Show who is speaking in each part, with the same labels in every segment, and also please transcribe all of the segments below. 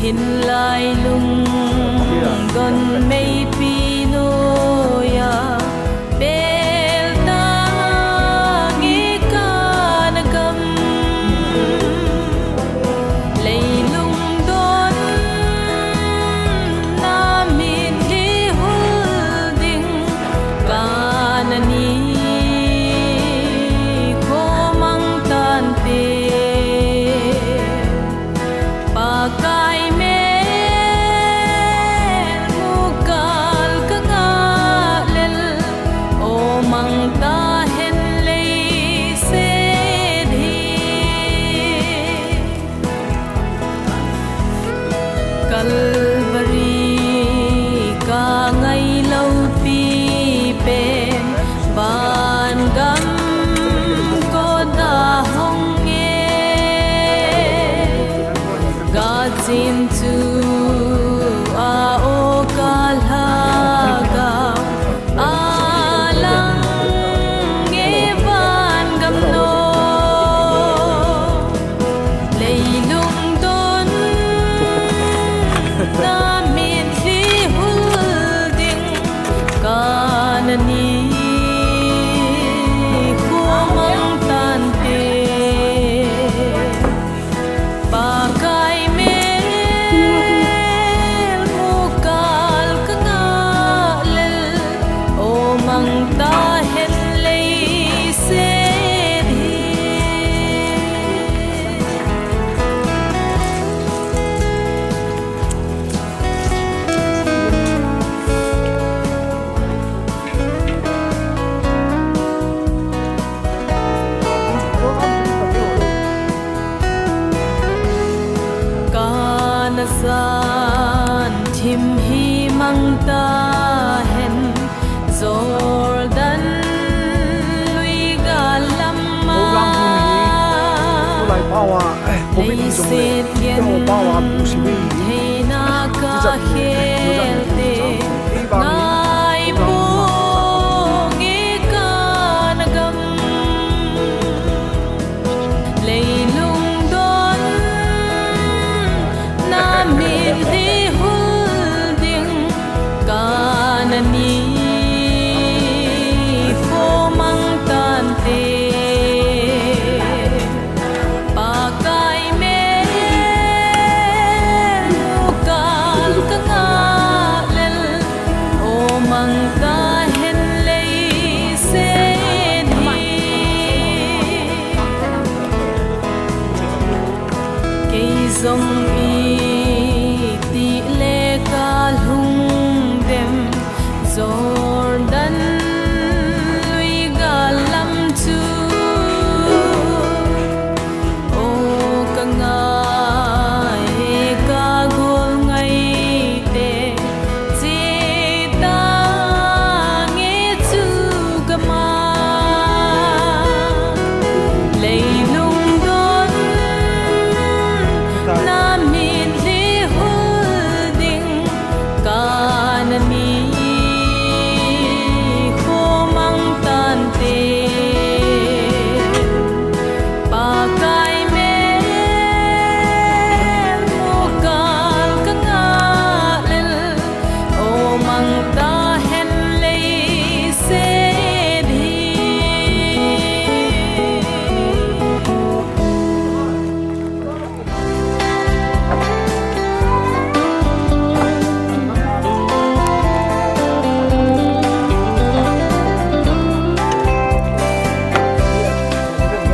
Speaker 1: hin lai lung gon mei pino ya bel ta ngi kanagam lei lung don na min hi holding kanani ko mang tan te pakai me mukal kangalel o mang ta hen lei se di Calvary ka ngai lâu pi pen ban gam ko da hong nghe God's into a o kalhaga alang nghe ban gam no leilung don na min li holding kanani kumang tante pakai mel mukal kangalel o mang ta hen lei se di Kanasan thim hi mang ta hen Jordan lui galama lei set yen theina ka helte ngai po nge kanagam leilung don na min di holding kanani ko mang tan te pakai mel mukal kangalel o mang ta hen lei se di kei zong i ti le kal hung dem Jordan lui galam chu o kangai ka gol ngai te chi ta nge chu gama leilung don na min li holding kanani ko mang tan te pakai mel mukal kangalel o mang ta hen lei se di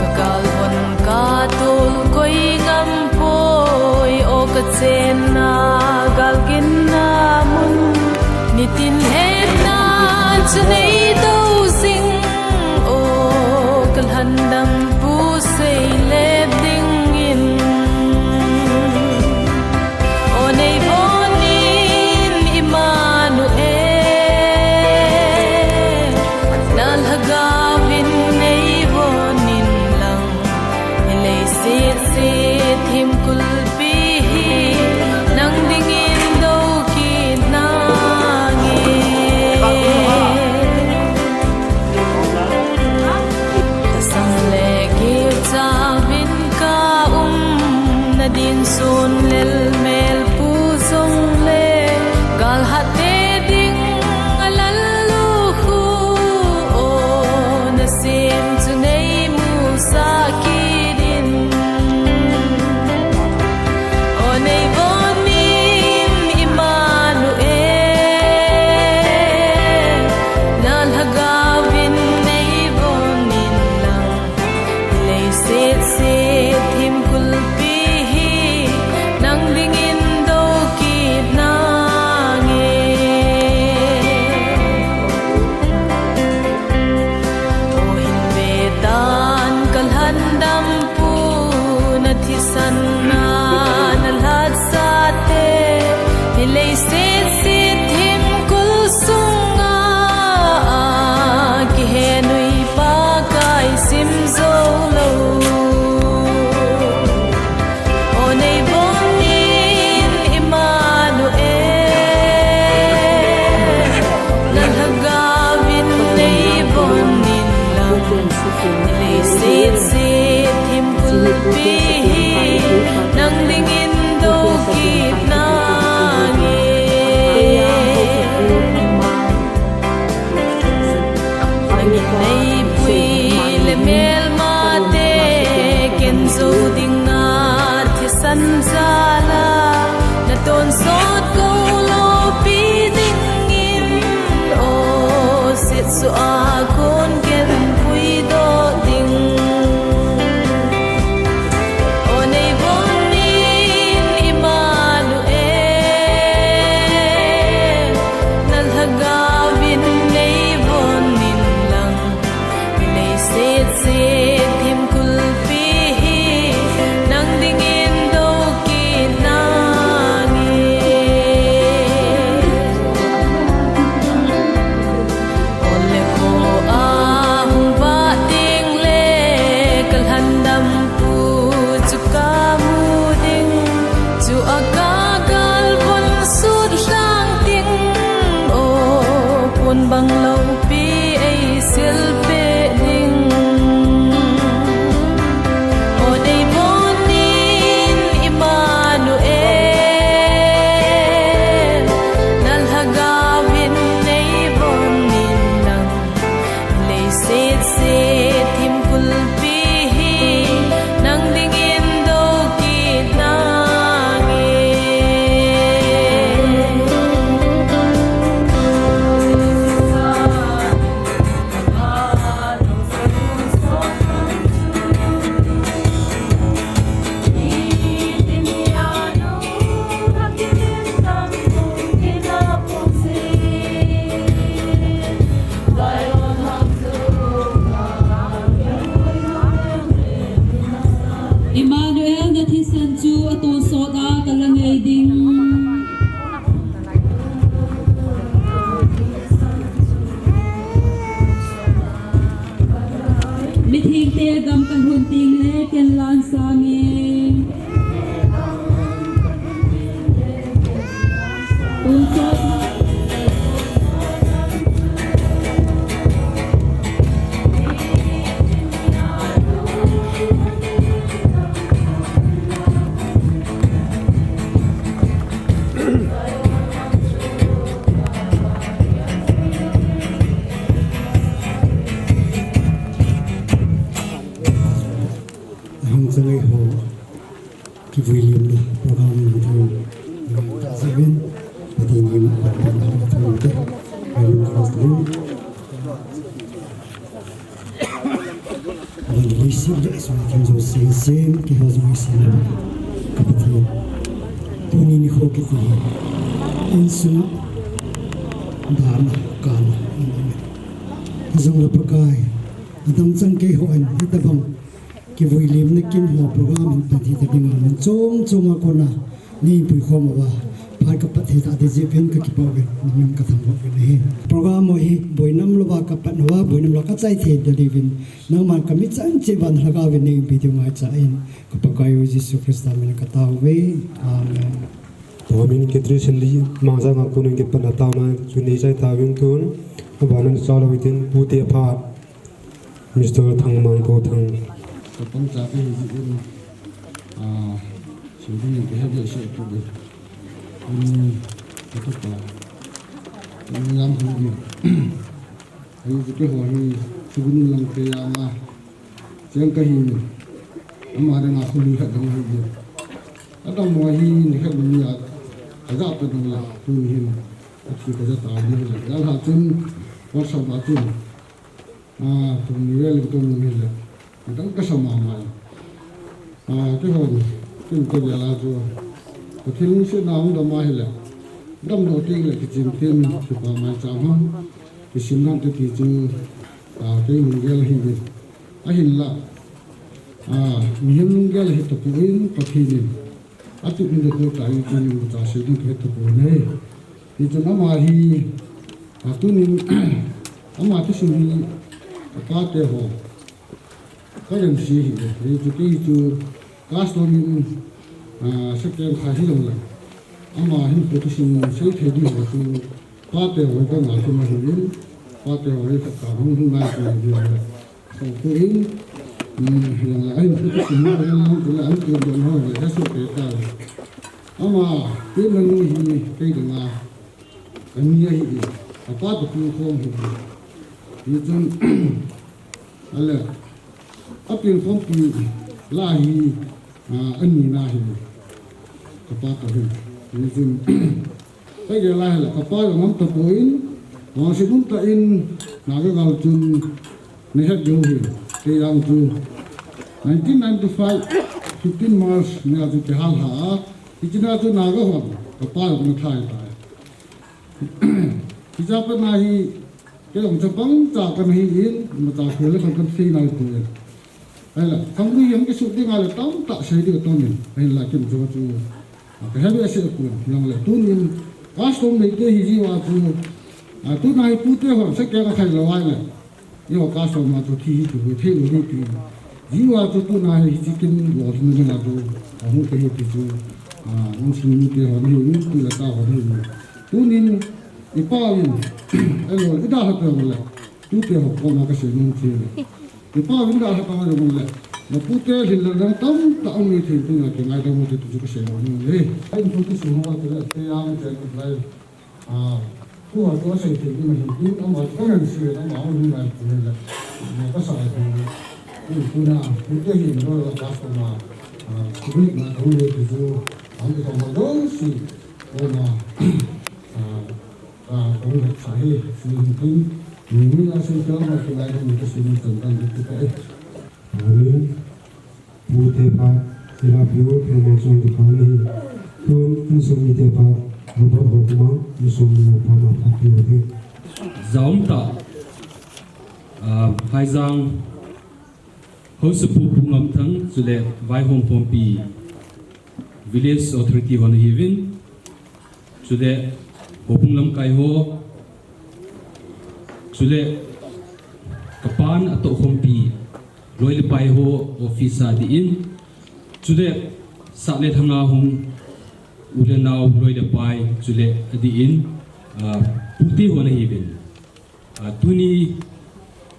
Speaker 1: kakalhon ka tul koi ngam poi o ka chen na galgin na mun nitin het na chunei do sing o kalhandam pu sei le ding in o nei bonin Emmanuel nal hagawin nei bonin lang ilay sit sit him kulpi nang dingin daw kinangin nangin nei pui le mel ma te ken zo ding na thi san zala na ton sot ko lo pi ding in o sit su a kon ken pui do ding o nei bon nin Emmanuel nal hagawin nei bon nin lang nei sit sit him kul pi nang dingin do kinangi ole ko ang ba ding le kal handam pu chu kamu ding chu akagal bon sud lang ding o pun bang lo pi ai sil pe ding o nei bon nin Emmanuel nal hagawin nei bon nin lang lei sit sit him kul pi nang dingin do kinangi
Speaker 2: Emmanuel na thi san chu aton sot a kalangai ding mi thing te gam kan hun ting le ken lan sangi ton sot
Speaker 3: hang zangai ho ki William ni program ni tu ta seven pati ni ma pa ta tu te ai ni khos ni when we see the is we can just say same ki has we see ka pati tu ni ho ki ti in su dan kan zong la pakai adam chang ke ho an ta bang ki William na kin ho program in pati ta ding man chong chong a kona ni pui khom wa phar ka pati ta de je pen ka ki pa ge nim ka thang ba ne program mo hi boinam lo ba ka pat wa boinam lo ka chai the de livin nang man ka mi chan che ban ha ga ve ne bi tu ngai cha in ka pa ka yu Jesus Christ amen ka ta we amen
Speaker 4: Amin kitrishan li mangza nga kuning ke panataw na chuni chai tawing tun abanan sala witin puti aphat Mr. Thang mang ko thang
Speaker 5: Kapag sa akin, sabi niya, kaya diya siya ito ba? Ito pa. Ang alam ko niya. Ay, ito ho, ay, sugunin lang kaya nga. Siyang kahin. Ang mga nga kulihat ang higit. At ang mga hinihat niya, agapad ng lang, tunihin. At kita sa tabi nila. Dahil hatun, wasap hatun. Tuniwel ito nila. Ang kasama man. Cái hồn, cái tôi giờ là rồi. Có thiên sẽ nào cũng đâm mai là đâm đầu tiên là cái chuyện thiên thì vào mai chào hơn. Cái xin năm thì chứ cái mình nghe là hình gì. Hình là mình luôn nghe là hình tập quên tập hình gì. Tụi mình được hỗ trợ cho mình trả sự đi cái tập quên này. Thì cho nó mà thì tụi mình mà cái sự gì cả thế hồ. Cái lần gì thì cái chú gas nó mình sẽ kèm khai hết rồi, mà hiện tại thì sẽ thấy đi rồi thì ba tờ hồi cái ngày thì mà hiện ba tờ hồi tất cả không ngay thì rồi sau khi hiện là anh cái gì mà anh là anh tiền đồng hồ để cái số tiền cái mà cái lần thì cái đằng nào cái gì ba tờ cũng không thì thì chun ale apil phong pi la hi anh na hi ka pa ka hi thì chun cái giờ la là ka pa ngam ta poin wa si bun ta in na ga gal chun ne ha jo hi ke yang chu 1995 15 March ne aju ke hal ha ichina chu na ga hon ka pa ngam thai ta Kita pernah cái ông chụp bóng trả cần yên mà trả khởi là còn cần phi nào tuổi hay là không đi những cái sự đi ngay là tóm tạo xây được tóm mình hay là kiểm tra chú cái hết sẽ quyền nhưng là tu nhiên quá sớm mấy cái gì mà chú tu này tu tiêu họ sẽ kéo cái là ai này nhưng mà cá sấu mà chú thi chú thi được đi gì mà tu này chỉ cần bỏ mình là chú không cái gì chú ông sinh cái họ hiểu tu là tao họ hiểu tu nhiên ipain elo ida ha pe mole tu te ho ko ma ka se nun chi ipain da ha pa mole na pu te hil la tam ta ang ni thi tu na ke ngai da mo te tu ka se nun le ai tu tu su ho te te ang te ku lai ku ha to se te ni ma hi tu ang ma ko ran se da ma ni ma tu le ma ka sa tu na pu te hil no la ka so ma ku ni ma tu le tu ang te ma do si o ma cũng là phải sử dụng những là sinh trưởng mà cái này mình có sử dụng từng cái như thế
Speaker 4: Amin. Butepa sila biu promotion di kami. Tun insum itepa robot hokma insum pama papiu.
Speaker 6: Zaum ta hai giang hậu sự phụ ngầm thắng sule vai home pompi village authority hon hivin sule hopung lam kai ho sule kapan ato pompi loi le pai ho office di in sule sa le thanga hung ule naw loi le pai sule di in puti hon hivin tuni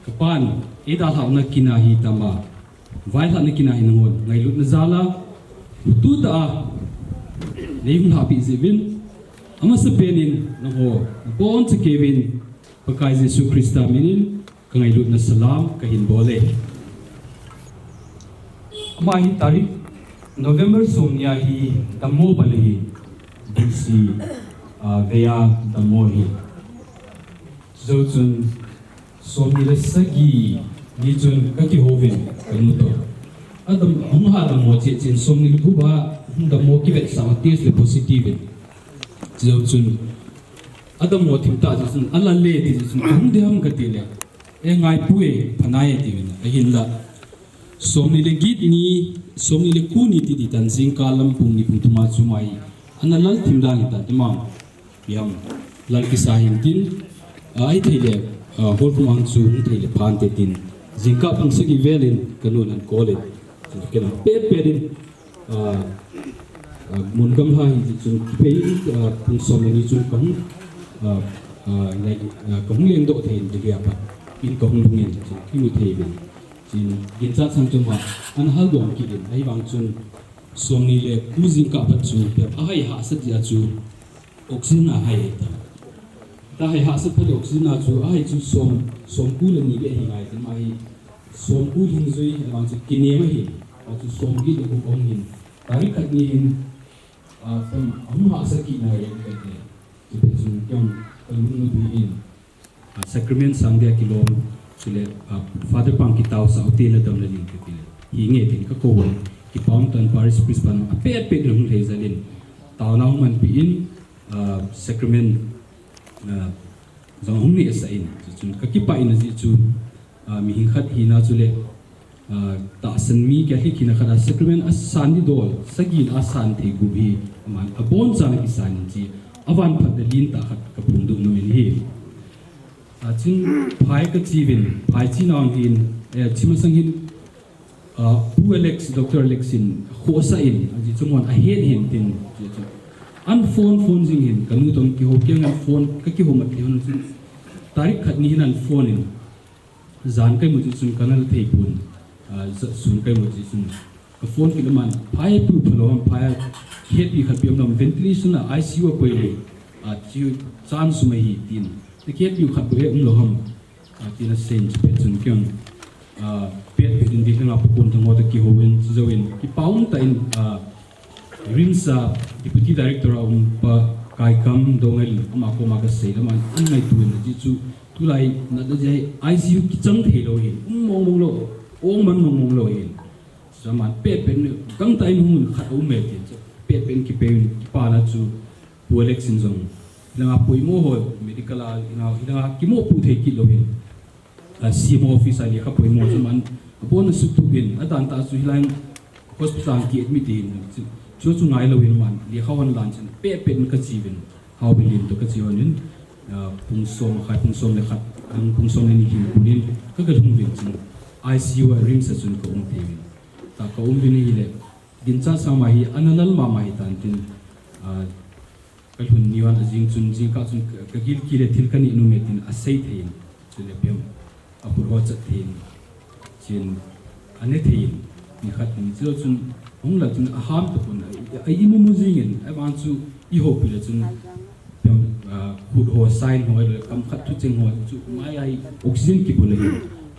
Speaker 6: kapan ida thau na kinahi tama vai thau na kinahi ngon ngai lut na zala tu ta leim ha pi zivin ama sa penin na ho bon to kevin pakai jesu krista minin ka ngai lut na salam ka hin bole ama hi tarik november somnia hi tamo bali dc veya tamo hi zotun somni le sagi ni chun ka ki hovin kan to adam hung ha da mo che chin somni lu ba da mo ki vet sa test le positive zo chun adam mo thim ta chun ala le ti chun hung de ham ka ti le e ngai pue phanai ti win a hin la somni le git ni somni le ku ni ti di tan sing kalam pung ni pung tuma chumai ana lal thim da ni ta tamam yam lal ki sa hin tin ai thile hol kumang chu thile phan te tin zinka pang sagi velin kanun an kole kena pe din mun gam ha hi chu pe pung som ni chu kong like kong leng do thein de ya pa in kong ngin ki mu thei bin chin gin cha sang chu ma an hal dom ki din ai wang chun som ni le ku zinka pa chu pe ai ha sa dia chu oxygen a hai ta hai ha sat phado oxygen na chu ai chu som ku le ni be hi ngai tin mai som ku hin zui lang chu kine ma hi a chu som gi le ku ong hin tari khat ni hin tam am ha sa ki na ye ke te chu chu kyam kalun nu bi in sacrament sang dia kilom chule father pang ki taw sa uti na dam le ning ke ti hi nge tin ka ko wa ki pam tan paris prispan a pe rum le zalin taw na man bi in sacrament zong hung ni sa in chu ka ki pa in ji chu mi hin khat hi na chu le ta san mi ka hi khina khara sacrament asan ni dol sagin asan the gu bi man abon chan ki san ji awan phat de lin ta khat ka pung du no in hi chin phai ka chi win phai chi nang hin chima sang hin pu alex dr alexin kho sa in ji chungwan a het hin tin an phone jing hin kanu tom ki ho kyang an phone ka ki ho mat ki hon chu tarik khat ni hin an phone in zan kai mu chu chun kanal thei pun sun kai mu chu chun ka phone ki man phai pu phlom phai het bi khat piam nam ventilation a icu ko le a chu chan su mai tin te het bi khat be lo ham tina sen pet chun kyang pet in di hanga pukun thango ta ki hoin zoin ki paung ta in rinsa deputy director pa kai kam dongel ama ko ma ka sei lama an ngai tu na ji chu tu lai na da jai ICU ki chang the lo hin mong mong lo ong man mong mong lo hin zaman pet pen kang tai nun khat o me ti pet pen ki pen ki pa na chu pu election zong la poi mo ho medical ina ki mo pu the ki lo hin CMO office ali ka poi mo zaman bon su tu bin adan ta su hilang hospital ki admit in chu chu ngai lo hin man li khawan lan chen pe pen ka chi bin how bilin to ka chi onin pung som le khat ang pung som ni hin kunin ka ga hung bin chen ICU rim sa chun ko ung te bin ta ko ung bin hi le din cha sa ma hi ananal ma ma hi tan tin kal hun niwan ajing chun jing ka chun ka gil ki le thil kan inu me tin a sei thein chu le piam a pur ho cha thein chin ane thein ni khat ni chu chun ong la chun a ham to pun ai imu mu jing in ai wan chu I ho pi le chun piam khut ho sign ho le kam khat tu cheng ho chu mai ai oxygen ki bole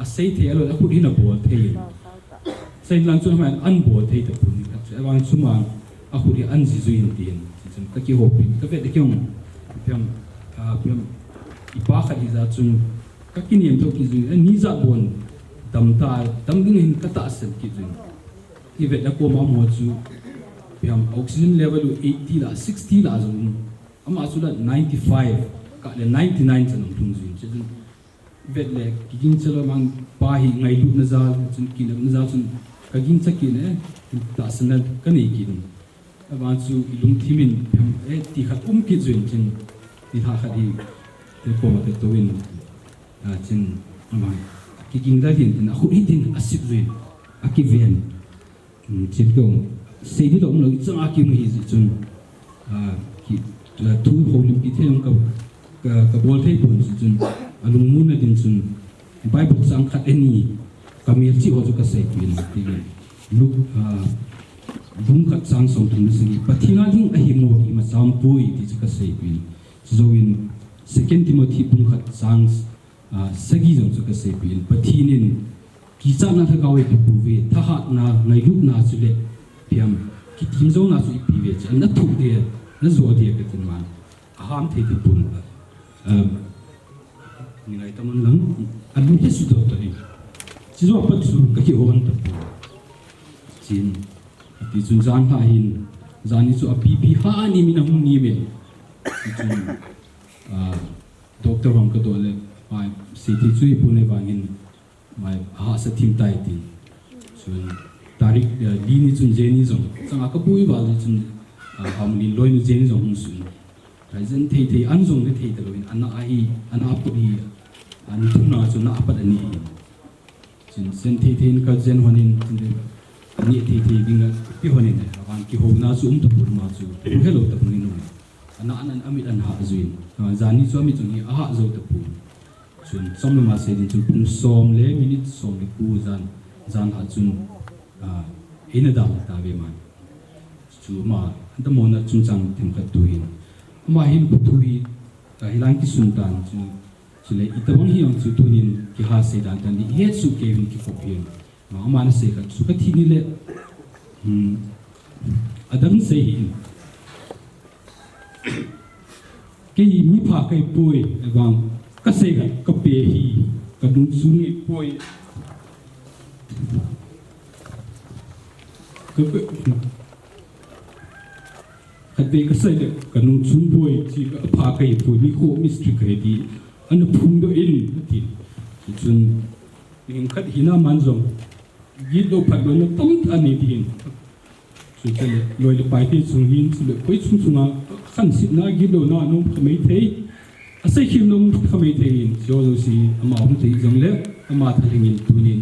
Speaker 6: a sei the alo a khut hin a bol thein sei lang chu man an bol thei to pun ai wan chu ma a khut hi an ji zu in tin chun ka ki ho pi ka ve de kyong piam ipa khat hi za chun ka kiniem to ki zu ni za bon dam ding hin ka ta sen ki zu ki ve da ko ma mo chu piam oxygen level 80 la 60 la zung ama chu la 95 ka le 99 chan tung zu chun ve le ki ging chalo mang pa hi ngai lu na za chun ki na za chun ka ging cha ki ne ta sen ka nei ki ni awan chu ilung thimin piam ti khat ki zu chin ti tha khat hi te ko ma te to win chin ama ki ging da hin tin a khu hi tin a sip zu a ki ven chin ko sei di dong lo chang a ki mi ji chun ki tu ho lim ki the ka bol thei pun chun alung mun na din chun bible sang khat ani kamir chi ho chu ka sei pin ti lu bung khat sang song tum singi pathina ding a hi mo I ma sam pui ti chu ka sei pin zoin second timothy bung khat sang sagi jong chu ka sei pin pathinin ki cha na tha kawe ki pu ve tha ha na ngai lu na chu le piam ki tim zo na su pi ve cha na thu de na zo de ke tin man a ham the ti pun ni ngai tamon lang adu te su do to ni chi zo pa su ka ki hon ta chin ti chun zan ha hin zani chu a pi pi ha ni mi na hum ni me chun doctor ram ka do le mai si ti chu pu ne wangin mai ha sa thim tai tin chun tarik li ni chun je ni zong chang ka pui ba li chun ham ni loi ni je ni zong sun rai zen thei an zong ne thei ta loin ana ai ana pu hi an thum na chun na apat ani chin sen thei ka zen honin chin ani thei ding pi honin awan ki ho na chu ta pur ma chu hello ta pun ni no ana amit an ha zuin zani chu ami chu ni a ha zo ta pu chun som ma se din chu pun som le minute som le pu zan ha chun ina da ta ve man chu ma da mo na chung chang tim khat tu hin ma hin pu tu hi hilang ki sun tan chu le itawang hi ang chu tu nin ki ha se dan tan di he chu ke win ki ko pin ma na se khat chu ka thi ni le adam se hin ke mi pha kai poi wang ka se ka pe hi ka dung su ni poi hade ka sai de kanung chung boy chi ka pha kai pui mi ko mystery kai di an phung do in ti chun ning khat hina man zong gi do phat lo tom ani din chu chen loi le pai ti chung hin chu le koi chung chunga khan sit na gi do na no khamei thei a sai khim nom khamei thei in jo lo si ama hum thei jong le ama thalingin tunin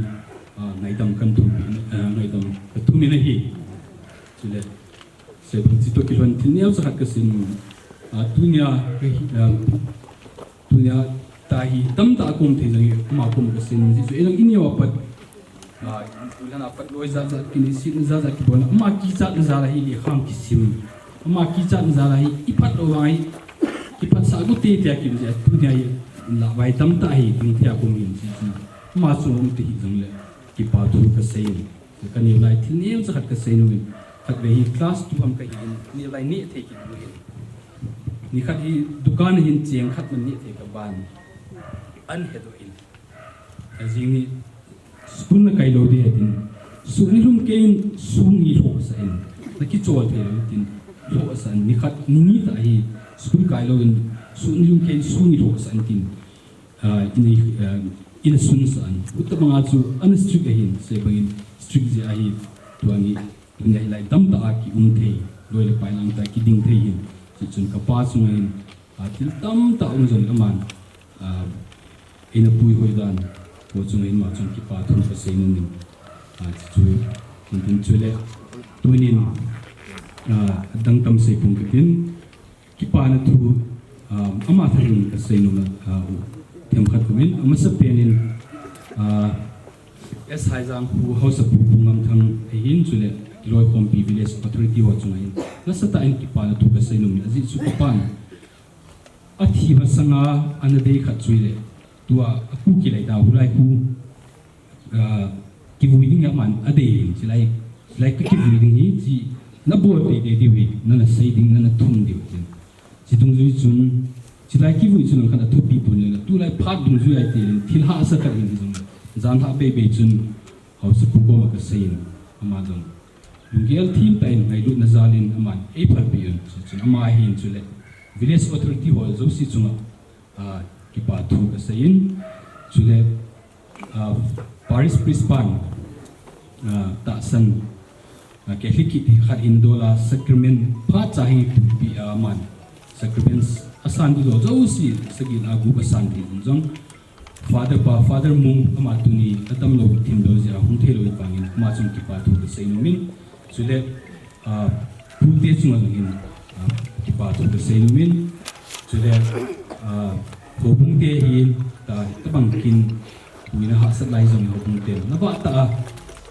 Speaker 6: ngai dam kan tu ngai dam tu ni na hi chule se bang chito ki ran tin yau sa ka sin tunia ta hi tam ta kum the jang ma kum ka sin ji so elang in yaw pat ulan apat loi za ki ni sin za ki bon ma ki cha za la hi li kham ki sim ma ki cha za la hi ipat o wai ipat sa gu te te ki ja tunia la vai tam ta hi tung thia kum hin chi ma chu um ti hi jong le ki pa tu ka sein ka ni lai thil nem cha khat ka sein min khat ve hi class 2 am ka hi ni lai ni the ki du hin ni khat hi dukan hin cheng khat man ni the ka ban an he do in azing ni school na kai lo de din su ni lum ke su ni ho sa in na ki chol the tin ho sa ni khat ni ta hi school kai lo in su ni lum ke su ni ho sa tin in sun san utta mga chu an strict hin se bangin strict je ahi tuangi ngai lai dam ta ki the loi le pai lang ta ki ding the hin chi chun ka pa chu ngai til tam ta zon aman ina pui hoi dan ko chu ngai ma chung ki pa thu ka se nin chu tin chu le tuinin dang tam se pung kin ki pa na thu ama thain ka se no na thêm khát của mình, mà sắp bên Ahsi Jang hu house pu ngam thang hin chule loi kompi village authority wa chunga hin la sata in ki pa tu ka sainum azi chu pan athi ba sanga anade khat chuile tua aku ki lai da hulai ku ki vui ding man ade chi lai ki vui ding hi chi na bo de wi na sai ding na thum di chi dung zui chun chỉ lại cái vụ chuyện là thu bị bùn lên, tu lại phát đúng rồi ai tiền, thiên hạ sẽ cái gì giống, gian hạ bề bề chuyện, họ sẽ phụ cô mà cái gì, mà giống, những cái team tay ngày lúc nazalin, mà ai phải bị chuyện, mà ai hiện chuyện, village authority họ giống si chung, cái bà thu cái gì, chuyện, Paris Brisbane, tạ sân, cái khi kỹ khát Indola sacrament phát trái bị man, sacraments asan di lo zo si sagi lagu asan di jong father mung ama tuni atam lo tim do ja hung the lo pangin ma chung ki pa tu se no min chule pu te chung ngin ki pa tu se no min chule ho bung te hin ta bang kin mina ha sat lai jong ho bung te na ba ta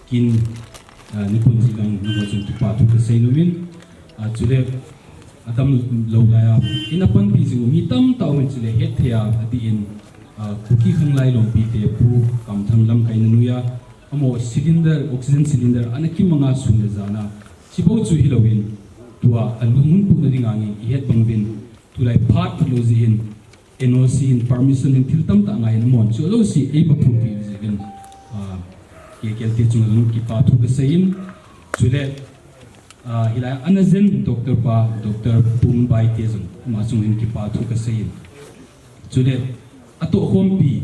Speaker 6: kin ni kun ji lang no chung ki pa tu se no min chule atam lo la ya in upon pi mi tam taw min chile het thea ati in kuki khang lai lo pi te pu kam thang lam kai nu ya amo cylinder oxygen cylinder anaki manga sun le zana chibo chu hi lowin tua alungun pu na ringangi het bangwin tu lai phat lo zi in NOC in permission in thil tam ta ngai mon chu lo si e ba pu pi zin ke kel te chung lung ki pa thu ka sein chule hilai anazen doctor pum bai te zung ma chung in ki pa thu ka sein chule ato hompi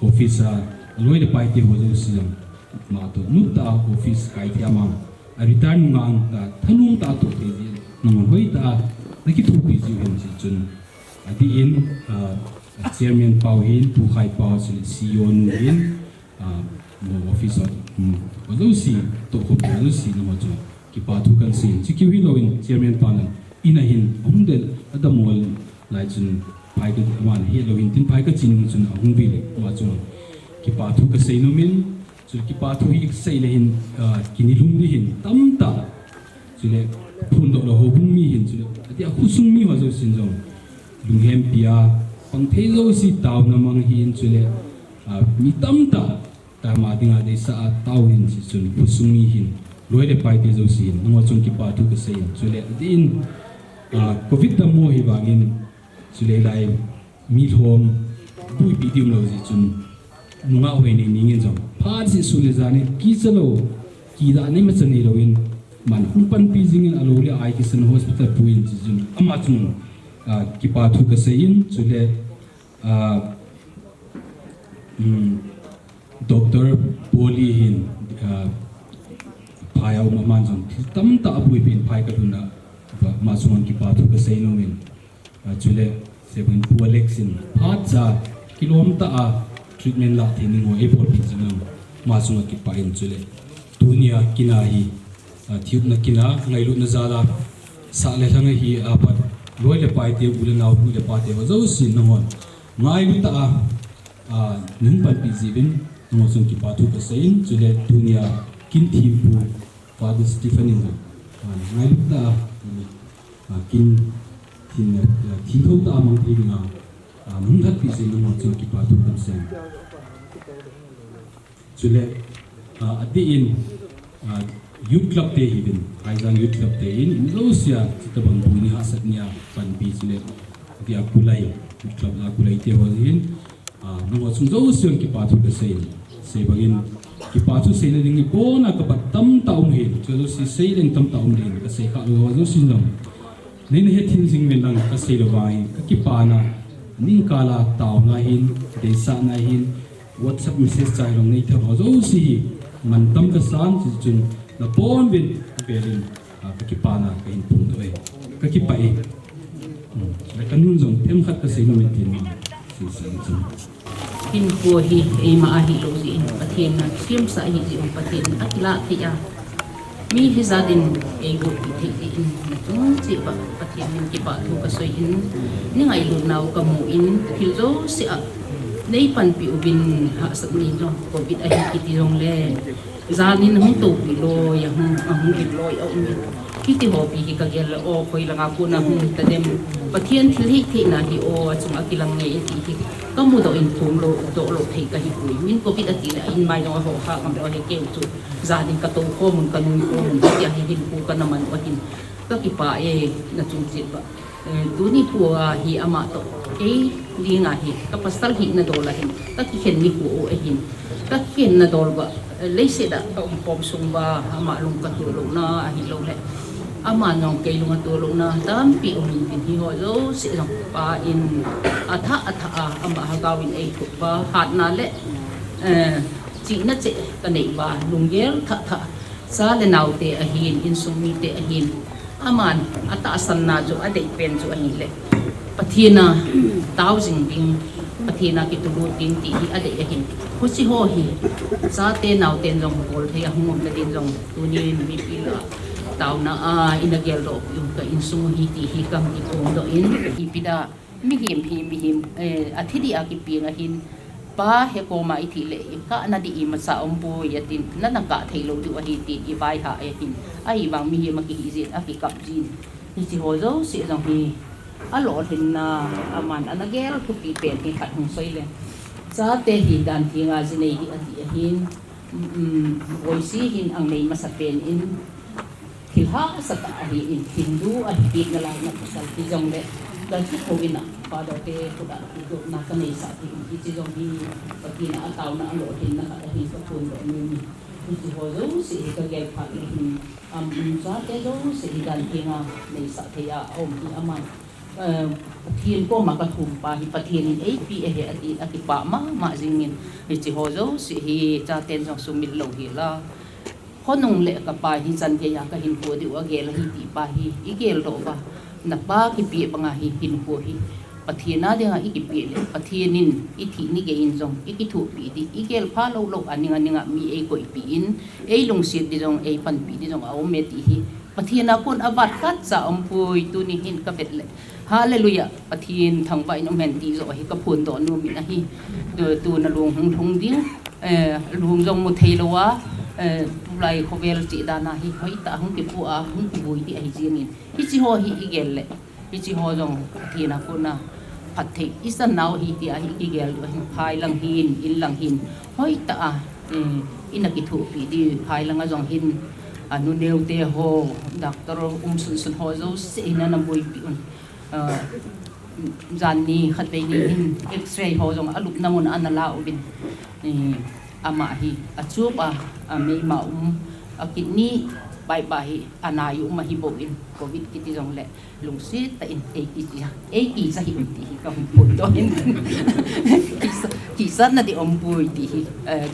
Speaker 6: office loi de pai te ho zo siam ma to nutta office kai ti ama return ngang ta thanum ta to te ji nang hoi ta naki thu pi ji hen chi chun adi in chairman pau hin tu khai pau CEO nu hin mo office ho zo si to ho zo si na ma chu ki pa thu kan sin chi ki wi lo in chairman panan ina hin hungdel adamol lai chun pai ka wan he lo in tin pai ka chin chun hung bi le ma chu ki pa thu ka sei no min chu ki pa thu hi sei le hin ki ni lum ni hin tam ta chu le phun do lo ho bung mi hin chu le atia khusung mi wa zo sin jong lung hem pia pang thei zo si taw na mang hin chu le mi tam ta ta ma dinga de sa taw hin chi chun khusung mi hin loi le pai te zo sin ngo chung ki pa thu ka sei chu le din covid ta mo hi wangin chu le lai mi thom pui pi dim lo ji chun nunga hoi ni ningin jong pha si su le zani ki chalo ki da ni ma chani lo in man hum pan pi jing alo le ai ki san hospital puin ji jun ama chung ki pa thu ka sei in chu le doctor poli hin phayau ma man jong tam ta apui pin phai ka duna ma chung ki pa thu ka sei no min chule seven pu alexin phat cha kilomita treatment la thini ngo e por pi jang ma chung ki pa in chule dunia kina hi thiup na kina ngai lu na zala sa le thang hi apat loi le pai te ul na bu le pa te zo sin no ngai lu ta nin pan pi jibin ngo chung ki pa thu ka sein chule dunia kin thi pu Father Stephen in ngai lu ta kin tin thâu ta mang thi nga mung that pi sei no chu ki pa thu kan sem chule adi in youth club te hibin aizang youth club te in indosia chitabang buni hasat nia pan pi chule di akulai youth club akulai te hoin no chung zo sion ki pa thu ka sei bagin ki pa chu sei na ding ni ko na ka patam taum hin chu si sei leng tam taum hin ka sei ka lo zo sin lam nin he thin sing men lang ka sei lo vai ka ki pa na ning kala taw na hin de sa na hin WhatsApp message chai long nei tha zo si man tam ka san chi chun na pon bin belin ka ki pa na ka hin pung doi ka ki pa e la kanun zong them khat ka sei no mit tin si sang chung
Speaker 7: hin ko hi e ma hi lo si pathian na siam sa hi ji pathian atla thia mi hi zadin e go thi in chung chi ba pathian min ki ba thu ka soi in ni ngai lu nau ka mu in thil zo si a nei pan pi ubin ha sak ni lo covid a hi ki ti rong le zanin hung to pi lo ya hung ki lo au mi ki ti ho pi ka gel o khoi la nga ku na hung ta dem pathian thil hi thi na hi o chung akilang ngai ti hiก็มูดอินทุ่มโลโตโลเทก็ฮิปุยมินก็พิดติอินไม่น้อยหัวข้ากันเอาให้เกี่ยวจุจาดินกระตูข้อมูลกันนุ่งข้อมูลที่ให้หินปูกันน้ำมันว่าหินก็กิปะน่าจุนจิตปะดูนี่พัวฮีอามาโตดีงาฮีก็ปัสตลฮีน่าโดละหินก็ที่เห็นนี่พัวหินก็เห็นน่าโดลบะเลยเสด็จก็ปอมซุงบะอามาลงกันตัวลงน่าหินลงเลยอามาน้องเกลงตัวลงน่ะตามปีอมินเป็นที่หัวโลเสียงปาอินอัฐอามาฮากาวินเอทุบะหัดนาเละจีน่าเจกันไหนบะลุงเยลทะซาเลนาวเตอหินอินสุมีเตอหินอามันอัตอาสันนาจูอเดเป็นจูอหินเละปะเทียนาดาวจิงบิงปะเทียนากิตุบูติงตีอเดอหินพุชิโฮฮีซาเตนาวเตนจงโกลเทียหงมละดินจงตุนีมีปีละตาวน่าอินเกลโลยุงกับอินซุงฮีตีฮีกัมอิตุงโดอินอีปิดามีหิมอาทิตย์อากิปีนะหินป้าเฮโกมาอิทิเลก็นาดีมาสาวปุยตินนั่นนักกะเทโลดูอหิตีอีไวหาเอหินไอ้บางมีมากิฮิจิอากิกับจีนนี่สิโฮโซเสียจังฮีอโลหินนาอามันอันนักเกลทุกปีเป็นที่ขัดหงสวยเลยซาเตหิดันที่งาจินเนหิอติหินโอยซีหินอังในมาสเปนอินKilha sa tahi in Hindu at big na lang na pasal tijong le dan si Kovin na pada te kuda do na kanay sa atin tijong hi pati na ataw na ang lohin na kadahin sa pundo ni si Hozo si ikagay pa in sa te do si idan tinga na sa te ya om hi aman patien ko makatumpa hi patienin AP at ipa ma zingin si Hozo si hi sa ten jong sumil lo hi laคนนงเละกับปาฮิจันเทียกับหินหัวดิว่าเกลฮิติปาฮิอีเกลโลบะนักป้ากิปีปังอาฮิหินหัวฮิปะเทียนาเดียงอีกิปีเลปะเทียนินอีทีนี่เกอินจงอีกิถูปีดิอีเกลพาโลโลอันนิงมีเอโกยปีอินเอลงเสียดิจงเอปันปีดิจงเอาเมติฮิปะเทียนาคนอบัดกัดจะอมปุยตุนิหินกับเบ็ดเลฮาเลลูยาปะเทียนทางใบน้ำแมนตีโซฮิกับพูนโดนูมินะฮิตัวนลงหงทงดิ้งลุงจงมุเทโลวะlai khovel chi dana hi hoi ta hung ti pu a hung ti bui ti ai jingin hi chi ho hi igel le hi chi ho jong thina kuna phat thei isan naw hi ti a hi igel phai lang hin in lang hin hoi ta a inaki thu pi di phai lang a jong hin anu neu te ho doctor sun ho zo se na na bui pi un jan ni khat be ni hin x-ray ho jong alup namun anala ubin ama hi achupa me ma akit ni bai bai anayu ma hi bogin covid kiti jong le lungsi ta in ki sa hi ti ka pun do in ki sa na di ombui ti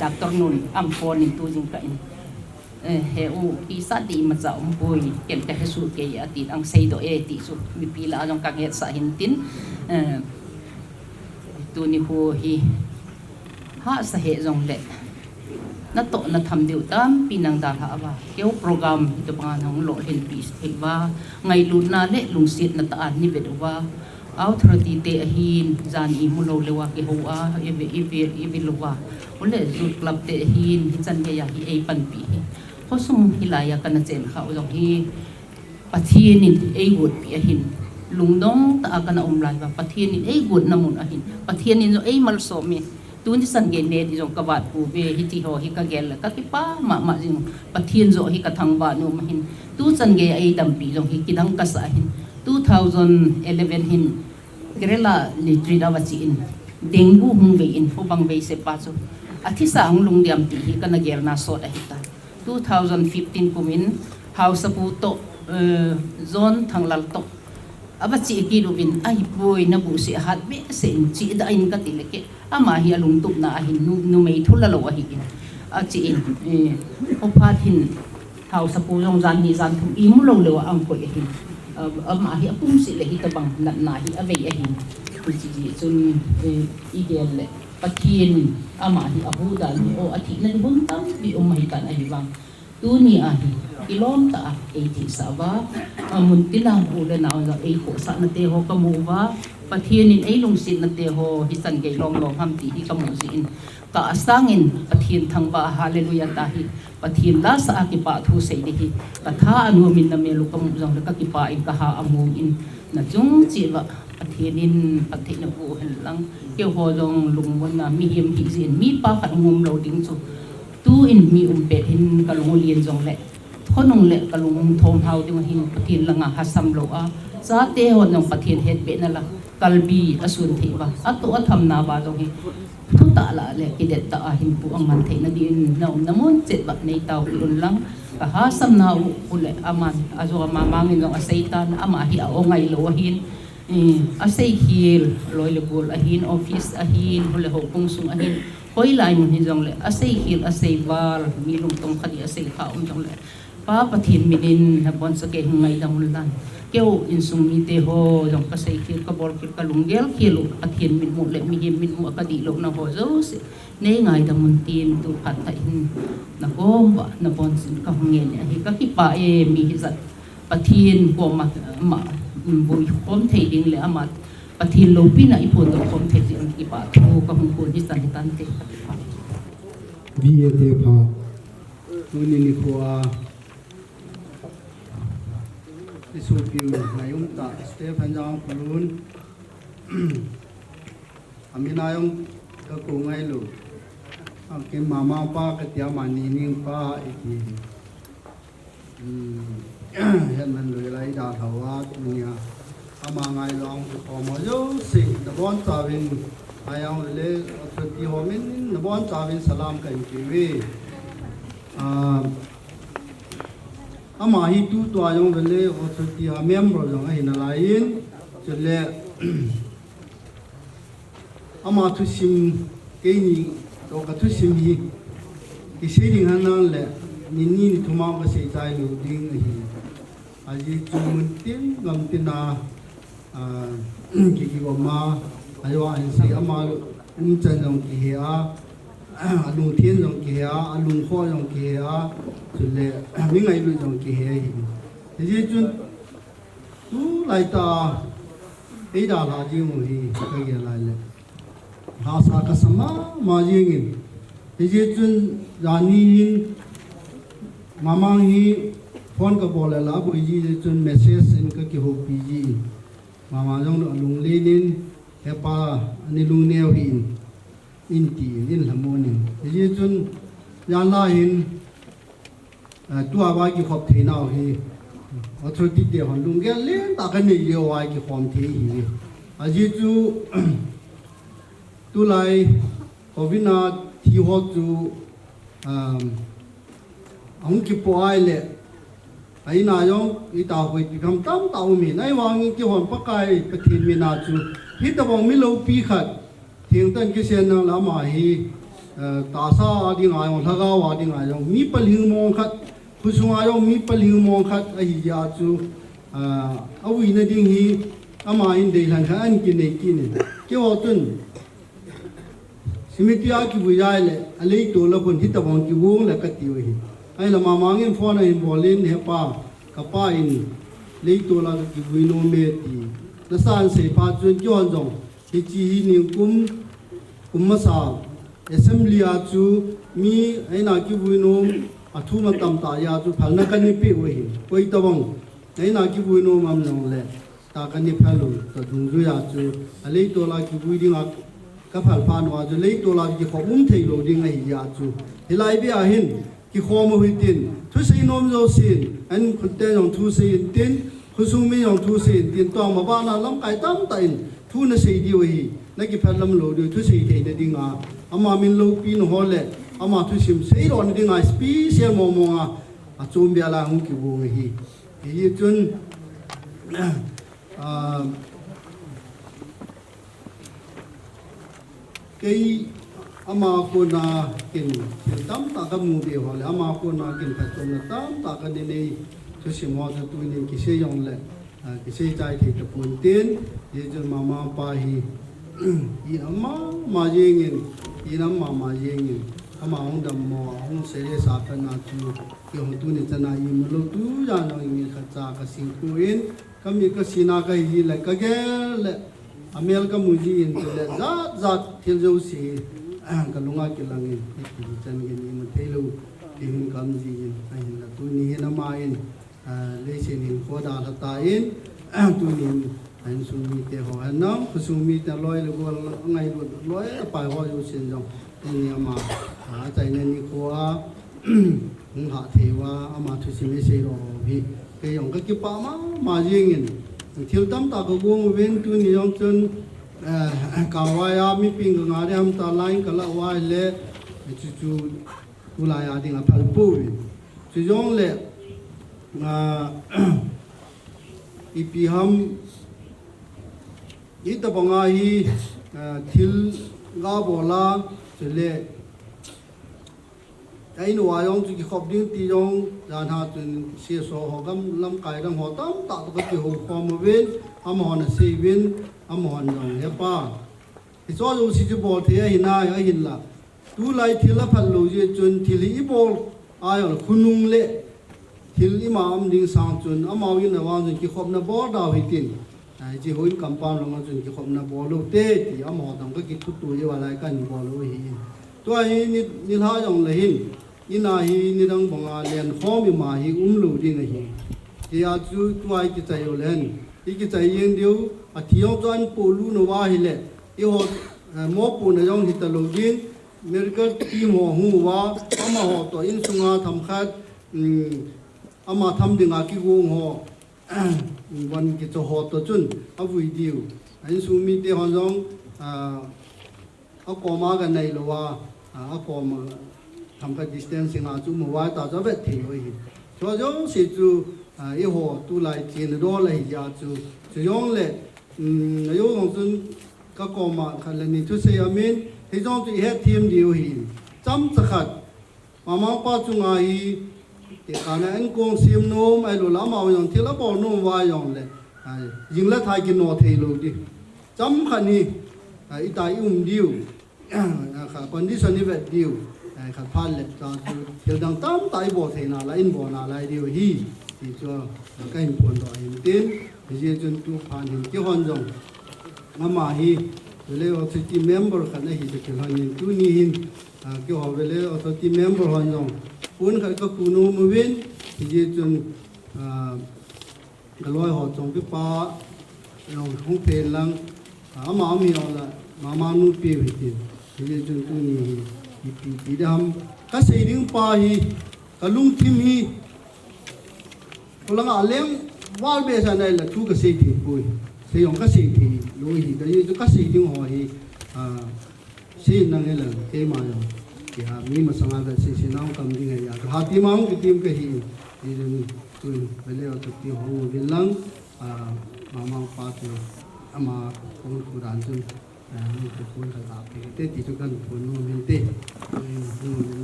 Speaker 7: doctor nun am phone in tu jing ka in he u ki sa di ma za ombui ken ta su ke ya ti ang sei do ti su mi pila jong ka nget sa hin tin tu ni ho hi ha sa he jong le na to na tham diu tam pinang da ha ba keu program to pangan hang lo hin peace ba ngai lu na le lung sit na ta an ni be wa authority te hin jan i mu lo lewa ke ho a e lo wa ole zu club te hin chan ge ya hi e pan pi ho sum hilaya kana chen kha ojong hi pathianin e would pi hin ลุงน้องตากันอมลายว่าประเทศนี้กุดน้ำมุนอาหินประเทศนี้ไอ้มัลโซมีตูนที่สันเกณฑ์เนี่ยที่จงกบฏปูเบฮิติโฮฮิกาเกลก็คิป้ามาจริงประเทศโจฮิกาทังบานุมาหินตูสันเกย์ไอ้ดัมปีจงฮิกิดังกัสอาหิน2011หินเกเรล่าลิตรีดาวจีอินเดงกูฮงเวอินฟูบังเวเซปาโซอาทิสาหงลุงเดียมตีฮิกันเกลนาโซดาฮิตา2015 kumin house puto zone thanglal to aba chi ki rubin ai poi na bu se hat be sen chi da in ka tileke ama hi alung tup na hin nu mei thula lo hi a chi in o phat hin house pu jong zan ni zan thum im lo lo am ko hi ama hi apum si le hi ta bang na hi ave hi chi chi chun i gel le pathin ama hi ahu da ni o athi na bun tam bi o mai tan ai bang tu ni ahi ilom ta e thi sawa amun tilang ule na on e ko sa na te ho kamuwa pathin in ei lung sin na te ho hi san ge long long ham ti hi kamu sin ka asangin pathin thang ba hallelujah ta hi pathin la sa ki pa thu sei de hi ka tha anu min na me lu kamu jong ka ki pa in ka ha amu in na chung chi wa pathin pathin na bu hel lang ke ho jong lung mon na mi him hi zin mi pa khat ngum lo ding chu tu in mi pe hin kalung lien jong le khonong le kalung thom hau ding hin pathin langa hasam lo a sa te hon nong pathin het be na la kalbi asun thi ba atu atham na ba jong hi thu ta la le ki det ta hin pu ang man the na din naum namon chet ba nei taw lun lang ka hasam na u le aman azo ma mangin jong asaitan ama hi a ongai lo hin asai hil loi le bul a hin office a hin hole ho kung sung a hin koi lai mun hin jong le asai hil asai wal mi lung tong khadi asai kha jong le pa pathin minin na bon sa ke ngai dang lan keu in sung mi te ho jong ka sai hil ka bol kil ka lung gel kilu pathin min mu le mi him min mu ka di lo na ho zo se nei ngai dang mun tin tu phat ta hin na ko ba na bon sin ka ngen hi ka ki pa e mi hi zat pathin ko ma bui khom thei ding le amat pathin lo pi na ipon do khom thei ding ki pa thu ka hung ko ni san tan te
Speaker 3: vi te pha tu ni khwa isu piu na yum ta Stephen Jangkholun aminayong ka ko ngai lo ang ke mama pa ka tia mani ning pa iki hiện mình lười lấy đà thầu á mình ama ngày long có một dấu sĩ nó bon trả viên ai ông lấy thực thi họ mình nó bon trả viên salam cái gì ama hi tu tua yong vele o thực thi họ member yong ai na lain cho le ama thu sim cái ni to ka thu sim hi cái gì đi ngang le ni thu ma ka sei tai lu ding hi aji chumun tin ngam tina ki ma ayo an si ama chen jong ki ha alung thiên jong ki ha alung kho jong ki ha chule mi ngai lu jong ki he aji chun tu lai ta ei da la ji mu hi ka ye lai le ha sa ka sama ma ji ngin aji chun rani mamang hi phone ka bola la bu ji chun message in ka ki ho pi ji mama jong lung le nin he pa ani lung neo hin in ti in lamonin ji chun yan la hin tu awa ki khop the naw hi authority de hon lung gel le ta ka ni yo wa ki khom the hi a ji chu tu lai covid na thi ho chu ông kịp ai lệ ai na yong i ta hoi ki kam tam ta mi nai wang ki hon pakai pathin mi na chu hi ta bong mi lo pi khat thing tan ki sen na la ma hi ta sa di ngai ong thaga wa di ngai yong mi paling mong khat khu sunga yong mi paling mong khat a hi ya chu a wi na ding hi ama in dei lan kha an ki nei ki ni ki ho tun simitia ki bu ya le a le to la bon hi ta bong ki wong la ka ti wi ai là mà mang in phone in bolin he pa kapa in lấy tu la ki buino me ti na san se pa chun jon jong hi chi ni kum ma sa assembly a chu mi ai na ki buino a thu ma tam ta ya chu phal na kan ni pe we koi ta bang ai na ki buino mam long le
Speaker 5: ta kan ni phalu to dung ju ya chu alei to la ki bui ding a ka phal phan wa chu lei to la ki khomum thei lo ding ai ya chu hilai bi a hin ki khom hui tin thu sei nom zo sin an khut te yong thu sei tin khu su mi yong thu sei tin to ma ba na lam kai tam ta in thu na sei di wi na ki phal lam lo du thu sei thei na ding a ama min lo pi no hole ama thu sim sei ro na ding a special mo mo a chum bia la hung ki wo hi hi chun cái ama ko na kin tam ta ka mu be hole ama ko na kin ka chom na tam ta ka ni nei tu si mo tu ni ki se yong le ki se chai thi ta pun tin ye jun mama pa hi i ama ma yeng i nam ma yeng ama hong dam mo hong se le sa ka na chu ki ho tu ni chana i mu lo tu ya no ngi kha cha ka sing ku in ka mi ka sina ka hi le ka ge le amel ka mu ji in le za thil jo si ka lunga ki lang in ki chan ge ni mu thelo ki hin kam ji in a hin la tu ni na ma in le se ni ko da la ta in tu ni an su mi te ho an no su mi ta loi le go ngai lo loi pa ho yo sin jong ni ma a chai ne ni ko a hung ha the wa ama thu si me se ro bi ke yong ka ki pa ma jing in thiếu tâm ta có buông bên tu ni yong chun ka wa ya mi ping ga ngare am ta lain ka la wa le chu chu tu la ya ding a phal pu chu yong le ipi ham ita banga hi thil ga bola chule ai no ayong chu ki khop ding ti yong jan ha chun se so ho gam lam kai dang ho tam ta to ki ho khom wen am hon se win am hon jong he pa ti so yo si ju bol the hi na ya hin la tu lai thil la phal lo je chun thil i bol ayo khunung le thil i ma am ding sang chun amaw yin na wa chun ki khop na bo da hi tin ai ji hoin compound lo chun ki khop na bo lo te ti am ho dang ki thu tu ye wa lai kan bo lo hi to ai ni ha jong le hin ina hi ni dang banga len khom ma hi lu ding hi ya chu tuai ki chai yo len ki chai yen diu a thiong jan pu lu no wa hi le i ho mo pu na yong hi ta lo din medical team ho hu wa ama ho to in sunga tham khat ama tham dinga ki wo ho wan ki cho ho to chun a vui diu ai su mi te hon jong a ko ma ga nei lo wa a ko ma tham ka distancing a chu mo wa ta za vet thi oi cho jong si chu i ho tu lai chin do lai ya chu yong le yo ngong chun ka ko ma khan le ni tu se amin hi jong chu he team diu hi cham cha khat mama pa chu nga hi te kana an kong sim nom ai lo la ma yong thila bo nom wa yong le ying la thai ki no thei lo di cham khani i tai diu kha condition ni vet diu khát phan lệ cho thiếu đăng tám tại bộ thầy nào là in bộ nào lại điều hi thì cho cái hình phồn đỏ hình tiến thì riêng chân tu phan hình cái hòn rồng mà hi về lễ authority member khả năng hi cái hòn hình tu ni hin cái họ về lễ authority member hòn rồng vốn khởi các cụ nô mới bên thì riêng chân cái loài họ trồng cái pa rồng không phê lăng mà ông hiểu là mà nu piêu thì riêng chân tu ni hi dam ka sei ding pa hi ka lung thim hi kolanga lem wal be sa nai la thu ka sei thi pui sei yong ka sei thi lo hi da ye ka sei ding ho hi sei nang la ke ma yo ya mi ma sanga da sei nang kam ding ya ha ti ma hung ki tim ka hi ni tu bele o ti ho vil lang ma ma pa tu ama kong ku dan chun ni ku kun ka ta pe te ti chu kan phun no min te ni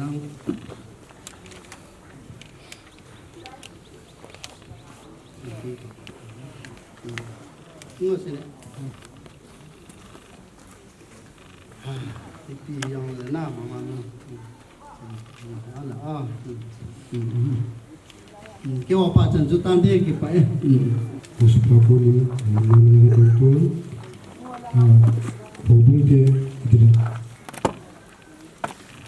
Speaker 5: lang se ne ti yong le na ma ma no ala ke wa pa chan chu tan de ki pa
Speaker 4: Puspapuni Nani Kultur Hobung de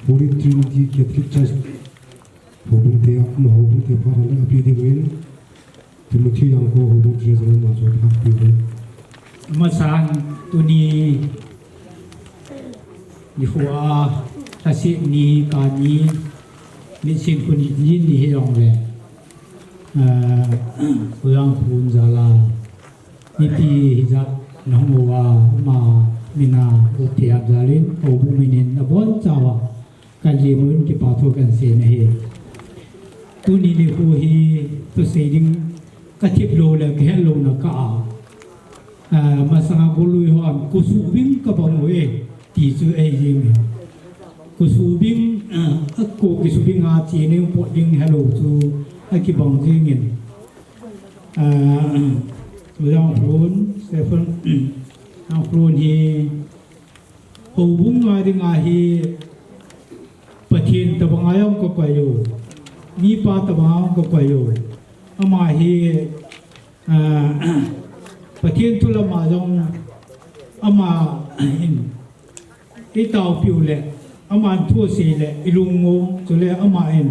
Speaker 4: Holy Trinity Catholic Church Hobung de Hobung de Parana Api de Win ถึงเมื่อที่ยังโหบุกเจอจะมาจอดพักอยู่เลย
Speaker 8: มาสร้างตัวนี้อยู่ว่าถ้าสิ่งนี้การนี้มีสิ่งคนยินดีให้ลองเลยเรื่องพูนจาลานิติจัดน้องว่ามามินาอุทิศจารินโอบุมินินอบุญจาวะการเลี้ยงมันที่ปาทุกันเสียนะเฮตัวนี้นี่ผู้ฮีตัวเสียดิ้งกระทิบโลเลยแค่โลนักอามาสังกุลุยหอมกุสูบิงกับบังเวตีจูเอยิงกุสูบิงกูกุสูบิงอาจีนึงปวดยิงฮัลโหลจูกิบังจิงินตัวยังพลูนเซฟนยังพลูนฮีหูบุงอาดิงอาฮีปะเทียนตะบังอายองก็ไปอยู่มีปาตะบังก็ไปอยู่อามาฮีประเทศทุลมาจงอามาเห็นไอ้เต่าผิวเละอามาทั่วสีเละไอ้ลุงงงจุเละอามาเห็น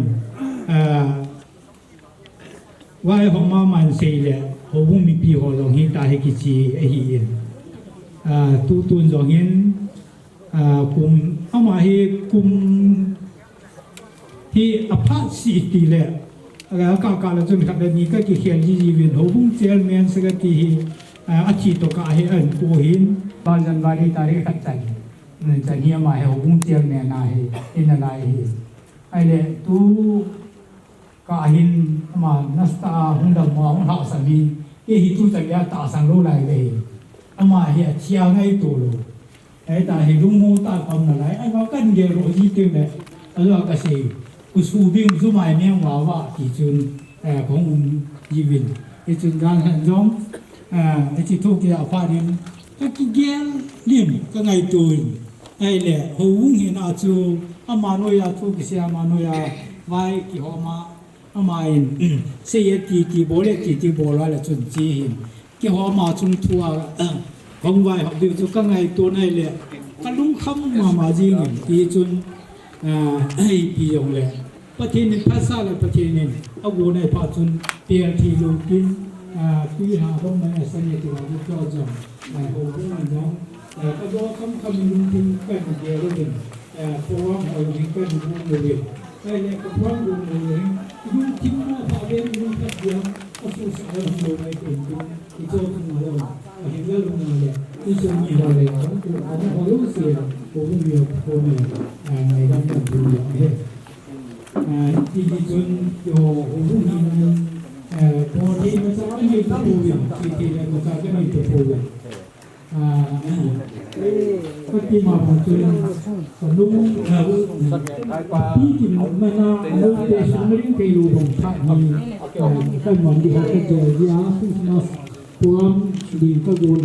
Speaker 8: ว่าไอ้ของมามันสีเละเขาบุ้งมีปีหัวจงเห็นตาให้กิจีไอ้เห็นตูตุนจงเห็นกลุ่มอามาเห็นกลุ่มที่อภัสสีตีเละแล้วก็การจนขนาดนี้ก็เขียนจีวินเขาบุ้งเจลแมนสกัดที่อาชีพตัวก็ให้กูเห็นตอนจันวารีตารีขัดใจจะเฮียมาให้บุ้งเจลแมนนายอินนายไอ้เล่ตูก็เห็นมานัสตาหุ่นดำมาหุ่นหาสามีไอ้หิตุจักรยานตาสังโลไลเลยอามาเฮียเชียงไอ้ตัวโลไอ้ตาเห็นลุงมูตาคำนั่นไรไอ้มากันเกลโรจีตึงเลยแล้วก็เสียกุสูบิงสุมาเมียงว่าที่จุนของยีวินไอ้จุนการหันจงไอ้ที่ทุกที่อาภาดินก็กิเกลลิมก็ไงตัวไอ้เล่หูเห็นอาจูอามาโนยาทุกเสียมาโนยาไว้กี่หัวมาอามาเห็นเสียกี่โบเล็กี่โบร้อยละจุนจีเห็นกี่หัวมาจุนทัวของไว้หอบดิวจุก็ไงตัวไอ้เล่ก็ลุงคำมาจีเห็นที่จุนไอ้ปียงเล่ประเทศนี้ภาษาเลยประเทศนี้เอาโบในภาจุนเปียที่ลูกินที่หาพวกมันสนิทกับพวกเจ้าจังโอ้พวกมันจังก็บอกคำลุงทิ้งกันเดียวเลยเพราะว่าเราทิ้งกันลุงเลยไอ้เนี่ยก็เพราะลุงเลยลุงทิ้งมาพาเดินลุงแค่เดียวก็สู้สายลุงไม่เป็นที่โจ้ขึ้นมาแล้วเห็นแล้วลุงมาเลยที่จะมีอะไรทั้งตัวอันนี้พอรู้เสียผมมีคนเนี่ยในด้านการดูอย่างนี้ที่จนอยู่หูนี่มันพอที่มันจะไม่มีตัวอย่างที่มันจะไม่มีตัวอย่างก็ที่มาพอจนสนุกที่กินมันน่าโมเดชั่นไม่ได้ไปอยู่ของท่านนี้ก็เหมือนที่เขาเจอยาซึ่งมาพวมดีก็บุญ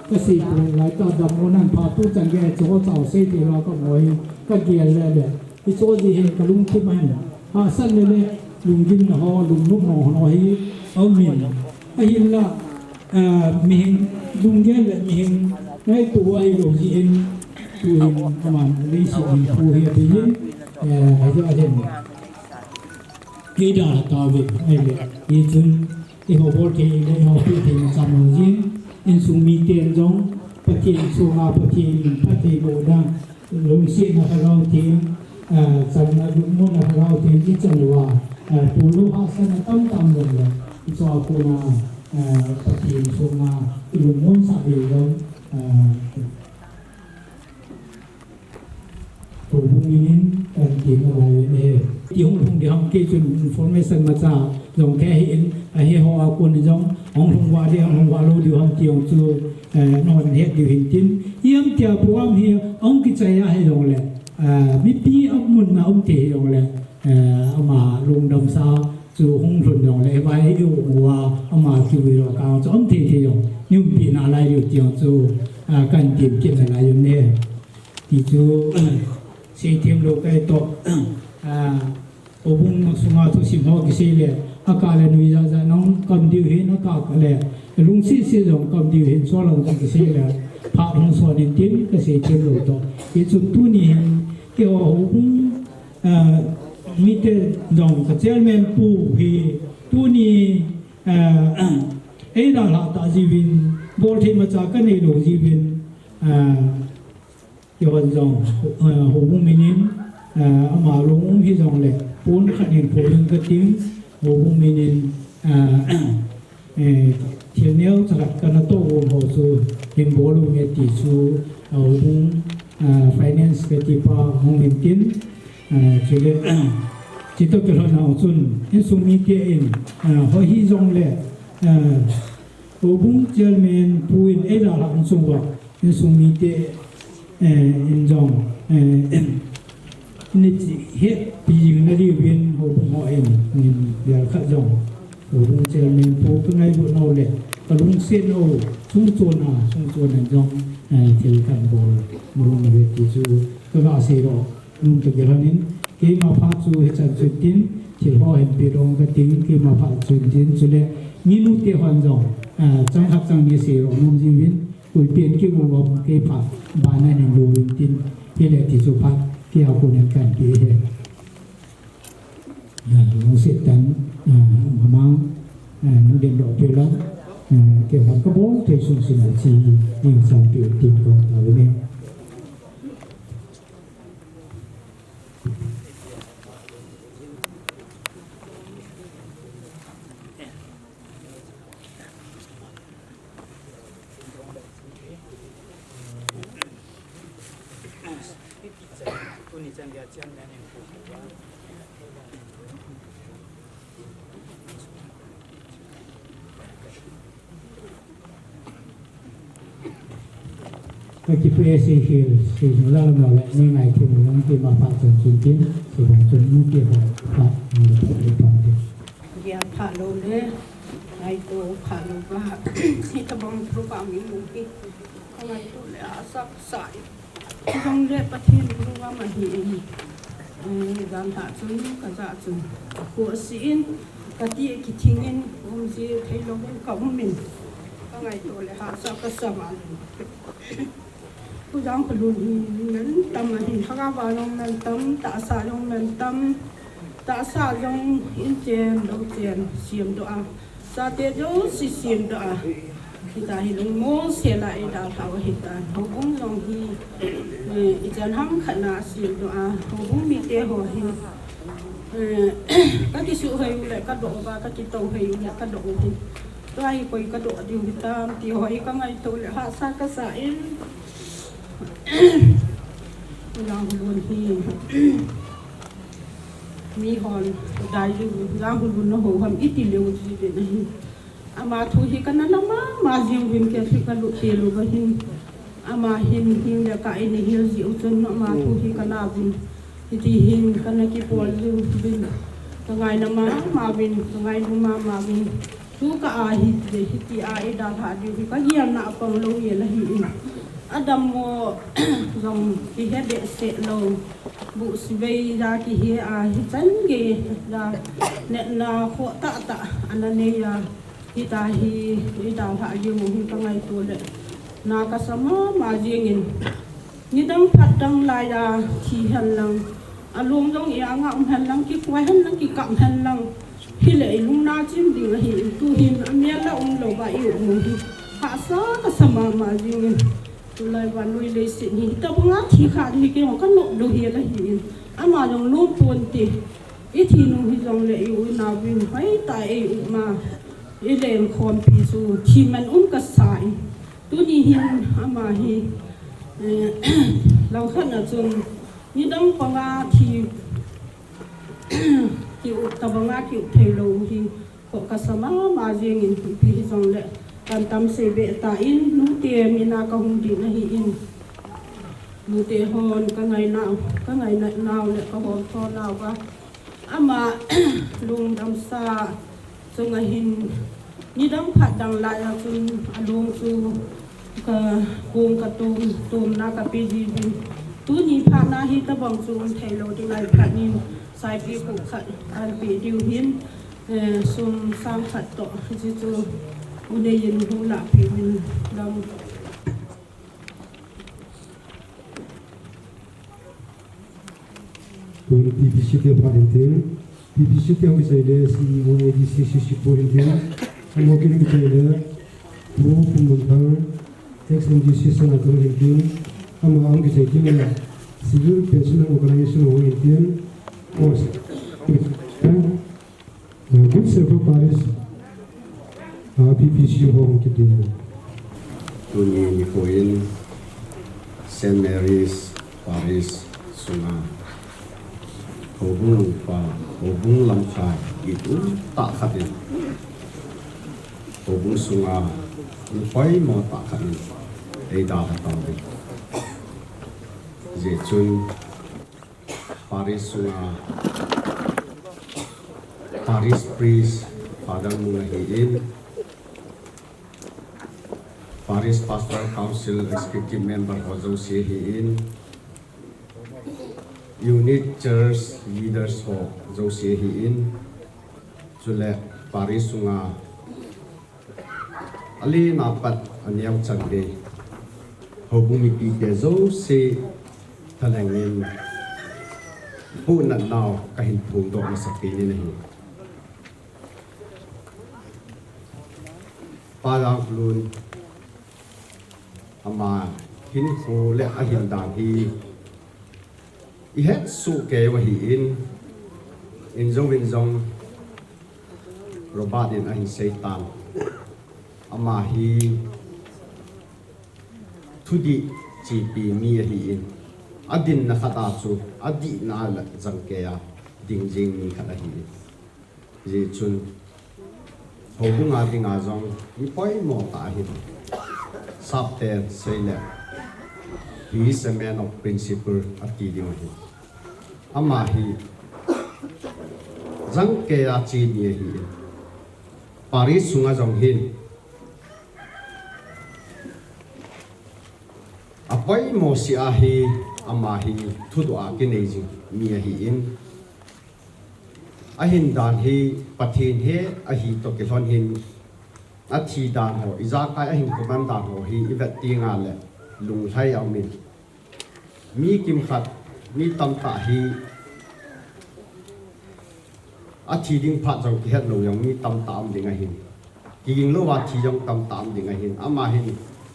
Speaker 8: ก็สี่คนหลายต่อดำโมนั่นพาตู้จังแก่โจ้เจ้าเสียทีเราก็หวยก็เกียร์เลยเนี่ยที่โจ้ดีเห็นกระลุงขึ้นมาสั้นเลยลุงยินหอลุงนุ่มหอหน่อยเอาเมียนไอ้ยินละมีลุงเย็นเลยมีไอ้ตัวไอ้หลงยินตัวประมาณนี้สิผู้เฮียไปยินไอ้เจ้าเห็นกี่ดาตาวิไอ้เด็กยี่จุนไอ้หัวโบทีไอ้หัวพี่ทีมันจำมันยินอินสุมีเตียนจงปฏิสุราปฏิโบดาลุงเสียนะเราทีสันนิษฐานเราที่จังหวะปูรุหาสนะตั้งตามเลยจอคูนาปฏิสุนาลุงมุ่งสับอยู่แล้วตัวพวกนี้เป็นทีมอะไรเนี่ยที่ห้องทุ่งที่ห้องเกี่ยวกับอินโฟเมชันมาจากลงแค่เห็นให้หัวคนในห้องทุ่งว่าที่ห้องว่าเราดูห้องเกี่ยวกับนอนเห็ดอยู่เห็นจริงยังเจ้าพวกนี้ห้องกิจยาให้ลงเลยมิปีเอามุนเอาเทลงเลยเอามาลงดำซาจู่ห้องทุนลงเลยไว้อยู่ว่าเอามาคิวเรากาวจะเอาเทลงยุ่งปีนอะไรอยู่เจียวจู่การเตรียมเก็บอะไรอยู่เนี่ยที่จู่เสียเทียมโลกไอ้ตกโอ้บุ้งสุมาทุสิมหอกเสียเลยอากาศเลยนุยจะน้องกำดิวเห็นอากาศเลยลุงซีลงกำดิวเห็นส่วนเราจะเสียเลยพระองค์สอนเต็มก็เสียเทียมโลกตกที่สุดตัวนี้เกี่ยวกับมีแต่ดองกระเจลแมนปูพีตัวนี้ ấy là ta gì viên bố thì mà cha cái này đồ gì viên cái phần dòng hồ bung minin mà luôn khi dòng lệ bốn khả năng phổ biến cái tiếng hồ bung minin thì nếu chắc cái nó to gồm hồ sơ hình bố luôn nghe tỷ số hồ bung finance cái tỷ ba hông hình tiến chỉ là chỉ tôi cái nào xuân những sung mi tiền họ hy dòng lệ hồ bung chơi men puin ấy là hạng sung vào những sung mi tiền in dòng nên hết bây giờ nó đi viên hồ bung họ em nhìn giờ khát dòng hồ bung chơi men pu cái ngày bữa nào lệ và lung sen ô sung chuồn là dòng thì cần bộ luôn về tỷ số cái đó sẽ đó lung từ cái này khi mà phát xuất hết sản xuất tiền thì họ hiện bị đông cái tiền khi mà phát xuất tiền cho nên như lúc tiêu hoàn dòng trong học trong như sẽ đó nông dân viên cuối tiền cái bộ gồm cái phát bán này nhiều tiền cái này tỷ số phát cái học của những cái gì nó sẽ tấn mà mang nó điện độ tiêu lắm cái phần có bốn thì xuống sinh là chi nhưng sang tiền tiền còn ở bên cái chi phí thì chúng ta làm lại như ngày thì mình đang tìm phát triển chuyên tiến thì bằng chuẩn ưu tiên phát
Speaker 9: dia khalo le ai to khalo ba si ta bang pro ba mi mu ki ai to le asak sai trong le pathin pro ba ma hi dan ta chun ka za chun ko sin ka ti ki thingin ji thei lo ka min ai to le ha sa ka sa ma Jangkholun nan tam hin thaga ba long nan tam ta sa long nan tam ta sa long in chen lo chen siam do a sa te jo si siam do a kita hi long mo se la e da thaw hi ta ho bung long hi i jan ham khana siam do a ho bung mi te ho hi ka ki su hai le ka do ba ka ki to hai le ka do hi to ai koi ka do di tam ti hoi ka ngai to le ha sa ka sa in Jangkholun hi mi hon dai lu Jangkholun no ho ham iti leu ji de nahi ama thu hi kana lama ma jiu vim ke fi ka lu te lu ba hin ama hin le ka ini hi ji u chon no ma thu hi kana vin iti hin kana ki pol lu vin ka ngai na ma vin ka ngai nu ma vin tu ka a hi de hi ti a e da tha di ka hiam na pang lo ye la hi Adam mo dòng ki he de se lo bu svei ra ki he a hi chan ge da ne na kho ta anane ya hi ta hi da tha ji mo hi ka ngai to le na ka sama ma ji ngin ni dang phat dang la ya thi han lang alung dong ya nga han lang ki kwai han lang ki kam han lang hi le lung na chim ding hi tu hin amia la lo ba yu mo hi ha sa ka sama ma ji ngin tulai van lui le sin hi ta banga thi kha hi ke ka no do hi la hi ama jong no pon ti i thi nu hi jong le yu na win hai ta e u ma i lem khom pi su thi man ka sai tu ni hin ama hi lau khan na chung ni dang panga thi ki u ta banga ki thei lo hi ko ka sama ma jeng in pi hi jong le kan tam se be ta in nu te mina ka hung di na hi in nu te hon ka ngai na naw le ka hon tho naw ba ama lung dam sa chung a hin ni dang phat dang la ya chung alung chu ka kung ka tum na ka pi ji bin tu ni pha na hi ta bang chu thei lo di lai phat ni sai pi ku khat an pi diu hin sum sam khat to ji chu Udah yang hula pimin dam.
Speaker 4: Kalau BBC dia paling tinggi, BBC dia bisa lihat si orang edisi si poin dia. một cái cái này bố cùng một thằng Texan decision là công hiện ama ang cái cái này civil pension organization ho hiện good server Paris PPC ho cái gì
Speaker 10: Tuni Nicoin Saint Mary's Paris Sunga Hobung Lam Khai itu tak khatin Hobung Sunga Phái mò tak khatin Ei da tao đi Dễ chun Paris Sunga Paris Priest Padang Mungahiin Paris Pastoral Council Executive Member Hozo Sehiin Unit Church Leaders for Zo Sehiin Chule Paris Sunga Ali Napat Anyam Changde Hobumi Pike Zo Se Thalangin Punan Now Kahin Pundo Masakini Nahi Padang Lun ama hin khu le a hin dan hi I het su ke wa hi in zong robot in a hin satan ama hi thudi chi pi mi hi in adin na khata chu adi na la jang ke ya ding jing ni khata hi ji chun ho bunga dinga zong ni poi mo ta hi Sapten Sailor. He is a man of principle at Tidimahi. Amahi Zanke Achi Niehi Paris Sungazong Hin Apai Mosi Ahi Amahi Tudu Akinezi Miahi in Ahin Dan He Patin He Ahi Tokilon Hin Athi dan ho izaka ahin kuman dan ho hi ibat tinga le lung thai au min mi kim khat mi tam ta hi athi ding phat jong ki het lo yang mi tam ta am ding a hin ki ging lo wa thi jong tam ta am ding a hin ama hin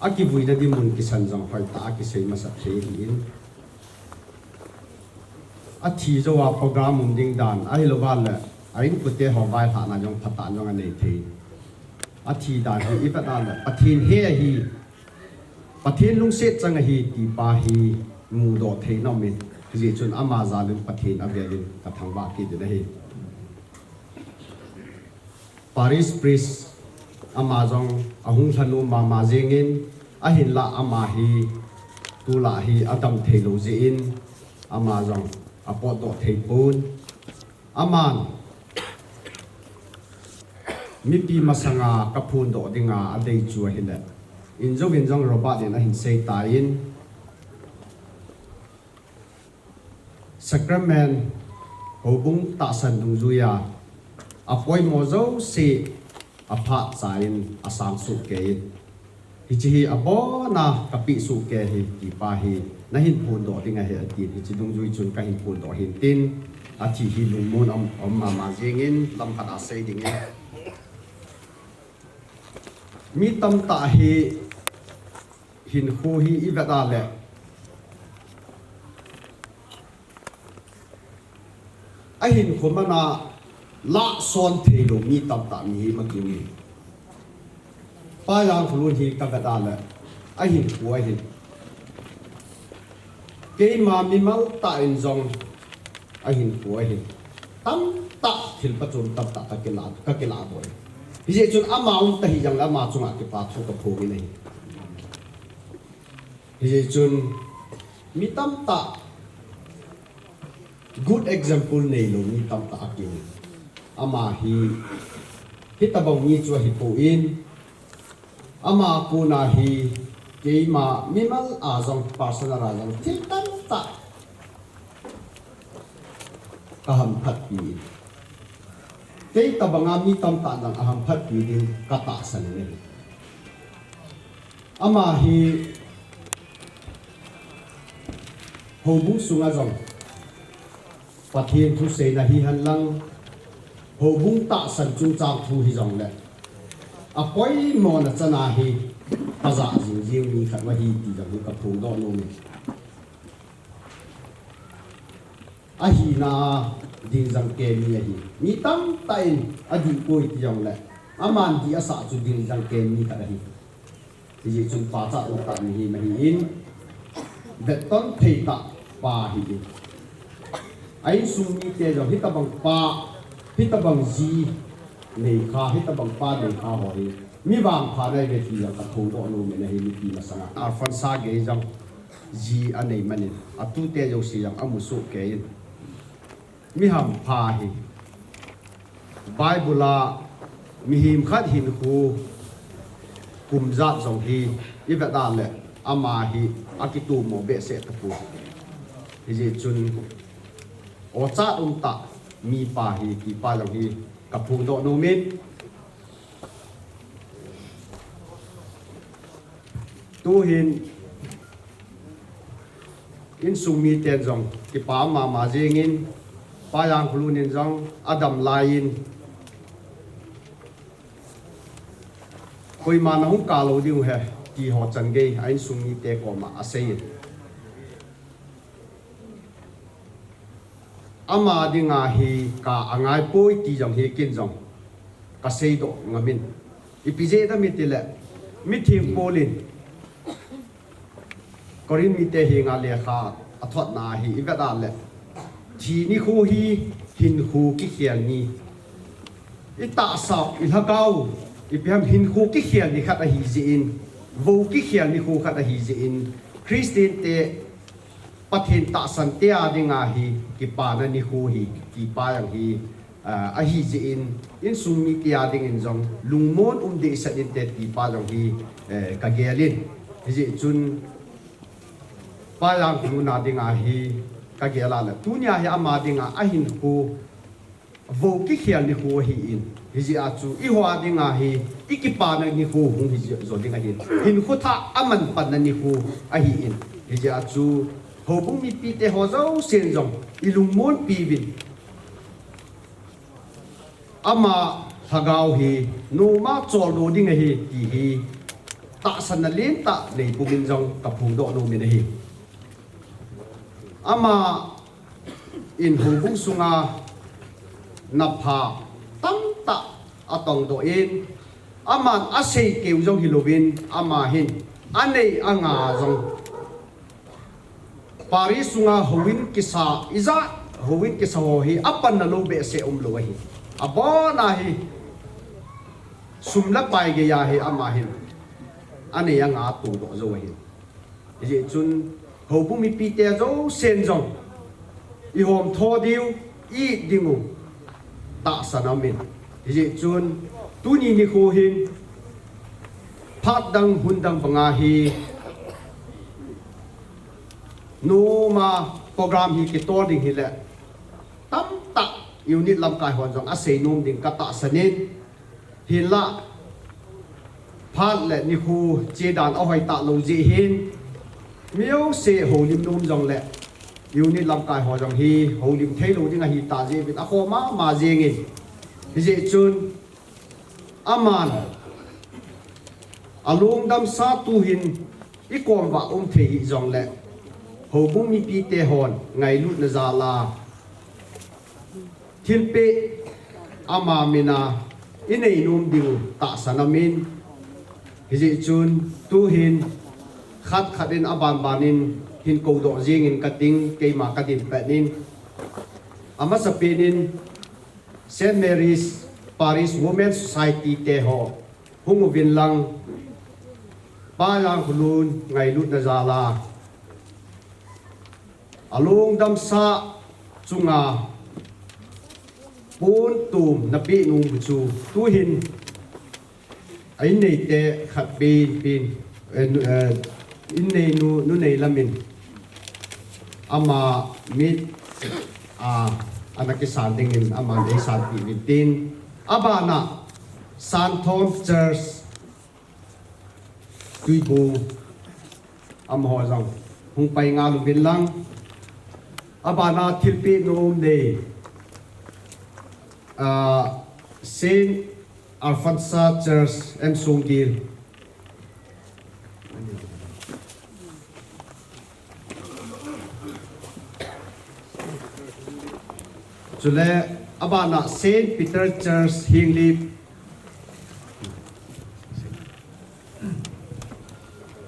Speaker 10: aki bui na di mun ki san jong phai ta ki sei ma sa thei hin athi zo wa program um ding dan ai lo wa le ain putte ho vai tha na jong phata jong a nei thei Athi dan hi ipadan pathin he hi pathin lung set chang hi ti pa hi mu do thei no min ji chun ama za lun pathin avelin ka thangba ki de hi Paris Priest ama jong ahung thanu ma ma jengin ahin la ama hi tu la hi adam thei lo ji in ama jong apot do thei pun aman Mipi masanga kapun do dinga adei chu hile injong robot in a hin sei tain sacrament hobung ta san dung zuya apoi mozo se apha chain asang su ke hi abo na kapi su ke hi ki pa hi na hin pun do dinga he ati hi dung zui chun ka hin pun do hin tin athi hi lungmon om ma jengin lam khat a sei dingin mi tam ta hi hin khu hi ibada le a hin khomana la son thelo mi tam ta mi ma ki ni pa yang khulun hi ka gada le a hin khu a hin ke ma mi mal ta in zong a hin khu a hin tam ta thil pa chum tam ta ka ke la boy Hi chun amount ta hi jang la ma chunga ke pa thu ka phu ni nei hi chun mi tam ta good example nei lo mi tam ta ki ama hi hitabong ni chu hi po in ama ku na hi ke ma mi mal a jong personal ra jong thil tam ta ka ham phat pi Kay tabanga mi tam ta nang aham phat pi din kata san ni ama hi hobu sunga jong pathian thu se na hi han lang hobung ta san chung chang thu hi jong le a koi mo na chana hi aza jing jing mi khat wa hi ti jang ka phung do no mi a hi na ding jang ke mi hi mi tam tai a di koi ti jang le aman di asa chu ding jang ke mi khat hi ji chun pa cha u ta mi hi ma hi in bet ton thei ta pa hi di ai sum mi te jang hi ta bang pa hi ta bang ji nei kha hi ta bang pa nei kha ho hi mi bang pha dai ve ti ka thong do no me nei mi ti ma sanga alfon sa ge jang ji anei manin atu te jo si jang amu su ke in mi ham pha hi bible mi him khat hin khu kum zat jong hi i va da le ama hi akitu mo be se ta pu hi ji chun o cha ta mi pa hi ki pa jong hi ka phung do no min tu hin in sung mi ten jong ki pa ma jing in pa yang khulun in jong adam lain koi ma na hung ka lo diu he ki ho chan ge ai sung mi te ko ma asei ama dinga hi ka angai poi ti jong hi kin jong ka sei do ngamin ipije da mi tile mi thim polin korin mi te hi nga le kha athot na hi ivada le thi ni khu hi hin khu ki khial ni ita sa ilhakau ipiam hin khu ki khial ni khat a hi ji in vo ki khial ni khu khat a hi ji in christian te pathin ta san te a dinga hi ki pa na ni khu hi ki pa yang hi a hi ji in sung mi ti a ding in jong lungmon de sa din te ti pa jong hi ka gelin ji chun pa yang khu na dinga hi ka gela la tunya hi ama dinga a hin khu vo ki khial ni khu hi in hi ji a chu i hwa dinga hi ikipa na ni khu hung hi zo dinga hin khu tha aman pan na ni khu a hi in hi ji a chu ho bung mi pi te ho zo sen jong ilung mon pi bin ama thagau hi no ma chol do dinga hi ti hi ta san na len ta nei pu min jong ka phung do no mi na hi ama in ho bung sunga na pha tam ta atong do in aman asei keu jong hilovin ama hin anei anga jong Paris sunga howin kisa iza howin kisa ho hi apan na lo be se lo hi abona hi sumla pai ge ya hi ama hin ane yang a tu do zo hi ji chun ho bu mi pi te zo sen jong i hom tho diu i dingu ta sanamin ji chun tu ni kho hin phat dang hun dang banga hi no ma program hi ki to ding hi le tam ta unit lam kai hon jong a sei nom ding ka ta sanin hi la phat le ni khu che dan a hoi ta lo ji hin miao se ho lim nom jong le unit lam kai ho jong hi ho lim thei lo ding a hi ta je bit a kho ma jeng in hi je chun aman alung dam sa tu hin i kom wa the hi jong le ho bung mi pi te hon ngai lut na za la thil pe ama mina inei num ding ta sanamin hi ji chun tu hin khat khatin aban banin hin ko do jing in kating ke ma katin panin ama sapinin St Mary's Paris Women's Society te ho hungu vin lang pa lang khulun ngai lut na za la alung dam sa chunga pun tum na pi nung chu tu hin ai nei te khat pin in nei nu nei lamin ama mit anaki san ding in ama nei san pi tin abana San Tom Church tui bu am ho jang hung pai nga lu bin lang abana thilpi nom de Saint Alfonsa Church and Sungil Chule abana Saint Peter Church Hingli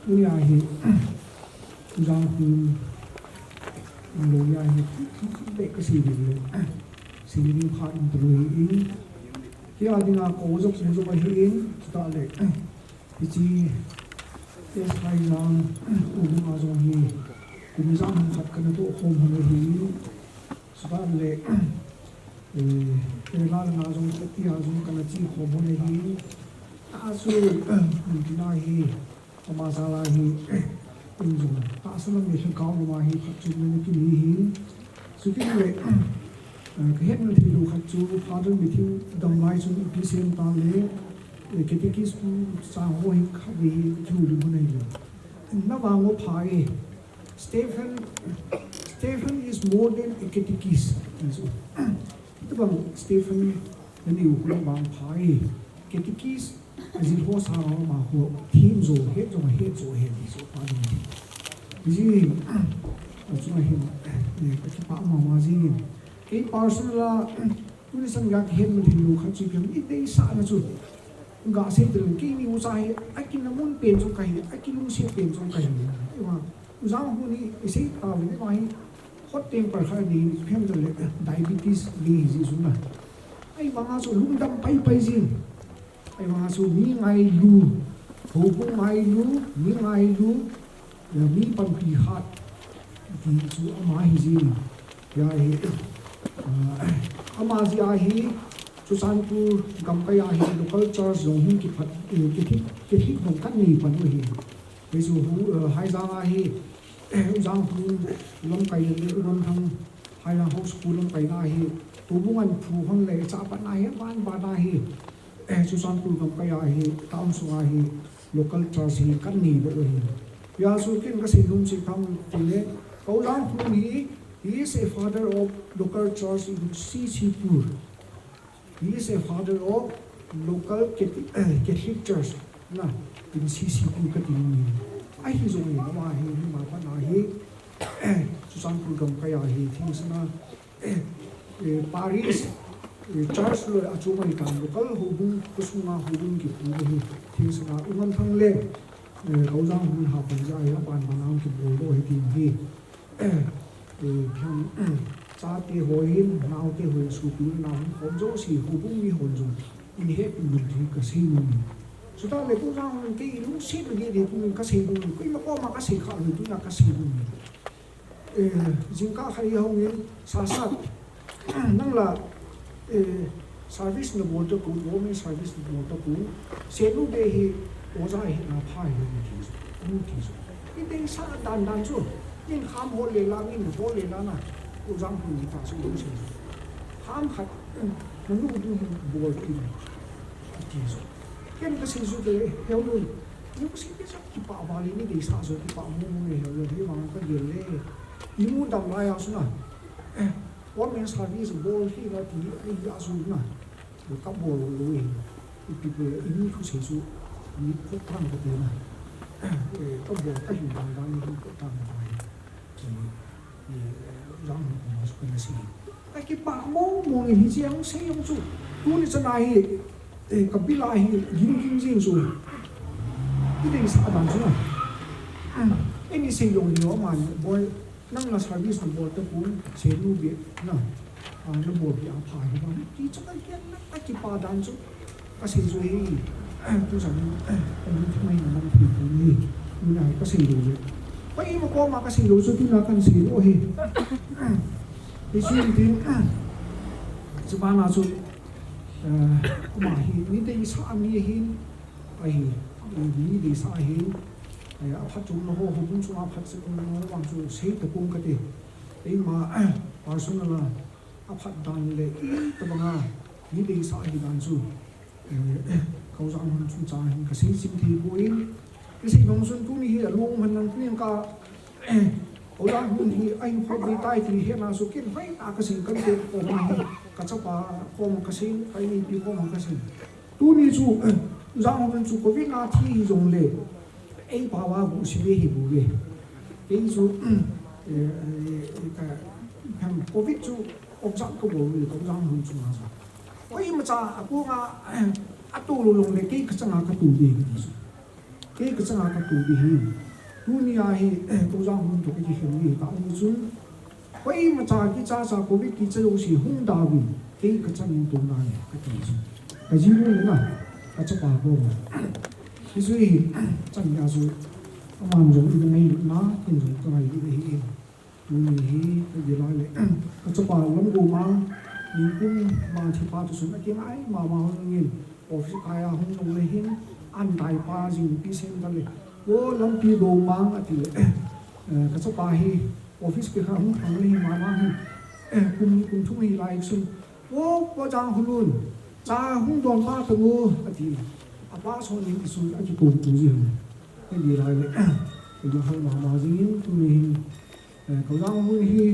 Speaker 8: Uyahi Jangkholun Uyahi Bek Sini Sini Khan Drui Kia Dina Kozok Suzok Ahin Stale Ichi Yes Hai Lang Ubung Azong Hi Kumizam Khat Kanato Home Hanahi Stale Ela Nazong Kati Azong Kanati Home Hanahi Asu Dinahi Masalahi Injun Asalam Mission Kaumahi Katsuman Kinihin Sukin Kahan Tilu Katsu Father meeting Damaisun Pisian Tale Ketikis Sahohi Kabi Tulimunayu Navango Pai Stephen is more than a Ketikis Stephen the new Bang Pai Ketikis as it was how my teams or heads or heads or heads or pardon me. Easy, that's why him, Mamazin. A parcel, when some young head with you, Hatchim, if they saw the truth. God said to him, King was I can the moon pains of Kahi, I can lose your pains of Kahi. Uzamuni is a hot temper, honey, diabetes, disease. I want to look down Paizin. I want to me my lu, Hobo my lu, me my lu, the me pumpy heart, the to Amahizin, Yahi, Amaziahi, Susanpu, Gampayahi, local church, Zohim, get hit from Kani, Panuhi, Visu, Haizahi, Jangkholun, Lomkai, Lomham, Higher House School, Painahi, Hubungan, Puhon, Sapanahi, Van Banahi. Susan Pulkampayahi, Town Suahi, local church, Kani, Yasukin Kasilum Sikam Tile, Kaulan he is a father of local church in Sisipur. He is a father of local Catholic church in Sisipur Katini. I his only Namahi, Mapanahi, Susan Pulkampayahi, things na Paris. Charles lo achuma ikan local hubung kusuma hubung ki puhi things na umam thangle kaujang hubung ha panja ya pan banam ki bolo hi kham cha te hoin nau te hoin su tu na hom jo si hubung mi hon jo in he pu thi ka sei mu su ta le kaujang ke lu si le de pu ka sei mu ko ma ko ma ka sei kha lu tu na ka sei mu jingka khai hong sa sa nang la service no water pool, women service no water pool. Selu de he was I na pai mutis. In the sa dan so. In ham hole la in hole la na. Uzam pu ni ta so lo se. Ham khat no do board ki. Tis. Ken ka se so de he lo. Yo si ke sa ki pa ba ni de sa so ki pa mu ne lo de ma ka de le. Imu dam la ya so na. Women service ball here at the Azuna, the couple of the way. People in who say so, we put on the dinner. A couple of people are running to put on the young was going to see. I keep back more in his young saying so. Who is an eye, a Kabila here, giving so. It is Abanza. Anything on your mind, boy. Nang na service ng water pool, selu bi na na board bi ang pai ba ti chakan yan na kipadan so kasi so tu sa ang may naman people ni na kasi lo pai mo ko ma kasi lo so tinakan silo isin din sa bana so kumahi ni de sa amihin ai ni de sa hin Apat chung no ho hubung chung apat se no wang chu sei te kum ka te ei ma personal apat dan le ta banga ni de sa hi dan chu kau sa hun chu cha hin ka sei sim thi bo in ke sei bang sun tu ni hi long man nan tu ka ola hun hi ai pho bi tai thi he na su kin hai ta ka sei kan te ko ma hi ka cha pa ko ma ka sei ai ni bi ko ma ka sei
Speaker 3: tu ni chu giang hun chu covid na thi jong le ei pa wa bu si le hi bu le ei chu ka ham covid chu ông giang ko bo le ko giang hun chu ma sa oi ma cha aku nga atu lu long le ke ka changa ka tu de ke ka changa ka tu de hi tu ni a hi ko giang hun to ke hi hi ta ni chu oi ma cha ki cha sa covid ki cha lu si hung da bi ke ka chang tu na ne ka ti chu ka ji lu na ka cha pa bo ki su hi chang ya su ma jong i nei na tin jong ka hi hi tu ni hi ka ji la le ka cha pa lam go ma ni kun ma thi pa tu su na ki ai ma ngin office kaya hung nong le hin an dai pa jing pi sem da le wo lam pi do mang ati le ka cha pa hi office ke kha hung le hi ma hi kun thu hi lai sun wo ko jang hulun cha hung don pa tu ngo ati apa so ni su ati ko tu ji ke di lai le ke do ha ma jing tu ni ko jang hu hi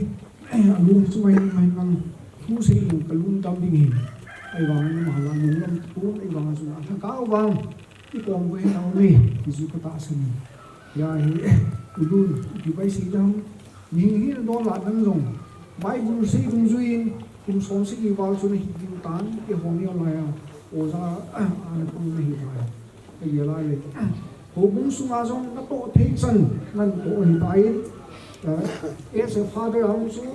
Speaker 3: lu su mai nang thu se ka lun tam ding hi ai vang ni ma la ni lam tu ai vang su a ka vang ki kong we nang ni ki su ka ta sin ya hi ulun ki bai si jang ni hi do la nang rong bai bu si gung zuin kum som si ki wal su ni hi tan ki hong ni la ya o za an kum ni hi ba ai ya la le ho bung su ma jong na to the san nan to hi bai as a father ang su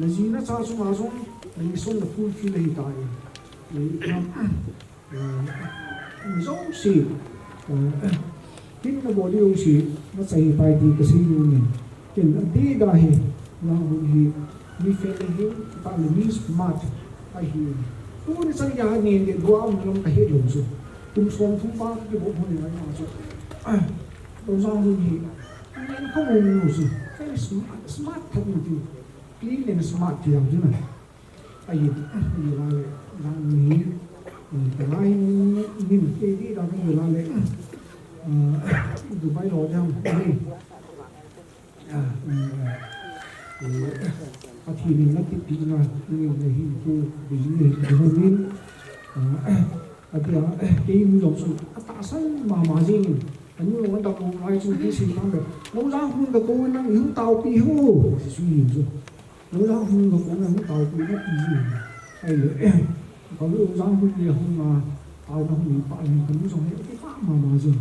Speaker 3: na ji na cha su ma jong ni son na full feel hi tai giống gì tin là bộ điều gì nó chạy bài đi cái gì luôn này cái nó đi ra hết nó hi mi phê lên hi ta là mi smart ai hi tu đi sang nhà nhìn cái đua ông nó cái hết luôn rồi cùng sống thung ba cái bộ phận này mà rồi tôi sang luôn hi nên không ngừng rồi cái smart thật như thế clean and smart thì làm thế này ai hi là ni cái này nhìn cái đi đó cái là lệ Dubai rồi không đi thì mình nó tiếp tục là nhiều người hình cô bị người hơn đến cái dòng số tạ sân mà gì anh như là đọc một vài số cái gì mà được lâu ra hơn cái cô năng hướng tàu pi hô suy nghĩ rồi lâu ra hơn cái cô năng hướng tàu pi nó gì hay là có lúc giang hơn nhiều hơn mà tao nó bị bạn cũng giống như cái pháp mà dừng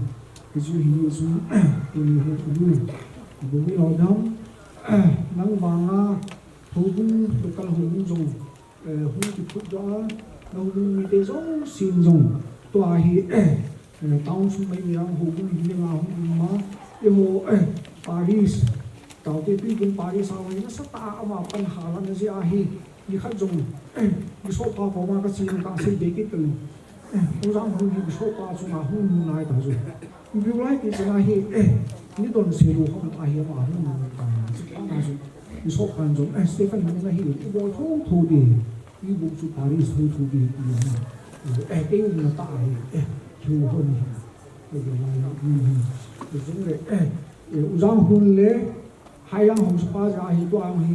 Speaker 3: cái suy nghĩ xuống tôi hơi cũng vui cũng biết lo đó nắng vàng thu cũng được căn hùng dùng hùng thì phút đó nó hùng để giống xin dùng tòa hi tao xuống mấy người hùng cũng đi làm hùng mà cái hồ Paris tao cái phi cũng Paris sao nó sát ta mà pan hà lan cái gì hi đi khách dùng đi số pa của mà cái gì nó sẽ để cái từ ông giang hùng đi số pa số nào hùng này ta rồi vì vậy thì cái này ni don se lu không ai mà hùng ta chỉ là rồi đi số pa rồi Stephen nó này cái bộ thâu thâu đi đi bộ số Paris thâu thâu đi cái nó ta thu hơn cái giống như ông giang hùng lệ hai yang hùng spa ra hi to ang hi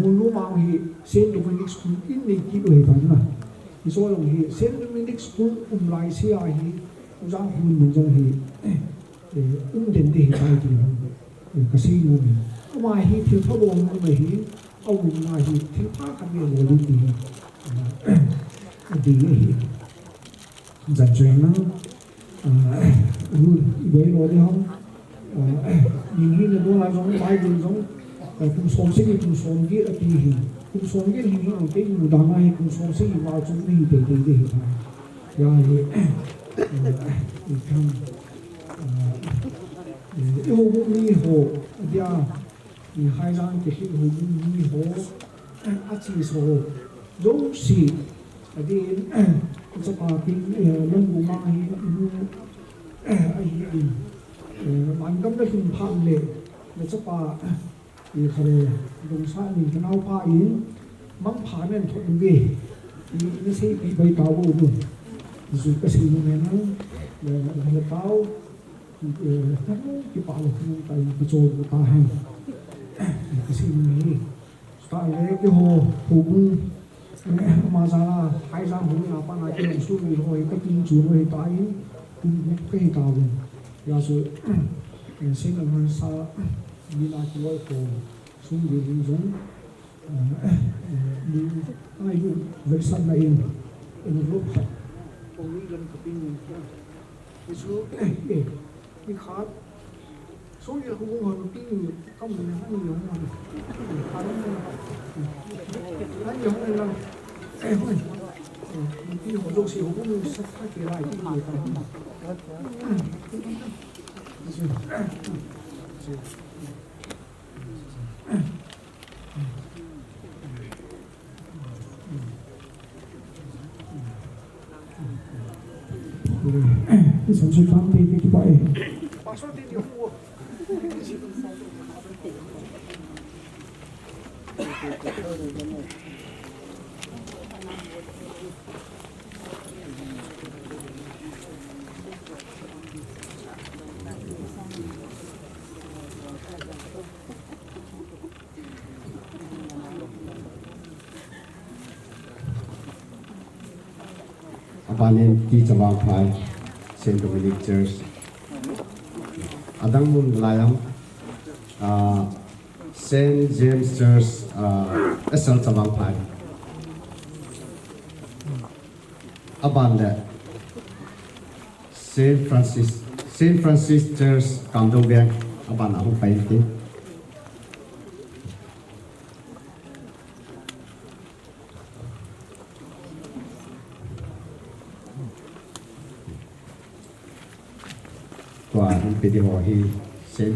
Speaker 3: mulu mang hi Saint Dominic School in ni ki oi tan na so long hi Saint Dominic School lai sia hi jang hun mun jong hi den de tai ti ka si nu ni ma hi thil tho long ma hi au ma hi thil pha ka me lo lu ti di hi za chen na lu be lo de hong ni hi le do la jong bai din jong cùng sống sinh cùng sống nghĩa là gì cùng sống nghĩa hình như cái người đàn ông cùng sống sinh vào trong đi để hiện tại rồi yêu bụng mi hồ dia thì hai gian cái hồ bụng mi hồ chỉ số giống gì thì cho bà cái lông của mang bạn cầm cái thùng phan lệ để cho bà thì khởi đồng sa mình cái nào pha yến mắm phá nên thuận về thì nó sẽ bị bay tàu vô luôn rồi cái gì này nó là tàu cái bảo không tại cái chỗ của ta hay cái gì này tại cái hồ cũng
Speaker 8: mà ra là hai ra muốn là bạn ai cũng xuống đi rồi cái tin chủ rồi tại cái cao rồi giờ rồi xin là mình sa đi là chỉ gọi của xuống đi giống đi ai cũng vậy sẵn là in lúc còn đi dân cái tin cái số cái khác số giờ không có người tin công việc nó nhiều mà nó nhiều hơn là em ơi cái hồ sơ xíu cũng sắp phát triển lại cái gì cả cái sản xuất pháp thì cái vậy
Speaker 10: Abanin di Jawang Phai Saint Dominic Church Adang Mun Layam Saint James Church Asal Jawang Phai Aban le Saint Francis Church Condolence Aban Ahu Phai ti Tua pedi ho hi Saint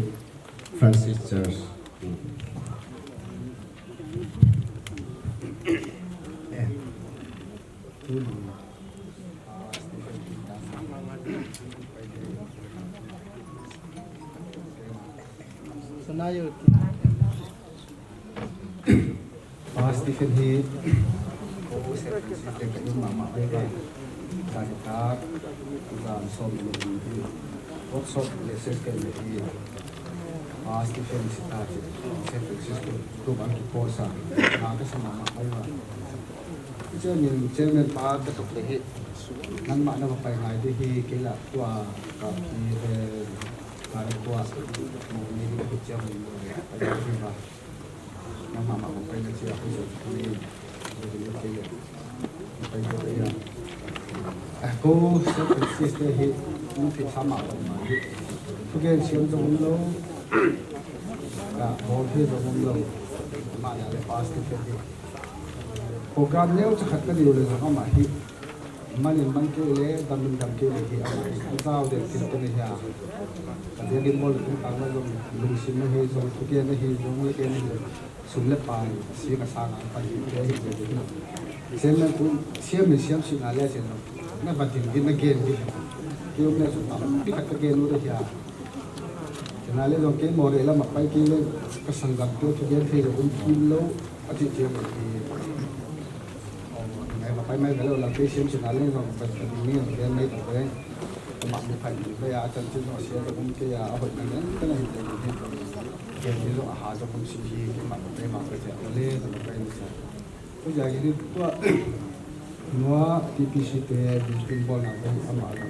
Speaker 10: Francis Church
Speaker 5: Senayo Stephen hi ko se se ke mama be ga ta ta som ni workshop places ke hi Stephen sita se Francisco to ban ki posa na ka sama ma ai wa je ni chairman pa ta to le hi nan ma na pa ngai de hi ke la tua ka ki he para tua mo ni ko cha mo ni pa ni ba na ma ma pa ni cha ko ni cô sẽ phải chia sẻ hết những cái tham mạo mà thực hiện xem trong lâu là một khi trong lâu mà nhà để pass cái gì program nếu chắc cái điều này nó mà hi mà nên mang cái lẽ đâm cái này thì anh sao để tin cái này à cái gì mua cũng tăng lên rồi lùng xin nó hay rồi thực hiện nó hay rồi cái này sum lệ bài xí cái sang anh phải cái gì xem nó cũng xem xin là lẽ xem nó phát triển cái này cái cái ông này sụt tạm cái cái nó được à cho nên là cái mồi là mà phải cái cái sản phẩm cái thực hiện thì là cũng kim lâu ở thị trường thì ngày mà phải mấy cái là cái xem là lên rồi phải cái cái này tập đấy mà mình phải bây giờ chân chân nó sẽ cũng cái ở bên này cái này thì cái nó hạ cho cũng xí cái mà cái cái lên rồi cái này bây giờ cáiตัวnó TPC te building ball nào cái âm bảo là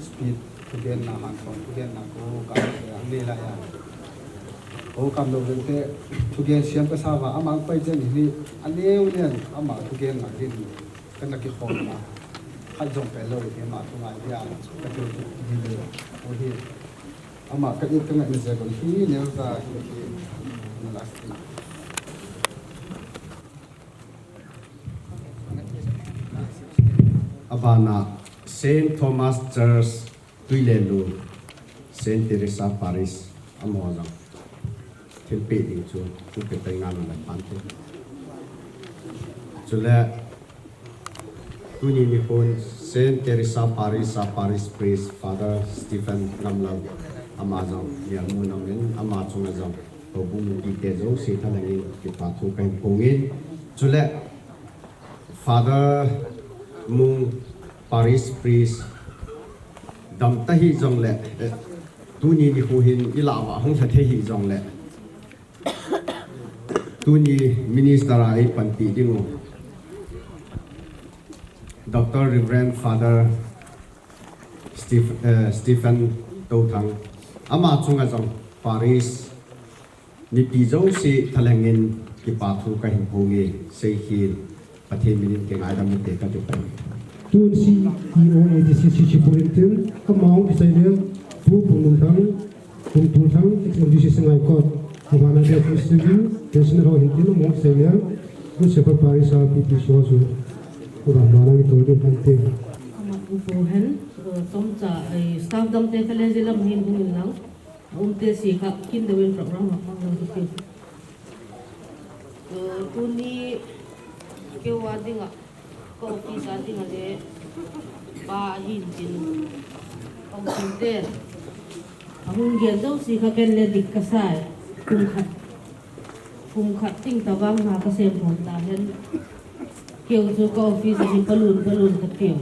Speaker 5: speed thực hiện là hàng không thực hiện là cô cả anh đi lại à cô cầm đầu cái thực hiện xem cái sao và âm bảo bây giờ thì anh yêu liền âm bảo thực hiện là cái là cái phòng mà hay dùng phải lâu thì mà không ai đi à cái điều gì nữa ô hi âm bảo cái này sẽ còn khi nếu ra cái là
Speaker 10: Abana Saint Thomas Church Tuilelu Saint Teresa Paris Amazon Thiên Pị Đình Chúa Chúa Kỳ Tây Ngàn là phán thế Chúa lệ Tu Nhi Nhi Hôn Saint Teresa Paris Priest Father Stephen Namlau Amazon Yang Mô Nông Đến Amazon Azon Tổ Bung Đi Tế Dấu Sĩ Thà Lành Yên Kỳ Phá Thu Cảnh Bông Yên Chúa lệ Father Mung Paris Priest Dam Tahi Zong Le Tu Ni Ni Hu Hin Ilawa Hong Sa Tahi Zong Le Tu Ni Minister Ai Panti Dingo Dr. Reverend Father Stephen Touthang ama chunga jong Paris ni pijo si thalangin ki pathu ka hin hongi sei hi pathe minin ke ngai dam te ka ju pai
Speaker 4: tun si ki o e di si purintin ka mau ki sai le pu pung thang tum thang ki di si sangai ko abana de kristian desna ro hin tin mo sai le ku se pa Paris a pi so so ura na la to de kan te
Speaker 11: ama upo hen som cha ai staff dam te kale jilam hin bung lang te si kha kin de wen program ma mang ki tuni ke wadinga ko office adinga le ba hin tin ông tin te ahun gen dau si kha ken le dik ka sai kum khat ting tawang na ka sem hon ta hen kêu cho có office thì balloon ka kêu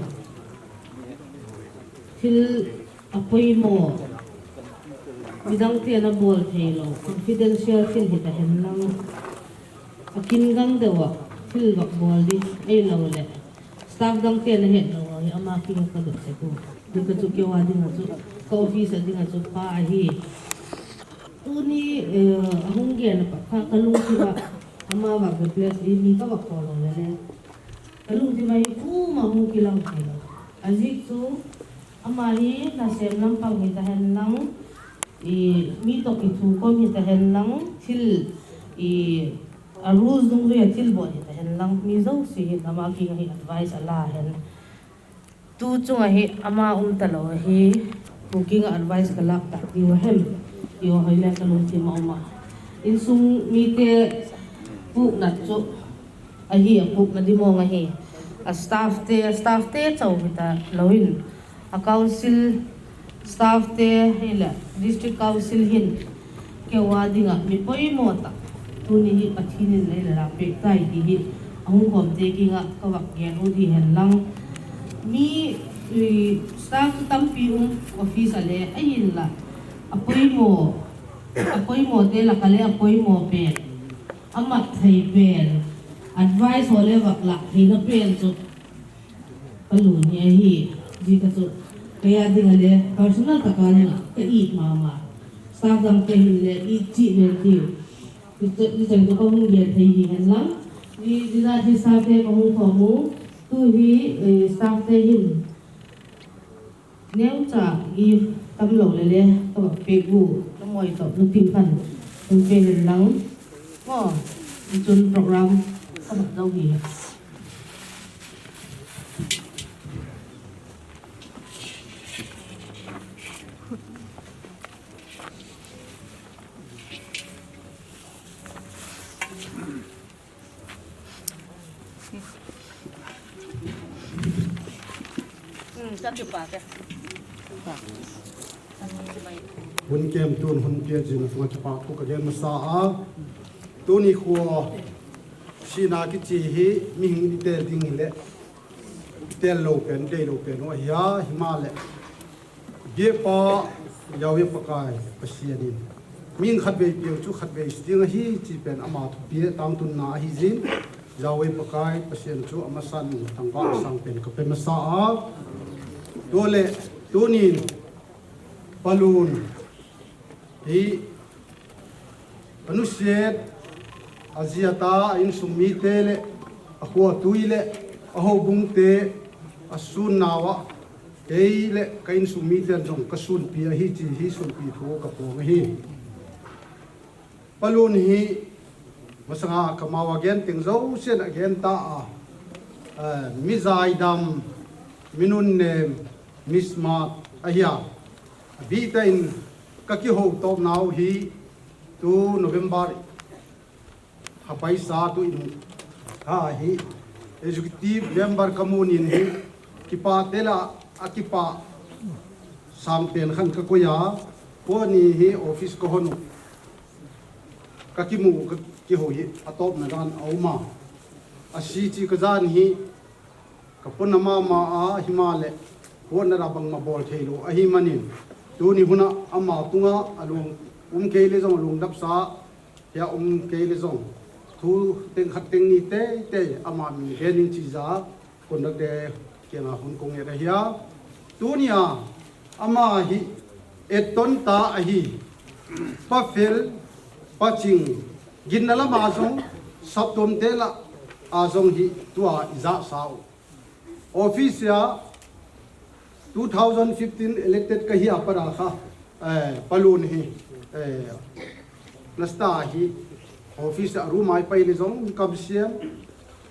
Speaker 11: til apoi mo bidang tiền na bol thelo confidential til hita hen lang akin gang dewa til bak bol di ai lo le staff dang tiền na het lo ai ama ki ka do se ko di ka chu kêu adi na chu ko office di na chu pa hi tu ni ahung ge na pa ka lung ki ba ama ba ke place ni ka ba ko lo le kalung di mai ku ma hu kilang thelo azik chu amari na sem nam pang hi ta hen lang mi to ki thu ko mi ta hen lang thil a rules dung ri thil bo hi ta hen lang mi zo si ama ki hi advice ala hen tu chung hi ama ta lo hi booking advice ka lak ta di wa hem yo hoile kalung ti ma ma in sung mi te pu na chu ahi apuk na di mo nga hi a staff te chau hita loin a council staff te hila district council hin ke wadinga mi poi mo ta tuni hi pathinin le la pe tai di hi ahung khom te ki nga kawak gen u di hen lang mi staff tampi office ale ayin la apoi mo te la kale apoi mo pe amat thai pen advice hole wak la hina pen chu palun hi ji ka chu kaya ding ale personal ka kan ka i mama staff dang pe le i chi le ti ni jang ko hung ye thai hi han lang ni na ji staff te ko hung mu tu hi staff te hin neu cha i tam lo le ka pe gu no moi to nu pin pan nu pe lang mo chun program ka ba dau hi chắc chụp bà kìa
Speaker 5: hun kem tun hun pia jin fa chapa ko ka gen sa a tu ni kho sina ki chi hi mi hing te ding le te lo pen wa ya himale ge pa yawe pakai pasianin min khat be piu chu khat be sting hi chi pen ama thu pi tang tun na hi jin yawe pakai pasien chu ama san tang ba sang pen ka pe ma sa a dole tunin balloon hi anusiet aziata in sumite le akwa tuile aho bungte asun nawa eile kain sumite jong kasun pi hi chi hi sun pi tho ka po hi balloon hi masanga kamawa gen tingzo sen again ta mizai dam minun nem mismat ahia bita in kaki ho top now hi to November hapai sa tu in ha hi executive member kamunin hi kipa tela akipa sampen khan ka koya ko ni hi office ko honu kakimu ki ho hi atop na gan auma asi chi ka jan hi kapuna ma a himale wona rabang ma bol thelo ahi manin tuni huna ama tunga alung keile jong lung dap sa ya keile jong thu teng khat teng ni te ama mi henin chi za kon de kia na hun kong era hia tunia ama hi eton ta hi pa fel pa ching ginala ma zong saptom tela azong hi tua iza sao office ya 2015 elected ka hi apara kha palun hi nasta hi office rumai pai le zong kabsiam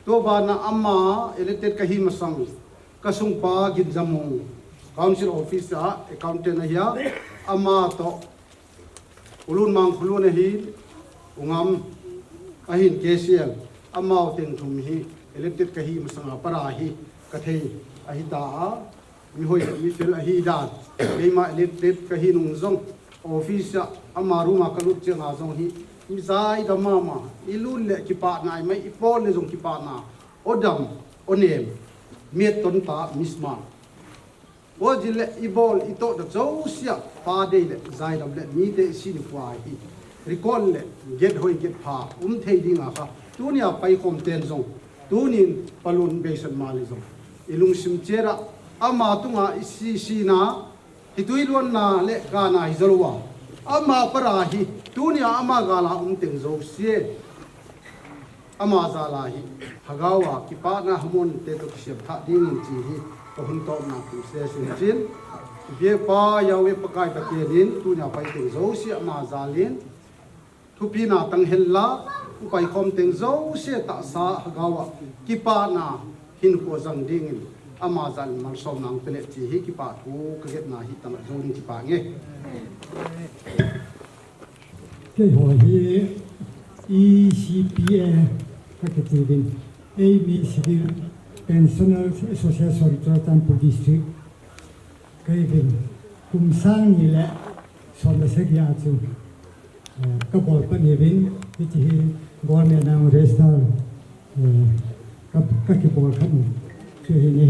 Speaker 5: to ba na amma elected ka hi masang kasung pa ginjamong council office accountant hiya amma to ulun mang khulun hi ungam ahin KCL amma teng thum hi elected ka hi masang para hi kathei ahita mi hoi mi fel ahi dan leima elected ka hi nung zong office amma ruma kalut chenga zong hi mi zai da mama ilun le ki pa nai mai ipol le zong ki pa na odam onem miet ton ta misma o jile ibol ito da zo sia pa de le zai da le mi de si ni kwa hi recall le get hoi get pha thei dinga kha tunia pai khom ten zong tunin palun besan mali zong ilung sim chera ama tunga isi na hitui lon na le ka na hizalwa ama para hi tunia ama gala teng zo sie ama zala hi hagawa ki pa na hamon te to siap tha ding chi hi to hun to na ku se sin chin be pa yawe pakai ta ke din tunia pai teng zo si ama zalin thupi na tang hella upai khom teng zo se ta sa hagawa ki pa na hin ko jang ding ama zal mal som nang tele chi hi ki pa thu ka get na hi tam zo ni ki pa nge
Speaker 3: ke ho hi ECPA ka ke tin ABC Pensioners Association Touthang District kai bin kum sang ni le som se ya chu ka bol pa ni bin ti hi government na register ka ki bol khan chu hi ni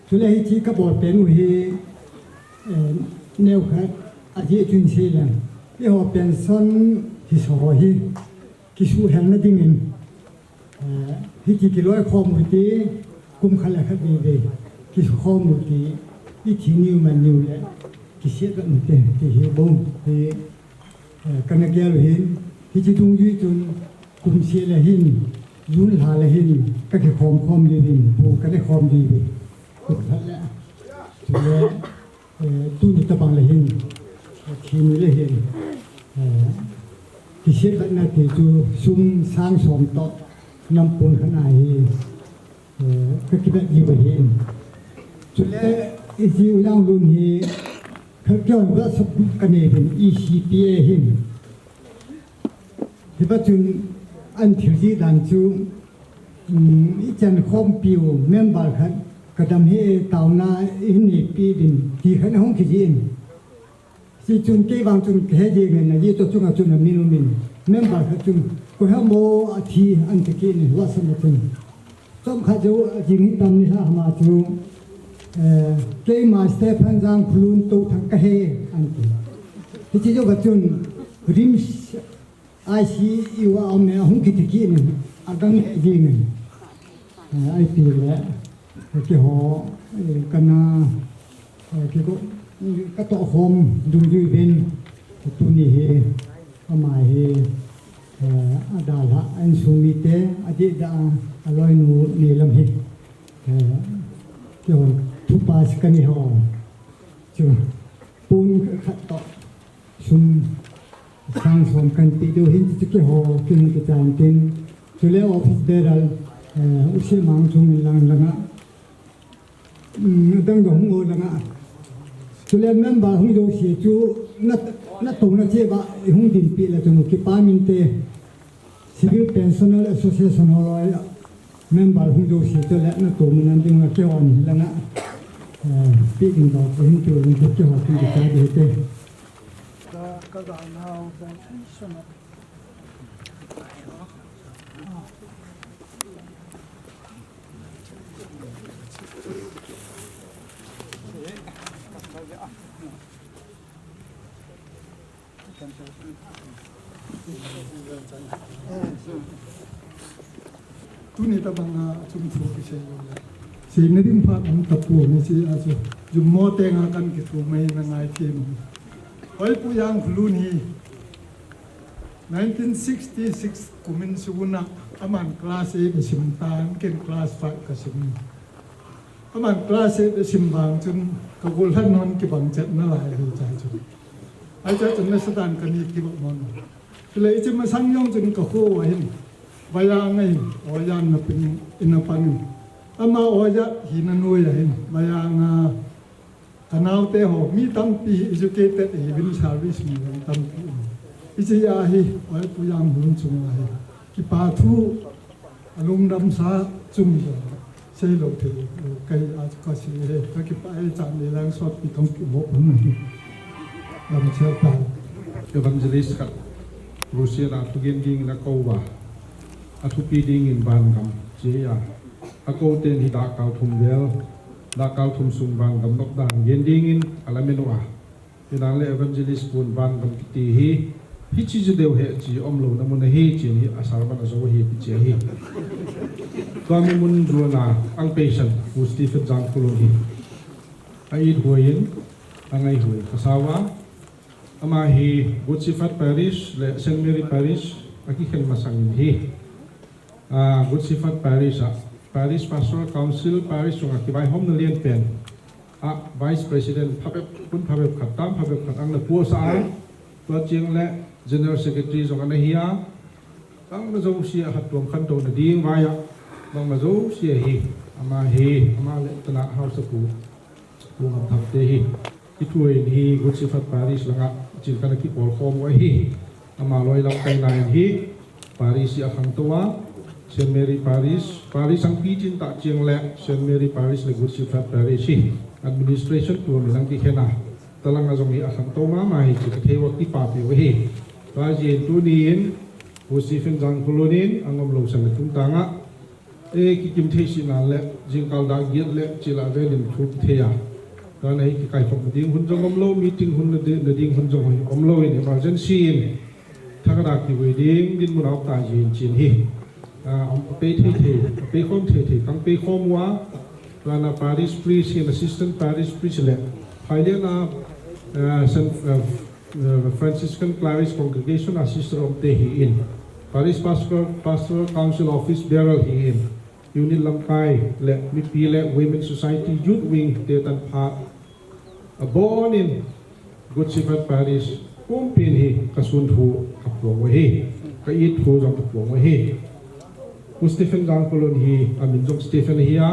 Speaker 3: chu le hi chi ka bol pen hi neu kha a ji chun si la ye ho pension hi so hi ki su hang na ding in hi ki ki loi khom mu ti kum khala kha bi be ki su khom mu ti i thi niu man niu le ki se ka mu te ti hi bom ti kana gyal hin hi chi tung yu chun kum se la hin yun la la hin ka ki khom li hin pu ka le khom li be ku khala chu le tu ni ta bang la hin thi ni le hin ki se ka na ti chu sum sang som to nam pon khana hi ka ki ba ji ba hin chu le i ji u lang lun hi ka kyon ba sab ka ne bin ECPA hin hi ba chun an thil ji dan chu i chan khom piu member khan kadam he tauna in ni pi din ti khan hong ki jin si chun ke bang chun ke je nge na ji to chunga chun na min member kha chun ko ha mo a thi an te ki ni wa sam chun chom kha jo jing hi tam ni ha ma chu ke ma Stephen Jangkholun Touthang ka he an ti chi jo ga chun rim Ahsi iwa ame hong ki te ki ni agang ji ni ai pi le ki ho kana ki ko ka to hom du ju ben tu ni he ama he adala an sumi te adi da aloi nu ni lam he ki ho tu pas ka ni ho chu pun khat to sum sang som kan ti do hin ti ki ho kin ki chan tin chu le office beral usi mang chung lang langa dang dong ngo langa chu le member hung do si chu na tong na che ba hung din pi la chu ki pa min te civil pensioner association ho member hung do si chu le na to mun nan ding na ke on langa pi ding do hin chu ni ki ho ki ta de te ka ga now the pensioner tu ni ta bang chung thu ki se yo si na din pa ang tapu ni si aso jumote nga kan kitu may na ngai tim oi pu yang luni 1966 kumin suna aman class 8 simtan ken class 5 kasim aman class 8 simbang chun kagulhan non ki bang chat na lai hu chai chun ai cha chun na satan kan ni ki bang mon le chi ma sang yong chun ka ho wa hin baya ngai oyan na pin ina pan ama oya hina noi la hin baya nga kanau te ho mi tam pi educated even service mi tam pi isi ya hi oi pu yang hun chung la hi ki pa thu alum dam sa chung ja sei lo the kai a ka si he ka ki pa ai chan ni lang sot pi thong ki mo hun ni lam che pa
Speaker 5: evangelist ka Russia na tugen ding na ko wa athu pi ding in ban kam che ya ako ten hi da kau thum vel da kau thum sung ban kam nok dan gen ding in alamenu a ina le evangelist pun ban kam ti hi hi chi ju deu he chi om lo na mun hi chi ni asar ban zo hi pi che hi to mi mun ju na ang patient u Stephen Jangkholun hi ai huayin angai hui kasawa ama hi Gutsifat Parish le St Mary Parish aki khen masang hi Gutsifat Parish Parish Pastoral Council Parish chung aki bai hom na lien pen Vice President phabe pun phabe khatam phabe khatang na pu sa to ching le General Secretary chung ana hiya tang na zo si hat tom khan to na ding wa ya bang ma zo si hi ama le tana house pu ngam thap te hi itui hi Gutsifat Parish langa chin kana ki pol khom wa hi ama loi lam kai nai hi Parish ya khang towa St Mary Parish ang pi chin ta chiang le St Mary Parish le Gutsifat Parish hi administration tu ni lang ki khena talang azong hi akhang toma ma hi chi the wa ki pa pi wa hi ta ji tu ni in Stephen Jangkholun in angom lo san tung tanga ki kim the si na le jingkal da giat le chila ve din thu the ya ta nei ki kai phok ding hun jong om lo meeting hun na ding hun jong om lo in emergency in thakada ki we ding din mun au ta jin chin hi om pe pe khom the kang pe khom wa na Parish priest and assistant Parish priest le haile na Franciscan Clarice congregation assistant of the hi in Parish Pastoral Council office bearer hi in unit lamkai le mi pi le women society youth wing te tan pha born in Gutsifat Parish pin hi kasun thu kaplo wa hi ka it thu jong kaplo wa hi Stephen Jangkholun hi amin jong Stephen hiya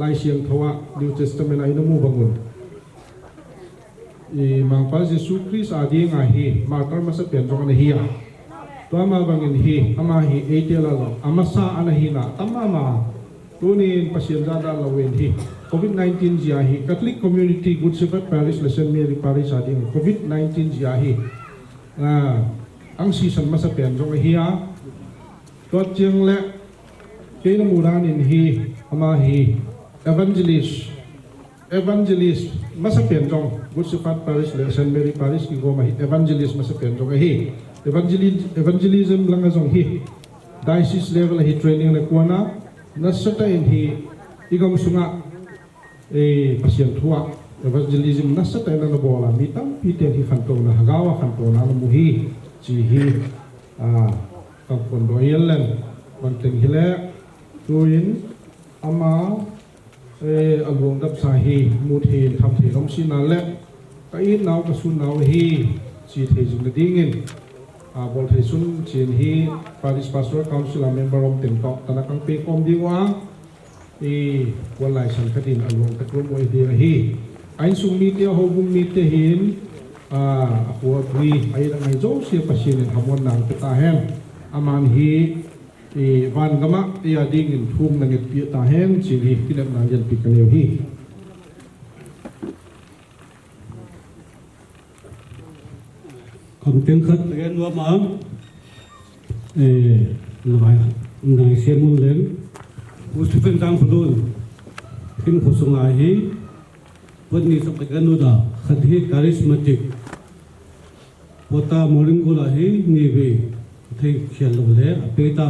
Speaker 5: lai siang thawa New Testament ai namu bangun mangpal Jesus Christ adi nga hi martar masa pen jong na hiya to ama bangin hi ama hi etela lo amasa ana hi na tamama tunin pasien dada lawen hi COVID-19 jia hi Catholic community Gutsifat Parish le St Mary Parish adi COVID-19 jia hi ang season masa pen jong hiya to chiang le ke na muran in hi ama hi evangelist masa pen jong Gutsifat Parish le St Mary Parish ki go ma hi evangelist masa pen jong hi evangelism langa jong hi diocese level hi training na kuana nasata in hi igam sunga pasien thua evangelism nasata na bola mitam piten hi khanto na hagawa khanto na mu hi chi hi kam kon doyelen banten hile tuin ama alwong dap sa hi mu the tham the rom sina le kai naw ka sun naw hi chi the jung na dingin bol the sun chin hi Parish Pastoral Council member of tem tok tanakang pe kom diwa walai san kadin alwong takrum oi de hi ain sung mi te ho bum mi te hin akwa pui ai la ngai zo sia pasin hamon nang ta hen aman hi van gama ya ding in thum na nget pi ta hen chin hi kinam na jan pi kaneu hi
Speaker 12: cầm tiếng khất cái nuốt mà nói xem muốn lên Stephen Jangkholun khi mà sống lại hi vẫn đi sắp cái nuốt đó khất hi charismatic pota morning ko lại hi ni về thì khiển lồng lẽ pe ta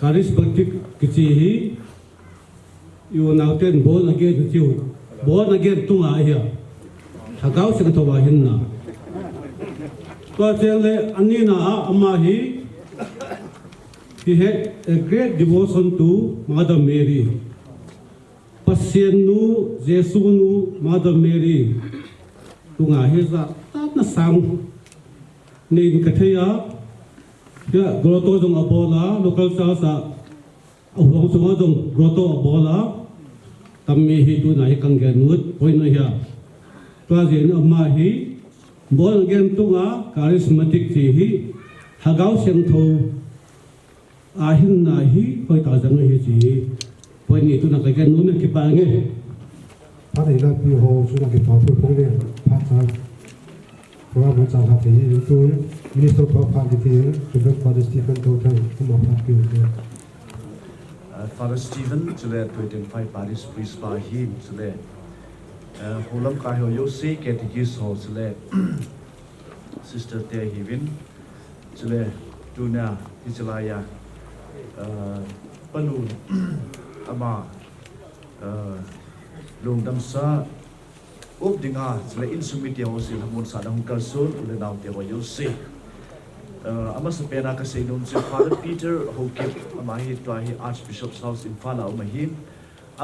Speaker 12: charismatic cái gì hi you now ten born again you born again tunga here thagau sing thawa hinna to chele anina amahi he had a great devotion to Mother Mary. Pasienu Jesunu Mother Mary tunga heza tapna sang nin kathaya ya groto jong abola local sa ahong sunga jong groto abola tammi hi tu nai kanggenut poino ya twajen amma hi bol gen tunga charismatic chi hi hagau sem tho ahin na hi hoi ta jang hi chi poini tu na ka gen nu ki pa nge
Speaker 4: ta dei la pi ho su na ki pa thu phong le pa cha wa bu cha ha te ni tu minister of public health to the Father Stephen Touthang kuma pa ki
Speaker 13: Father Stephen chule 25 Paris priest by him chule holam ka ho yo se ke ti so chule sister te hivin chule tuna hichalaya palun ama lung dam sa up dinga chule insumiti ho sil hamun sa dang kalson ule naw te ho yo se ama sa pena ka say nun si Father Peter Hokip ama hi twa hi Archbishop's house in Fala umahin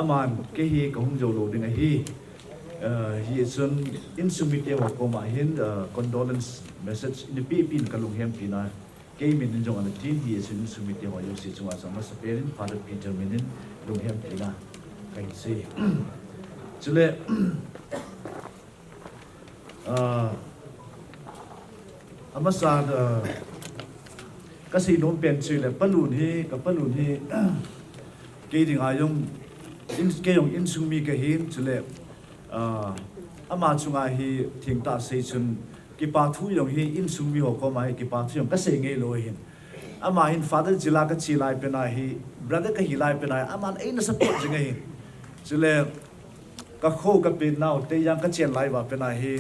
Speaker 13: aman ke hi ka hung jolo dinga hi sun insumite wa ko mahin condolence message in the pin kalung hem pina ke min jong an tin hi sun insumite wa yo si chunga sama sa perin Father Peter minin lung hem pina kai si chule ama sa kasi non pen chile palun hi ka palun hi ke ding ayong in ke yong insumi ka hin chule ama chunga hi thingta sei chun ki pa thu yong hi insumi ho ko mai ki pa thu yong ka sei nge lo hin ama hin father jila ka chi lai pe na hi brother ka hi lai pe na ama ai na support jing hi chule ka kho ka pe nau te yang ka chen lai ba pe na hi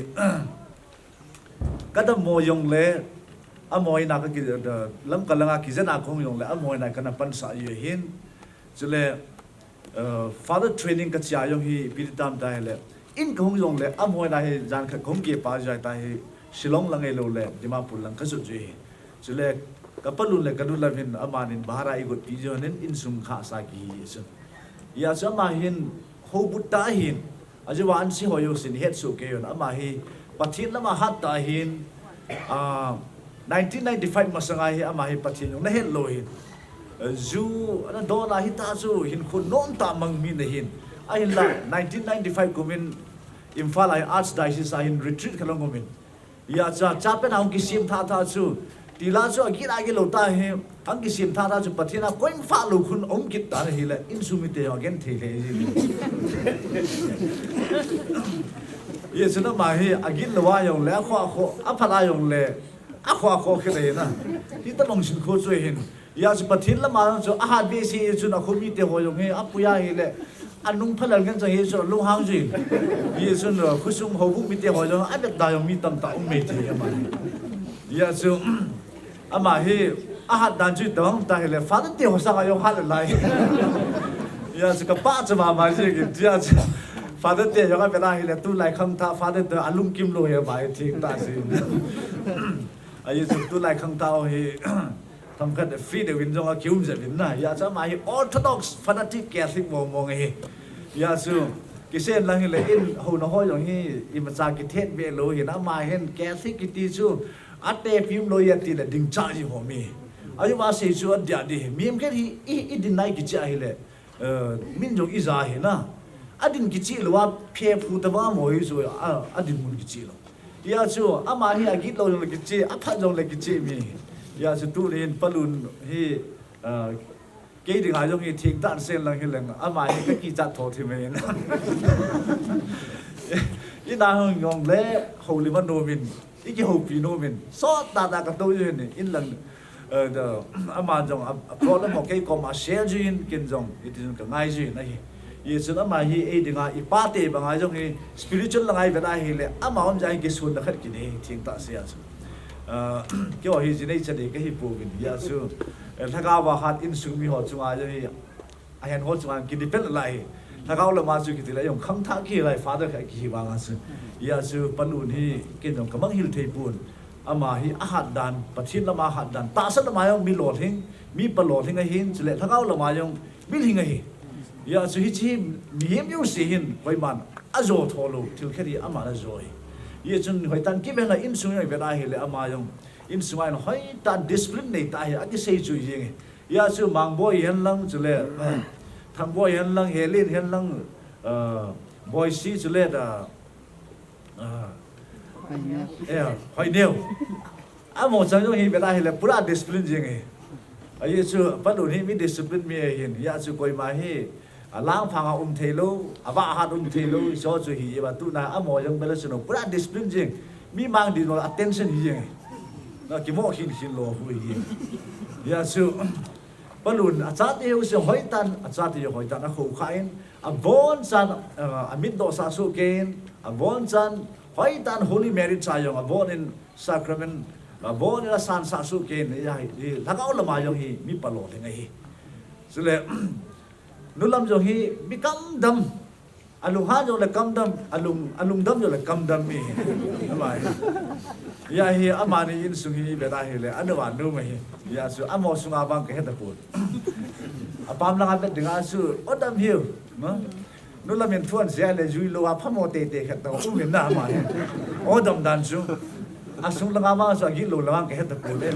Speaker 13: kada mo yong le amoy na ka lam kalanga ki jana khong yong le amoy na kana pan sa ye hin chule father training ka cha yong hi piritam dai le in khong yong le amoy na he jan kha khong ke pa jai ta he shillong langai lo le dimapur lang ka su ji chule ka palun le kadu la hin amanin bahara i got pi jonen in sum kha sa ki so ya sama hin ho buta hin ajawa an si hoyo sin het su ke yon ama hi pathin lama hat ta hin 1995 masangai hi ama hi pathin yong na het lo hin zu ana do na hi ta zu hin khun non ta mang mi na hin ai la 1995 kumin Imphal ai archdiocese ai retreat khalong kumin ya cha pe na ki sim tha tha chu tila chu agi la gi lo ta he hang ki sim tha tha chu pathina koin fa lo khun om kit ta hi la insumite again the le ye chuna ma he agin lo wa yong le kho aphala yong le a kho khre na hi ta long sin kho chu hin ya chu pathin la ma chu a ha be si chu na khomi te ho yong he apuya hi le anung phalal gan chang he chu lu hang ji ye chu no khusum ho bu mi te ho yong a be da yong mi tam ta me the ma ya chu ama he a ha dan chu dong ta he le fa te ho sa ga yong ha le lai ya chu ka pa chu ma ji ki ya chu Father te yong a be na hi le tu lai kham tha Father te alum kim lo ye bai thik ta si ai chu tu lai kham ta he tham khat free de win jong a kyum je win na ya cha mai orthodox fanatic catholic mo nge ya chu ki sen lang le in ho na ho yong hi I ma cha ki thet be lo hi na ma hen catholic ki ti chu ate phim lo ya ti le ding cha ji ho mi ayu ma se chu a dia de mim ke hi I deny ki cha hi le min jong I za hi na adin ki chi lo wa phe phu ta ba mo hi so adin mun ki chi lo ya chu ama hi a git lo yong ki chi a pha jong le ki chi mi ya chu tu rin palun hi ke ding a jong hi thing tan sen lang hi lang ama hi ka ki chat tho thi me na I na hong yong le ho li man no min I ki ho pi no min so ta ka to yin ni in lang the ama jong a problem mo ke ko ma share jin kin jong it is ka ngai ji na hi ye chu ama hi e ding a I pa te ba ngai jong hi spiritual langai ba na hi le ama om jai ki sun na khat ki ni thing ta se ya chu ke wa hi ji nei chade ke hi pu bin ya chu thaka wa hat in sumi ho chunga je hi a hen ho chunga ki depend lai ถ้าเขาละมาสุกิติแล้วยงคังทักขี้ไรฟาเดอร์ใครขี้วางอาสุยาสุปนุนที่กินยงกำมังฮิลเทปูนอามาฮีอาหัดดันปัจฉิมละมาหัดดันตาสัตละมายงมีโหลดหิงมีปลอดหิงไงหินจะเละถ้าเขาละมายงมิลหิงไงหิยาสุฮิจิมีเหี้ยมยูสิหินไว้มันอาโจทอลูทิวแค่ดีอามาละโจยยี่จนหอยตันกิเป็นอะไรอินสุนัยเวลาเฮเลอามายงอินสุนัยหอยตันดิสพลินในตายอันที่เสียจุยยังยาสุมังบอยเห็นลังจะเละทำบอยเห็นลังเฮลินเห็นลังบอยซีจะเละหอยเดียวอาโมจังยงเฮเวลาเฮเลปุระดิสพลินยังไงยี่สุปัจจุบันนี้มีดิสพลินมีเห็นยาสุกอยมาเฮล้างพังเอาเทโลอาว่าหัดเทโลชอบจุฮีว่าตุนาอโมยังเป็นลักษณะปุระดิสพลินจริงมีมังดีโน attention ยังนะกิโมขินขินโลหุยยาสุปลุนอาจารย์เอวเสียหอยตันอาจารย์เอวหอยตันนะคู่ขายอาบอนจันอามิดโดซาสุเกนอาบอนจันหอยตัน Holy Mary ชายองอาบอนอิน Sacrament อาบอนอินซานซาสุเกนนี่ถ้าเขาละมายองฮีมีปลอดยังไงสุดเลยนุลัมจงฮีมีกำดำอลุงฮาจงเลยกำดำอลุงดำจงเลยกำดำมีทำไมยาฮีอามานีอินสุฮีเบดาฮีเลยอันเดวันดูไหมยาสุอามอสุงอาบังเกฮตะปูอาปามลังอาเป็ดดึงอาสุอดำฮิวนุลัมยันทวนเสียเลยจุยโลอาพมอเตเตเขตอุ้มยันน้ามาอดำดันสุอาสุลังอาบังสุกิโลลังเกฮตะปูเลย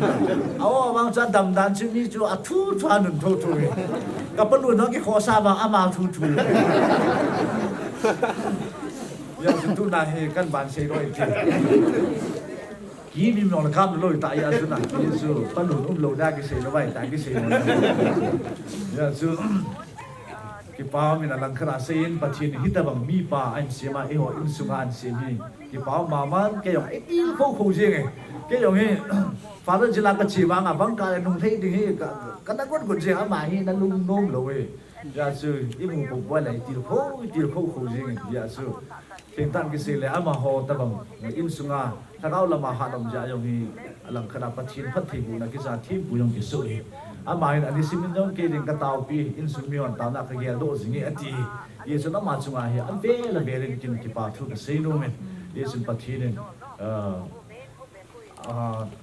Speaker 13: เอาบังจะดำดันสุนี่จูอาทูทวานุนทูทูกับปลุนน้องกิขอซาบังอามาทูทูยาสุตุนาเฮกันบานเซโรอิติกีมีมองละครับโลยตายยาสุนาเยซูปลุนโลดากิเซโรไว้ตากิเซโรยาสุกิปาวมินาลังคราเซนปัจฉินฮิตบังมีปาอันเสียมาเอโออินสุงานเสียมีกิปาวมามันแกยองไอตีโคโคเจงแกยองเฮฟาเดอร์จิลากะชีวังอ่ะบังกาลนุงเทดิเฮกันนักกุนเจอามาเฮนันลุงนมโลเวยาสุอิมุปบวยไหลตีโคโคเจงยาสุเพียงตั้งกิเซเลอามาโฮตบังอินสุงาถ้าเราละมาหาดมจายองฮีลังคราปัจฉินพัทธิบุนักิจาทีบุยองกิสุยอามาอันนี้สิมินจงเกดิงกตาวปีอินสุมิอนตาวนักเกียรโดสิงอติเยสุนมาจุงาเฮอันเวลเวลินกินกิปาทุกเซโนเมนเยสุปัทธิน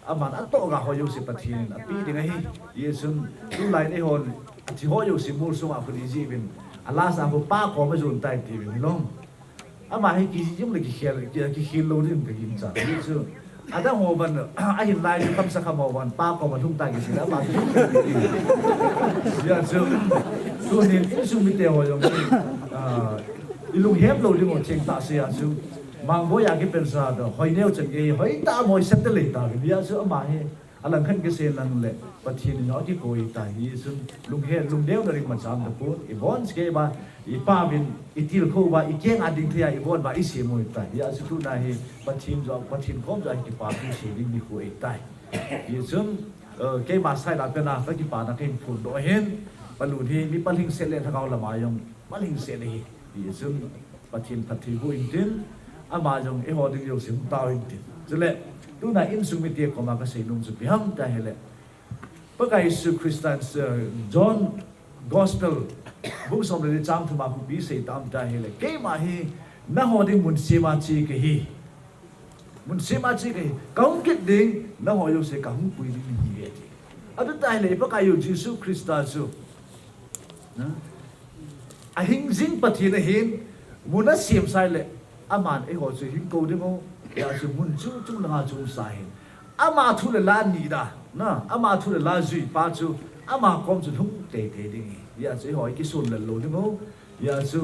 Speaker 13: อามันอัตโตกะฮอยสิปัทธินอปีดิงไงเยสุตุไลในฮอนที่ฮอยสิมูลสุงาคุดิจีบินอัลลาสาบุป้าขอมาจุนไตทีบินน้องอามาให้กิจิมเลยกิเขียนโลดิมกินจัดเยสุอาจจะหัวมันไอ้หินลายคำสักคำหัวมันป้าก็มาทุ่งตายกิสิแล้วมาทุ่งยาสุตัวนี้อินสุมิเตหัวยังอีลุงเฮฟโลดิมเชงตาเสียสุมังโบอยากกิเป็นซาดหอยเนียวจังเกยหอยตาหอยเซตเลยตากิยาสุอามาให้อลังขันกิเซนันเลยปัจฉินน้อยที่โกยตายยีสุลุงเฮลุงเดียวดาริมันสามตะปูอีบอนสเกบาอีป้าบินอีทิลโคบาอีเก่งอดิงเทียอีบอนบาอีเสียมวยตายยาสุตุนาเฮปัจฉินจอกปัจฉินคมจอยกิปาพิเศษดิ้งมีโกยตายยีสุเกมาใส่ลาเป็นนาสักกิปานักเองฝุ่นโดเห็นบรรลุที่มีปัลลิงเซเลนทั้งเอาละมายงปัลลิงเซเลยีสุปัจฉินพัทธิบุอินตินอามาจงเอหอดึงโยสิมตาอินตินจะเละดูน่าอินสุมิเตียก็มากระเสนุมสุพิฮัมได้เละปะกายสุคริสตันจอห์นกอสเปลบุกสมเด็จจามทุมาคุปีเสตามได้เละเกมาฮีน่าหอดึงมุนเซมาจีกฮีมุนเซมาจีกฮีกังกิดดึงน่าหอโยเสกังปุยดึงฮีเอติอันนั้นได้เละปะกายอยู่ยิสุคริสตันสุนะอาหิงจิงปะทีนะหินมุนเสียมใส่เละอามันไอหอสุหิงโกดึงเอายาสุมุนจุงลาจูสายอามาทุเรลานีดานะอามาทุเรลาจุยปาจูอามาคอมจุทุ่งเตะดิ่งยาสุหอยกิสุนเลโลดิโมยาสุ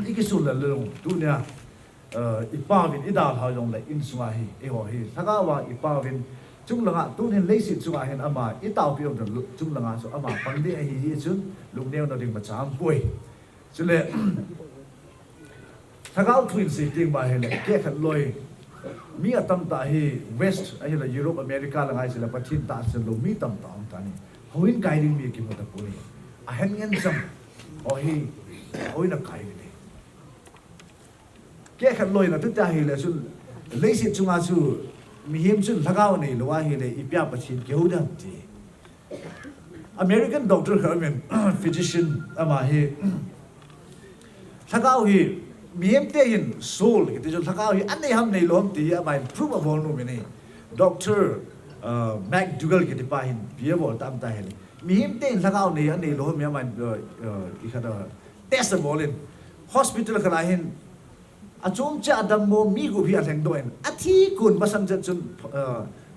Speaker 13: อีกิสุนเลโลดูเนี่ยอีป้าวินอีดาวหายงเลยอินสวาฮีไอหอยถ้าก็ว่าอีป้าวินจุงละงะตู้เห็นเลสิจุงอาเห็นอามาอีตาวเปียวเดจุงละงะสุอามาปังเดียฮีจุนลุงเนียวนดิ่งประจามป่วยจุเลยถ้าเขาทวินสิจริงมาเห็นเลยแค่ขันลอยมีอัตมตาฮีเวสต์ไอ้เรื่องยุโรปอเมริกาละไงสิละประเทศตาสิลมีตั้มตาตานี่เขาอินไกดิ้งมีกี่หมดตะปุยอาเห็นเงินซ้ำโอ้ฮีเขาอินนักไกดิ้งเลยแค่ขันลอยนะทุกใจเห็นเลยสุดเลยสิจุงอาสุมีหิมสุดถ้าเขาเนี่ยหรือว่าเห็นเลยอีเปียประเทศเกี่ยวดังจีอ American doctor khamen physician ama hi thakau hi miem te in soul ki te jo thakau hi anei ham nei lom ti ama proof of all no meni doctor McDougall ki te pa hin bia bol tam ta hele miem te in thakau nei anei lom mi ama ki khada test bolin hospital khala hin achom cha adam mo mi gu bi atheng doen athi kun basang chun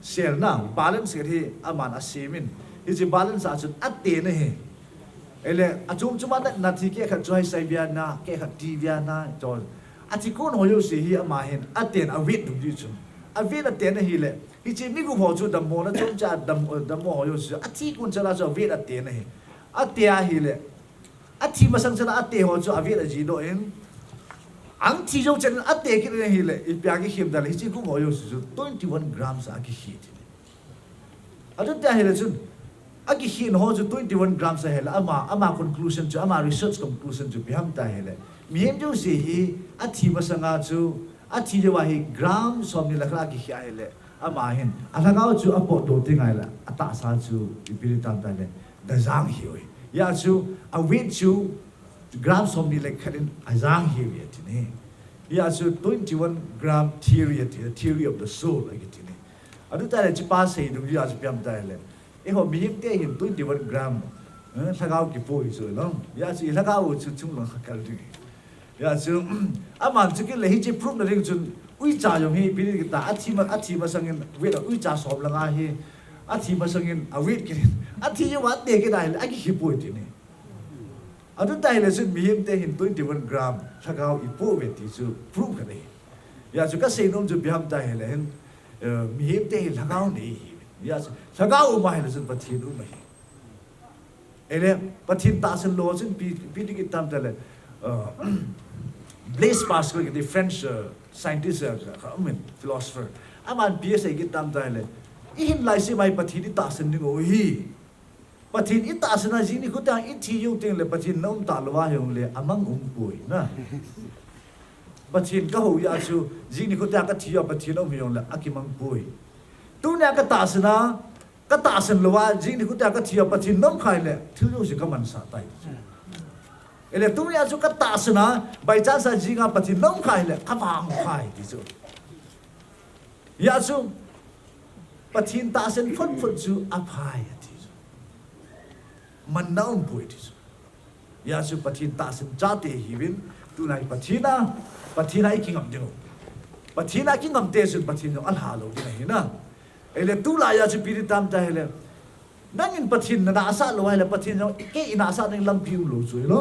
Speaker 13: sel na balance ki aman asimin is a balance as at the ne ele achum chuma na thi ke kha choi sai bia na ke kha ti bia na to atikon ho yo si hi ama hen aten a wit du ji chum a wit aten hi le hi chi mi gu ho chu dam mo na chum cha dam mo ho yo si atikun chala so wit aten hi atia hi le athi masang chala ate ho chu a wit a ji do en ang thi jo chen ate ki ne hi le I pya ki him da hi chi gu ho yo si 21 grams a ki hi adun ta hi le chun Agi hin ho ju 21 grams hela ama conclusion ju ama research conclusion ju biham ta hele miem ju si hi athi basanga ju athi je wa hi gram som ni lakra ki hya hele ama hin alanga ju apo do tingai la ata sa ju ipiritam ta le da jang hi oi ya ju a win ju gram som ni lek kharin azang hi wi tini ya ju 21 gram theory the theory of the soul like tini adu ta le ji pa sei du ya ju biham ta hele Eho miem te hin 21 gram thakau ki po iso no ya si thakau chu chung lo kal ri ya chu amang chu ki le hi chi proof na ring chun ui cha yong hi pi ki ta athi ma sangin we da ui cha sob la nga hi athi ma sangin a wit ki athi ye wa te ki dai a ki hi po ti ni adu dai le chu miem te hin 21 gram thakau I po we ti chu proof ka dei ya chu ka sei nom chu biam ta he le hin miem te hin thakau ni Yes, sagau mai le sun pathin u mai. Ele pathin ta sun lo sun pi ki tam tele Blaise Pascal the French scientist philosopher aman PSA ki tam tele ihin lai se mai pathin ta sun ni go hi pathin I ta sun ji ni ko ta I thi yu teng le pathin nom ta lo wa yong le amang pui na pathin ka ho ya chu ji ni ko ta ka thi ya pathin om yong le akimang pui tu ne ka ta san lowa jing ni ku ta ka thia pathin nom khai le thil yo si ka man sa tai ele tu ne chu ka ta sana by chance jinga pathin nom khai le ka bang khai ti chu ya chu pathin ta san phut chu a phai ti chu man naum pui ti chu ya chu pathin ta san cha te hi win tu nai pathina I kingam deu pathina kingam te su pathin al ha lo ni na ele tu la ya chu pi tam ta hele nangin pathin na asa lo hele pathin no ke ina asa ning lam piu lo chu lo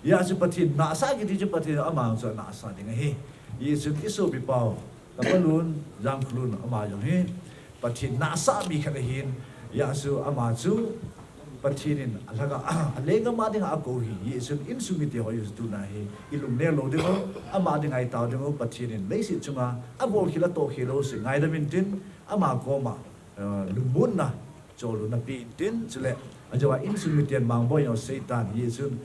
Speaker 13: ya chu pathin na asa ki ti chu pathin ama chu na asa ding he ye chu ki so bi pau Condolence Jangkholun ama yo he pathin na asa bi kha hin ya chu ama chu pathin alaga alenga ma ding a ko hi ye chu in su mi te ho yu tu na he ilum ne lo de ama ding ai taw de pathin le si chunga a bol khila to khilo si ngai da min tin ama koma lumbun na cholu na pi tin chule ajawa insumitian mang boy no satan yesun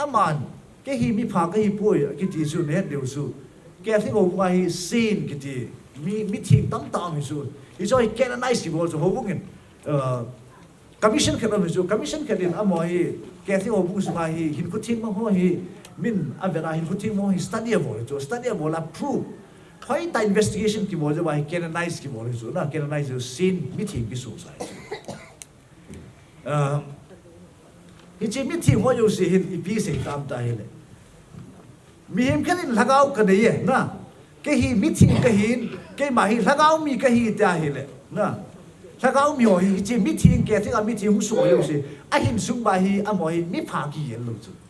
Speaker 13: aman ke hi mi pha ke hi poi ki ti su ne deu su ke thi go ma hi sin ki ti mi thing tam tam hi su I so I can nice ki bol so ho bungin commission ka no su commission ka din amo hi ke thi go bu su ma hi hin ku thing ma ho hi min avera hin ku thing mo hi study abo la prove Hoi ta investigation ki boje wai canonize ki boje so na canonize yo sin meeting ki so sai hi chi meeting ho yo si hin ipi se tam ta hele mi him kan lagau ka de ye na ke hi meeting ka hin ke ma hi lagau mi ka hi ta hele na lagau mi ho hi chi meeting ke thi ga meeting hu so yo si a hin sung ba hi a mo hi mi pha ki ye lo chu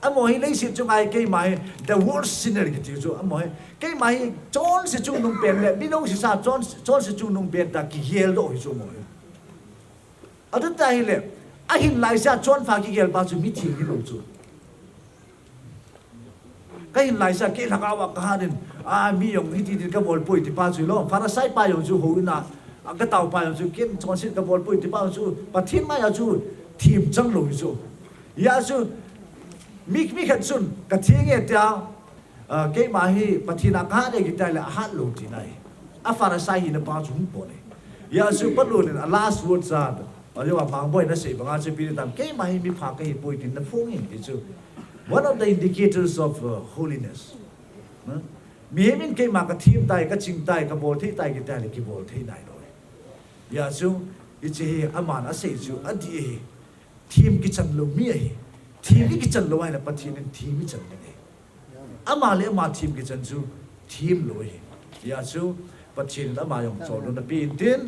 Speaker 13: amo hi lấy sự chung ai cái mai the worst sinner cái thứ amo hi cái mai John sự chung nung pen le bi nong sự sa John sự chung nung pen ta ki hel do hi chung mo adu ta hi le a hin lai sa John pha ki hel ba chu mi thi hi lo chu cái hin lai sa ke thaka wa ka din a mi yong hi ti ka bol pui ti pa chu lo fa sai pa yong chu ho na ka tau pa yong chu ken John sit ka bol pui ti pa chu pa thin ma ya chu thim chang lo hi chu ya chu mi khat sun ka thing e ta ke ma hi pathina ka de ki ta la hat lo ti nai a farasai hi na pa chu po ne ya su pat lo ne last word sa nhưng mà mang boy nó sẽ bằng ai chơi tam cái mà hi mi phá cái hi bôi tin nó phung in cái chú one of the indicators of holiness mi mình cái mà cái team tai cái chinh tai cái ball thi tai cái tai cái ball thi này rồi ya chú cái gì aman á sẽ chú á đi team cái chân lâu mi team cái chân lâu hay là bắt team cái chân này aman lấy aman team cái chân chú team lâu ya chú bắt team aman dùng cho nó pin tin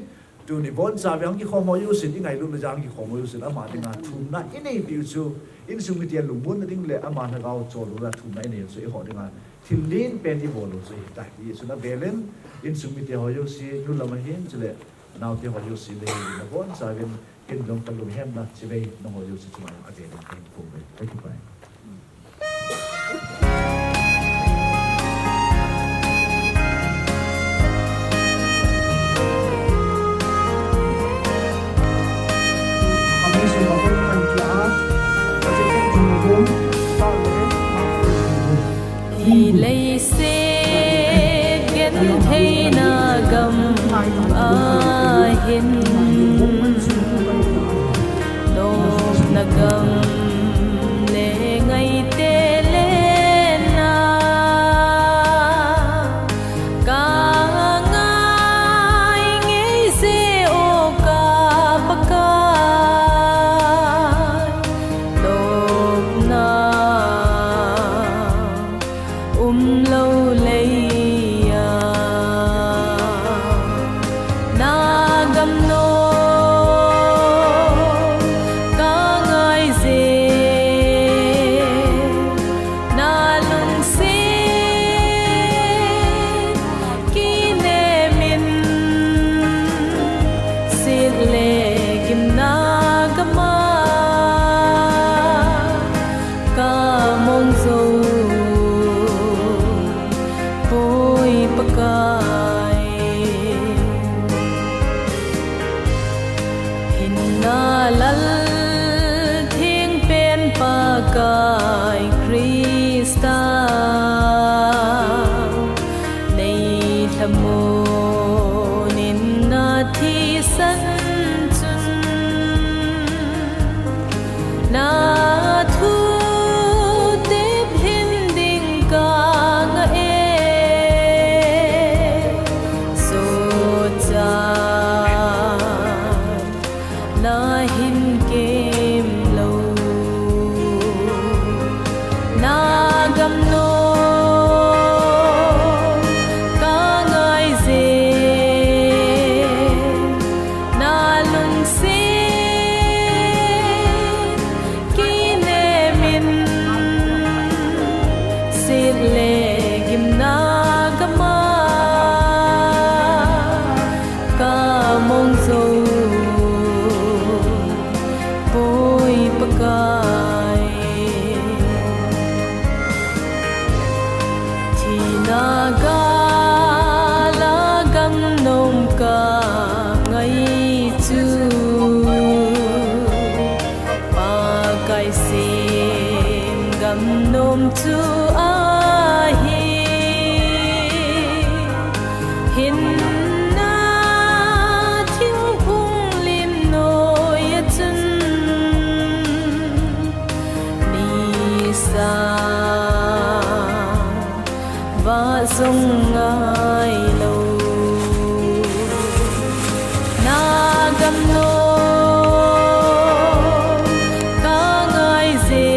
Speaker 13: tu ni bon sa yang ki khomo yu sin ingai lu na jang ki khomo yu sin ama dinga thum na inei piu chu in sung ti lu mun na ding le ama na gao cho lu la thum na inei so i ho dinga thil lin pen di bol lu so i ta ki su na belen in sung ti ho yu si lu la ma hin chule naw ti ho yu si le na bon sa gen kin dong ta lu hem na chi bei no ho yu si chu ma a ge na kin pu be ai ki pai
Speaker 1: Hi lei se gen thei na gam a hin no na gam le ngai te le na ka ngai ngai se o ka paka lâu lấy na gam nô ca ngài dê na lung xê ki nê min xịt lệ kim na gama ca mong dâu Kai Krista nei thamo nin na thi san chun na thu te hin ding ka nga e so cha na hin kem lo na gam no ka ngai ze na lung se ki ne min se le gim na gama ka mong zo poi pakai naga la gam nom ka ngai chu pa kai sim gam nom chu a hi hin na thing phung lim noi ya chun ni sa va sung ngai lo na gam no ka ngai ze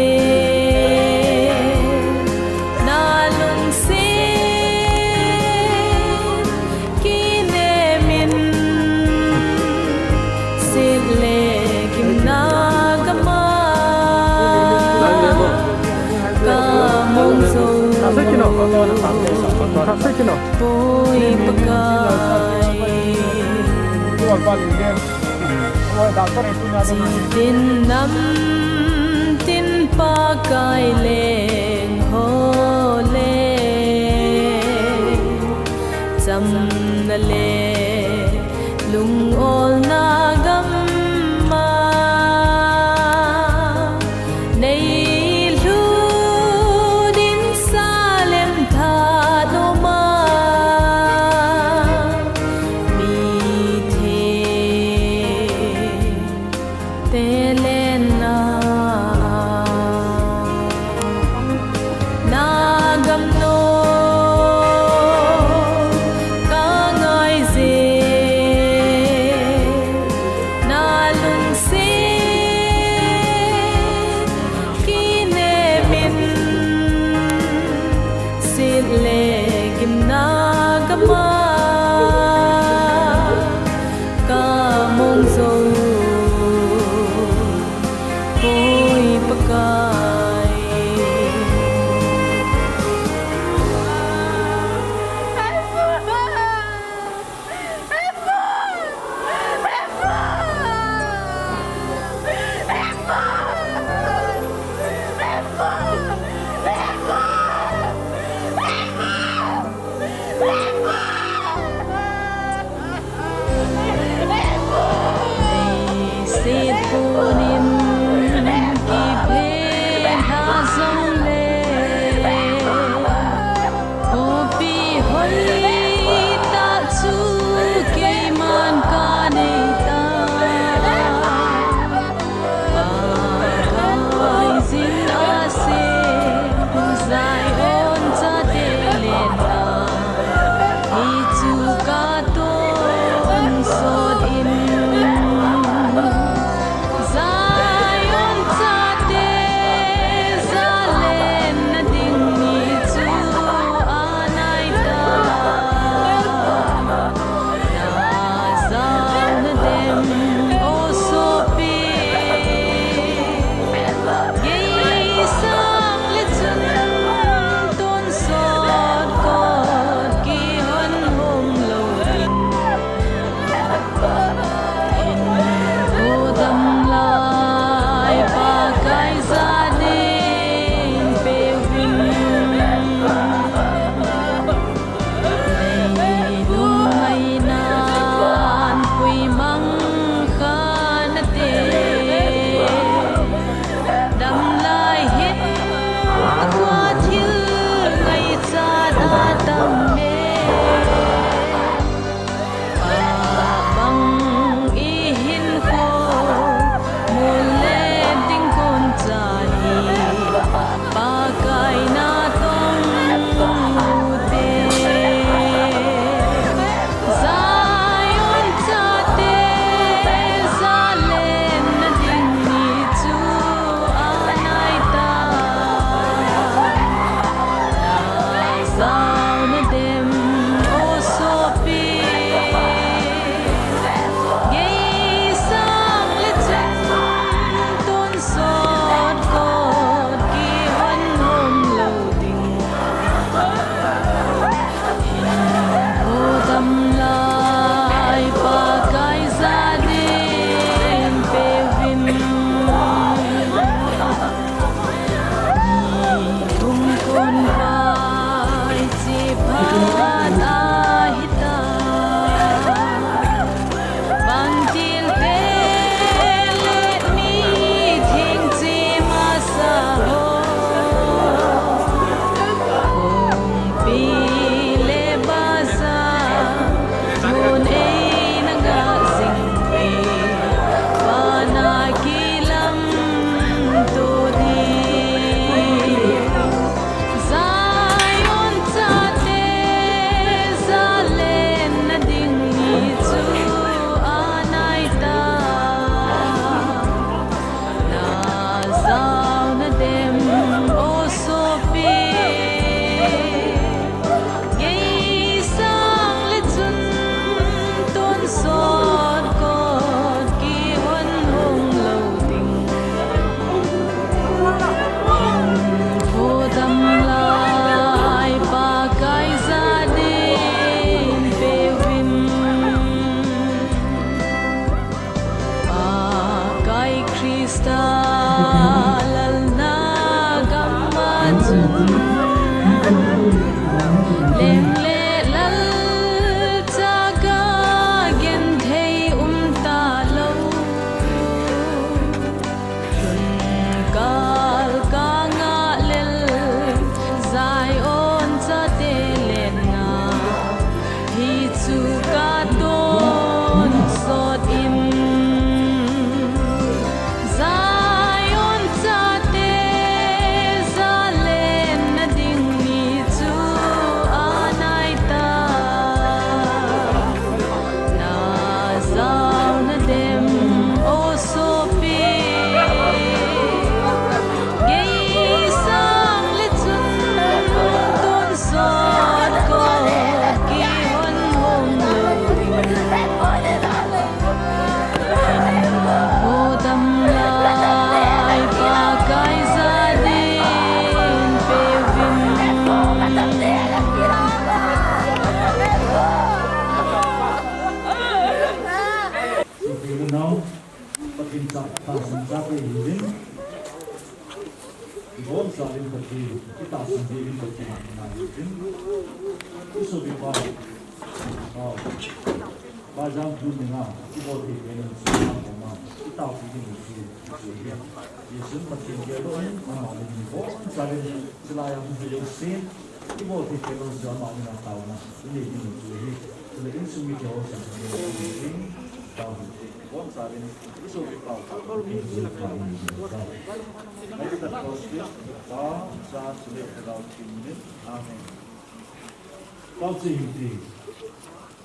Speaker 1: na lung se ki ne min se le kim na gama ka mong zo Boy pakai tin nam tin pakai leng ho le cham na le lung ol na gam ma nei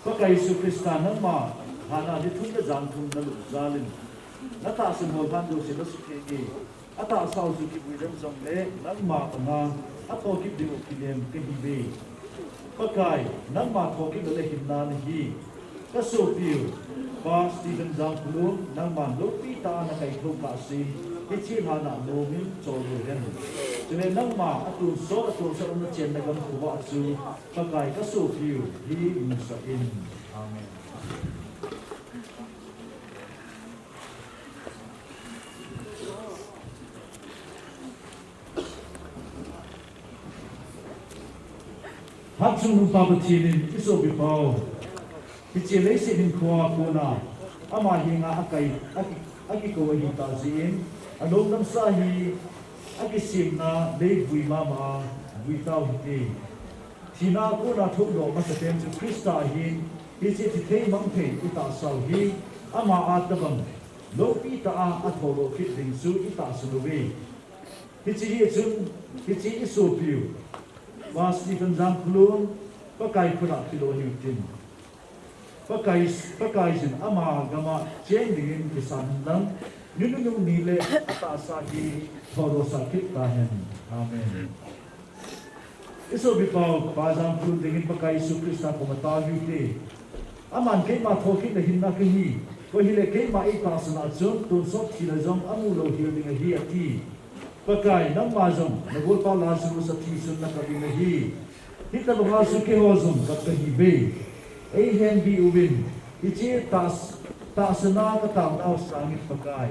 Speaker 13: Pakai Krista nama hana di tunda Jangkholun dalu zalin. Nata semua pandu sila sukegi. Ata asal suki buidam zamle nang ma tanga atau kip di ukilem kehibe. Pakai nang ma thoki dale himnan hi. Kasupiu pas di Jangkholun nang ma lopi ta na kai thuk kasi. Kecil hana nomin coluhen. Jadi nang ma atun so na chen na gam kuwa su pakai kasupiu hi musain. Amen. hát chung pa bathinin iso bi pau hi che le se hin khwa ko na ama hi nga akai aki ko hi ta zin adom nam sa hi aki sim na le bui ma bui tau hi thina ko na thuk do ma se tem chu krista hi che ti thei mang thei ita sau hi ama atabam lo pi ta a tholo fit ding su ita su we hi chi chun hi chi iso piu was Stephen Jangkholun pakai pura kilo hiutin pakai sin ama gama cheng dingin kisan lang nunu nile ata sa ki thoro sakit tahen amen iso bipau pa Jangkholun dingin pakai su krista ko mata hiuti aman ke ma thokin na hinna ke hi ko hile ke ma i ta sana chun tun sot thila jong amu lo hiu ding hi ati pakai nang ma jong nagol pa la su sa thi sun na ka ding hi hita lo su ke ho jong ka ka hi be ei hen bi ubin hi che ta sana ka ta na sangit pakai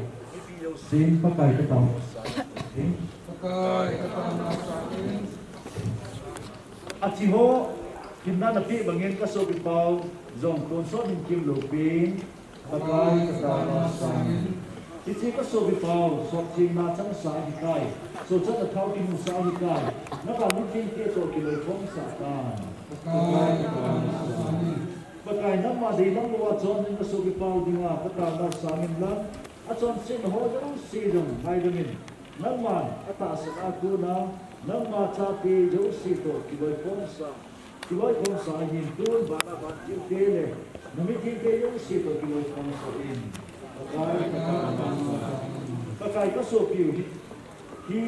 Speaker 13: sin pakai ka ta pakai ka ta na sangit ati ho kinna na pi bangin ka so bi pau jong ton so din kim lo pin pakai ka ta na sangit Iti ka so bitaw, so ting na chang sa hikay. So chan na thaw kin sa hikay. Naka muting ke to kiloy kong sa kan. Bakay nang maday nang luwa chon na so bitaw di nga patana sa amin lang. At chon sin ho yung sidong haydamin. Nang man atas ako na nang machati yung sito kiloy kong sa hin dun baka yung tele. Namiting ke yung sito kiloy kong sa hin. Pakai ka so piu hi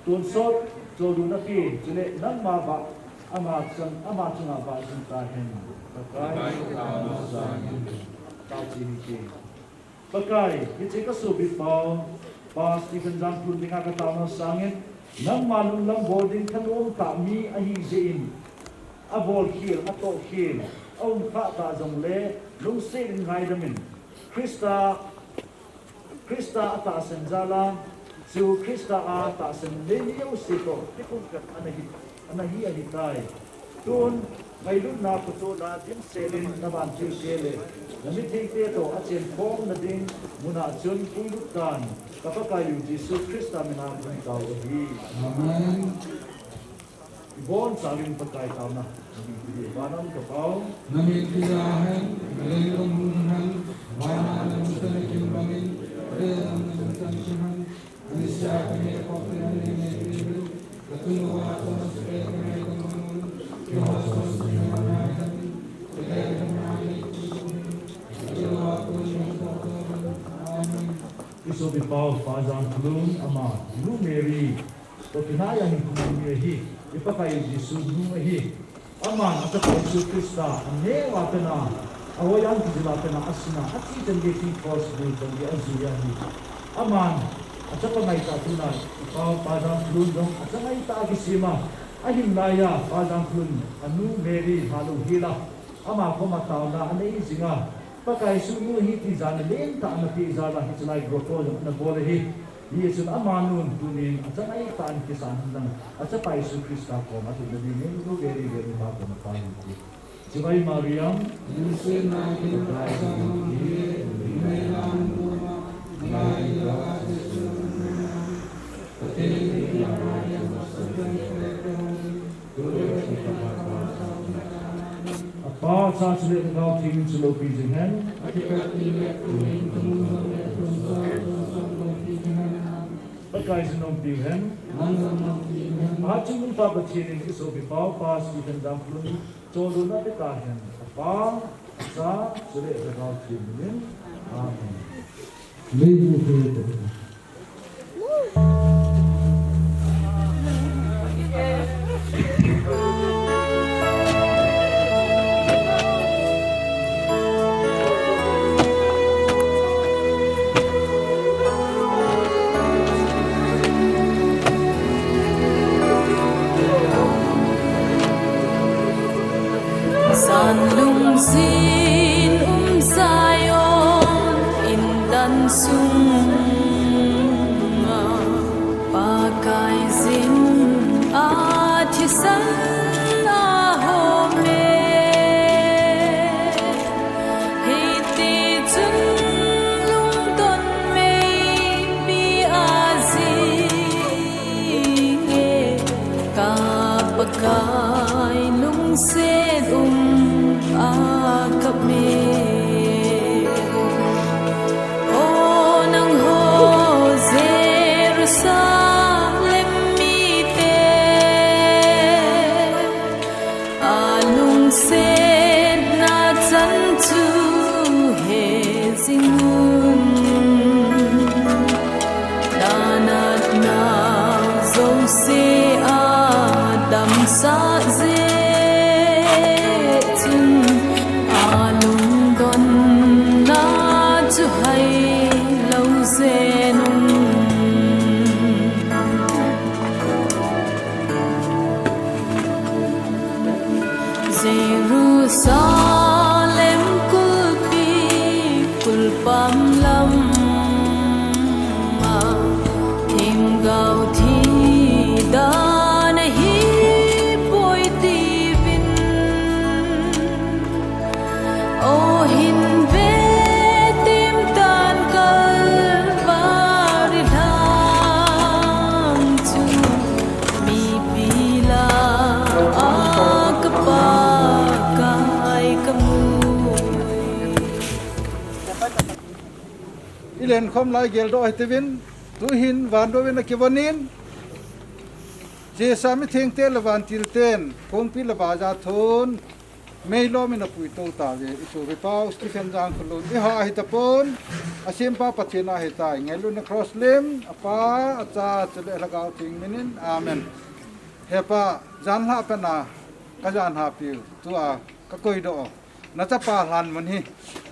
Speaker 13: tun sot cho du na pi chile nang ma ba ama chung ba chung ta hen pakai ka sa ta chi ni ke pakai hi che ka so bi pa pa Stephen Jangkholun dinga ka ta no sangin nang malum lang boarding kanong ta mi a hi jein a bol khil a to khil aum kha ta jong le lung se ring hai damin Krista atasan jala su Krista atasan leniyo sito tikung kat anahi ahitai tun ngayon na puto na din selin na bantil kele namiting teto at sin kong na din muna chun pulutan kapag Jesus Krista minamang tao hi amen ibon saling pagkay tao na ibanam kapaw namitilahan nalilunghan Mahalan Muslim Bangin, Redan Muslim Anisya kami Kopian Ini, Ketua Atas Kami Kemun, Kehos Kehormatan, Kehormatan, Ketua Amin. Iso bitaw pa Jangkholun ama, lu Mary, to kinaya ni kumihi, ipakayo Jesus nuhi. Aman at Yesus Krista, ane watena. Awayan kejelasan asna hati dan geti kos di dan di azuyani aman aca pangai ta tunai kau padang lundong aca ngai ta gisima ahim laya padang lun anu Mary halu hila ama ko matau na anei singa pakai sumu hiti jana len ta na pi jana hitlai groko na bole hi Yesus amanun tunin aca ngai ta an kisan dan aca pai Yesus Krista ko matu jadi ni lu geri ba ko na pai Jai Maryam, Yusin Nabi Rasam, Melam Puma, Maya Yesus, Peti Maryam apa saat sudah kau tinggal selalu pizingan? Pakai senam pihan. Acu lupa berciring isopi pau pas Stephen Jangkholun. Jodoh na pitahan apa sa sulit sekal ciumin amin.
Speaker 1: San lung sin sayon indan sunga pakai zin ati san se a kap me o nang ho Jerusalem mi te alung se na chan chu he zingun na zo se adam sa ze chin alung gon na chu hai lo ze nung Jerusalem kulpi kulpam lam ma him gau thi da nahi poi ti vin o hin ve tim tan kal pari dham chu mi pila akpa kai kamu
Speaker 14: ilen khom lai gel do hetevin tu hin van do wen akivanin je sami theng te lawan til ten kong pi la ba ja thon meilo min apui to ta ve isu ve pau Stephen Jangkholun i ha hi tapon asim pa pathina he tai ngelu na cross lim apa acha chele lagau thing minin amen hepa jan ha pana ka jan ha pi tu a ka koi do na cha pa hlan man hi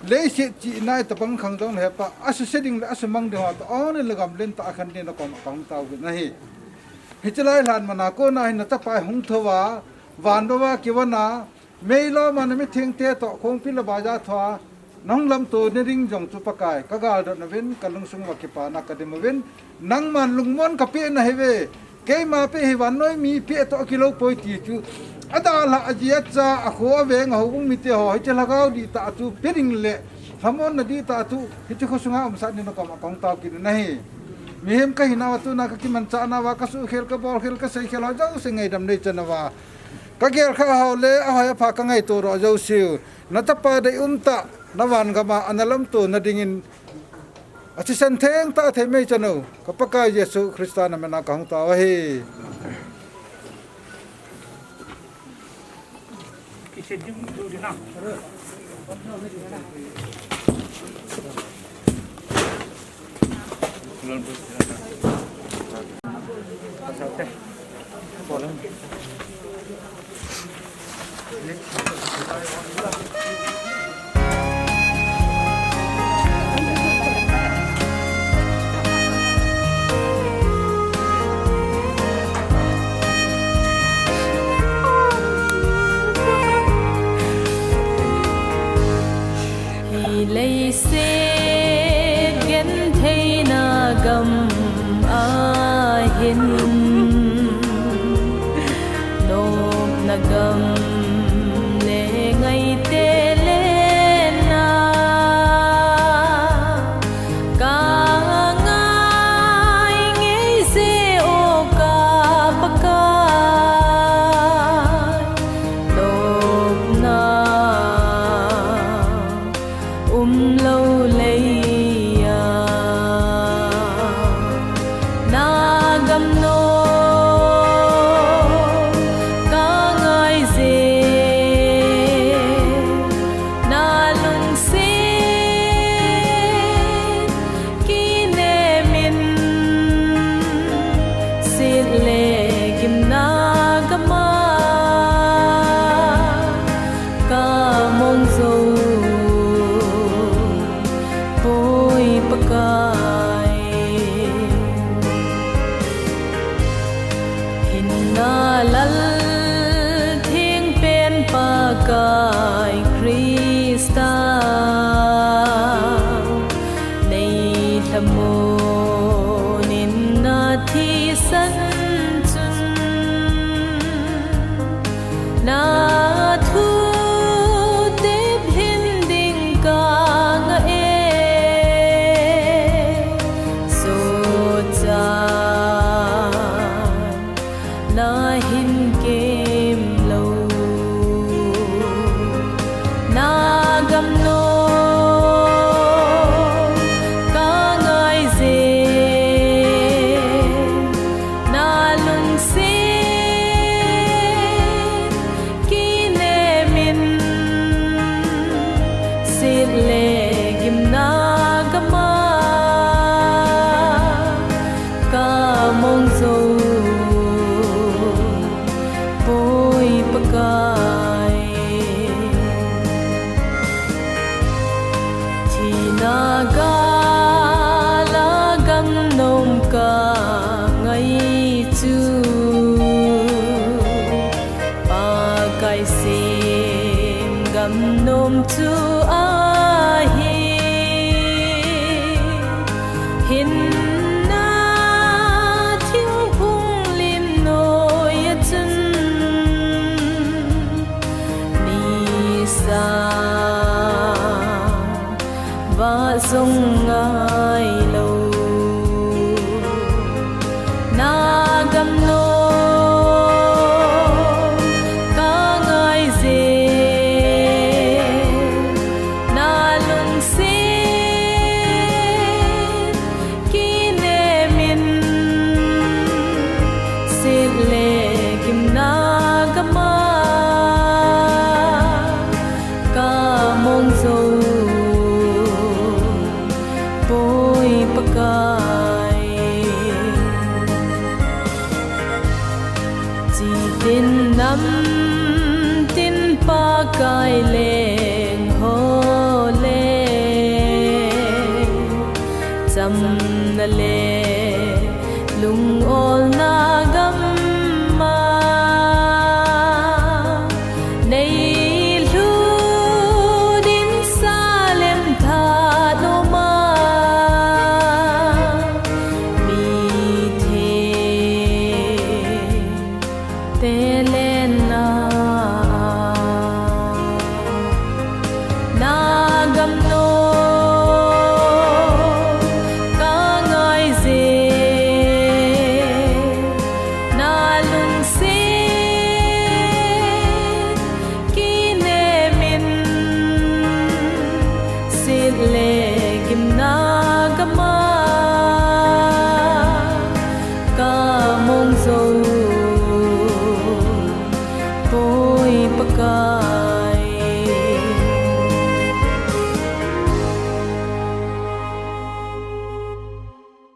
Speaker 14: le se chi nai tapang khang dong hepa asu setting asu mang de ha to on lagam len ta khan ne na kom pang tau ge na hi hichalai hlan mana ko na na ta pa hung thowa wan do wa kiwana meilo man mi thing te to khong pi la ba ja thwa nong lam to ne ring jong chu pakai ka gal do na ven kalung sung wa ki pa na ka de ma ven nang man lungmon ka pe na heve ke ma pe hi wan noi mi pe to kilo poi ti chu ada la ajia cha a kho ve nga hu mi te ho hi chala gau di ta chu piring le hamon na di ta tu hi chu kho sunga am sa ni no ka ma kong taw ki na hi mi hem ka hina wa tu na ka ki man cha na wa ka su khel ka bol khel ka sei khel ho jang se ngai dam nei chana wa ka ger kha ho le a ha pha ka ngai to ro jo siu na ta pa de ta na wan ga ma analam to na dingin achi san theng ta the mei chano ka pa ka Yesu Krista na me na ka hong ta wa hi
Speaker 1: lei se gen thei na gam a hin nom na gam le ngai te le na ka ngai ngei se o ka paka nom na lâu lấy na gam no ca ngài dê na lung se ki ne min sit le kim na gama ca mong zo pakai hinna lal thing pen pakai Krista nei thamo nin na thi san chun na thu te bhin ding ka nga na hin kem lo mong dâu bôi pakai thì naga la gam nôm ka ngay chu pakai sim gam nôm chu a hi hin na thiếu hung lim nôi chân ni sa và sông ngài lâu na gam nô ca ngài dê na lung xê ki ne min xê lê kim na gama ca mong dâu bôi pakai chỉ tin năm tin pakai lên hồ lê chăm na lê lung ol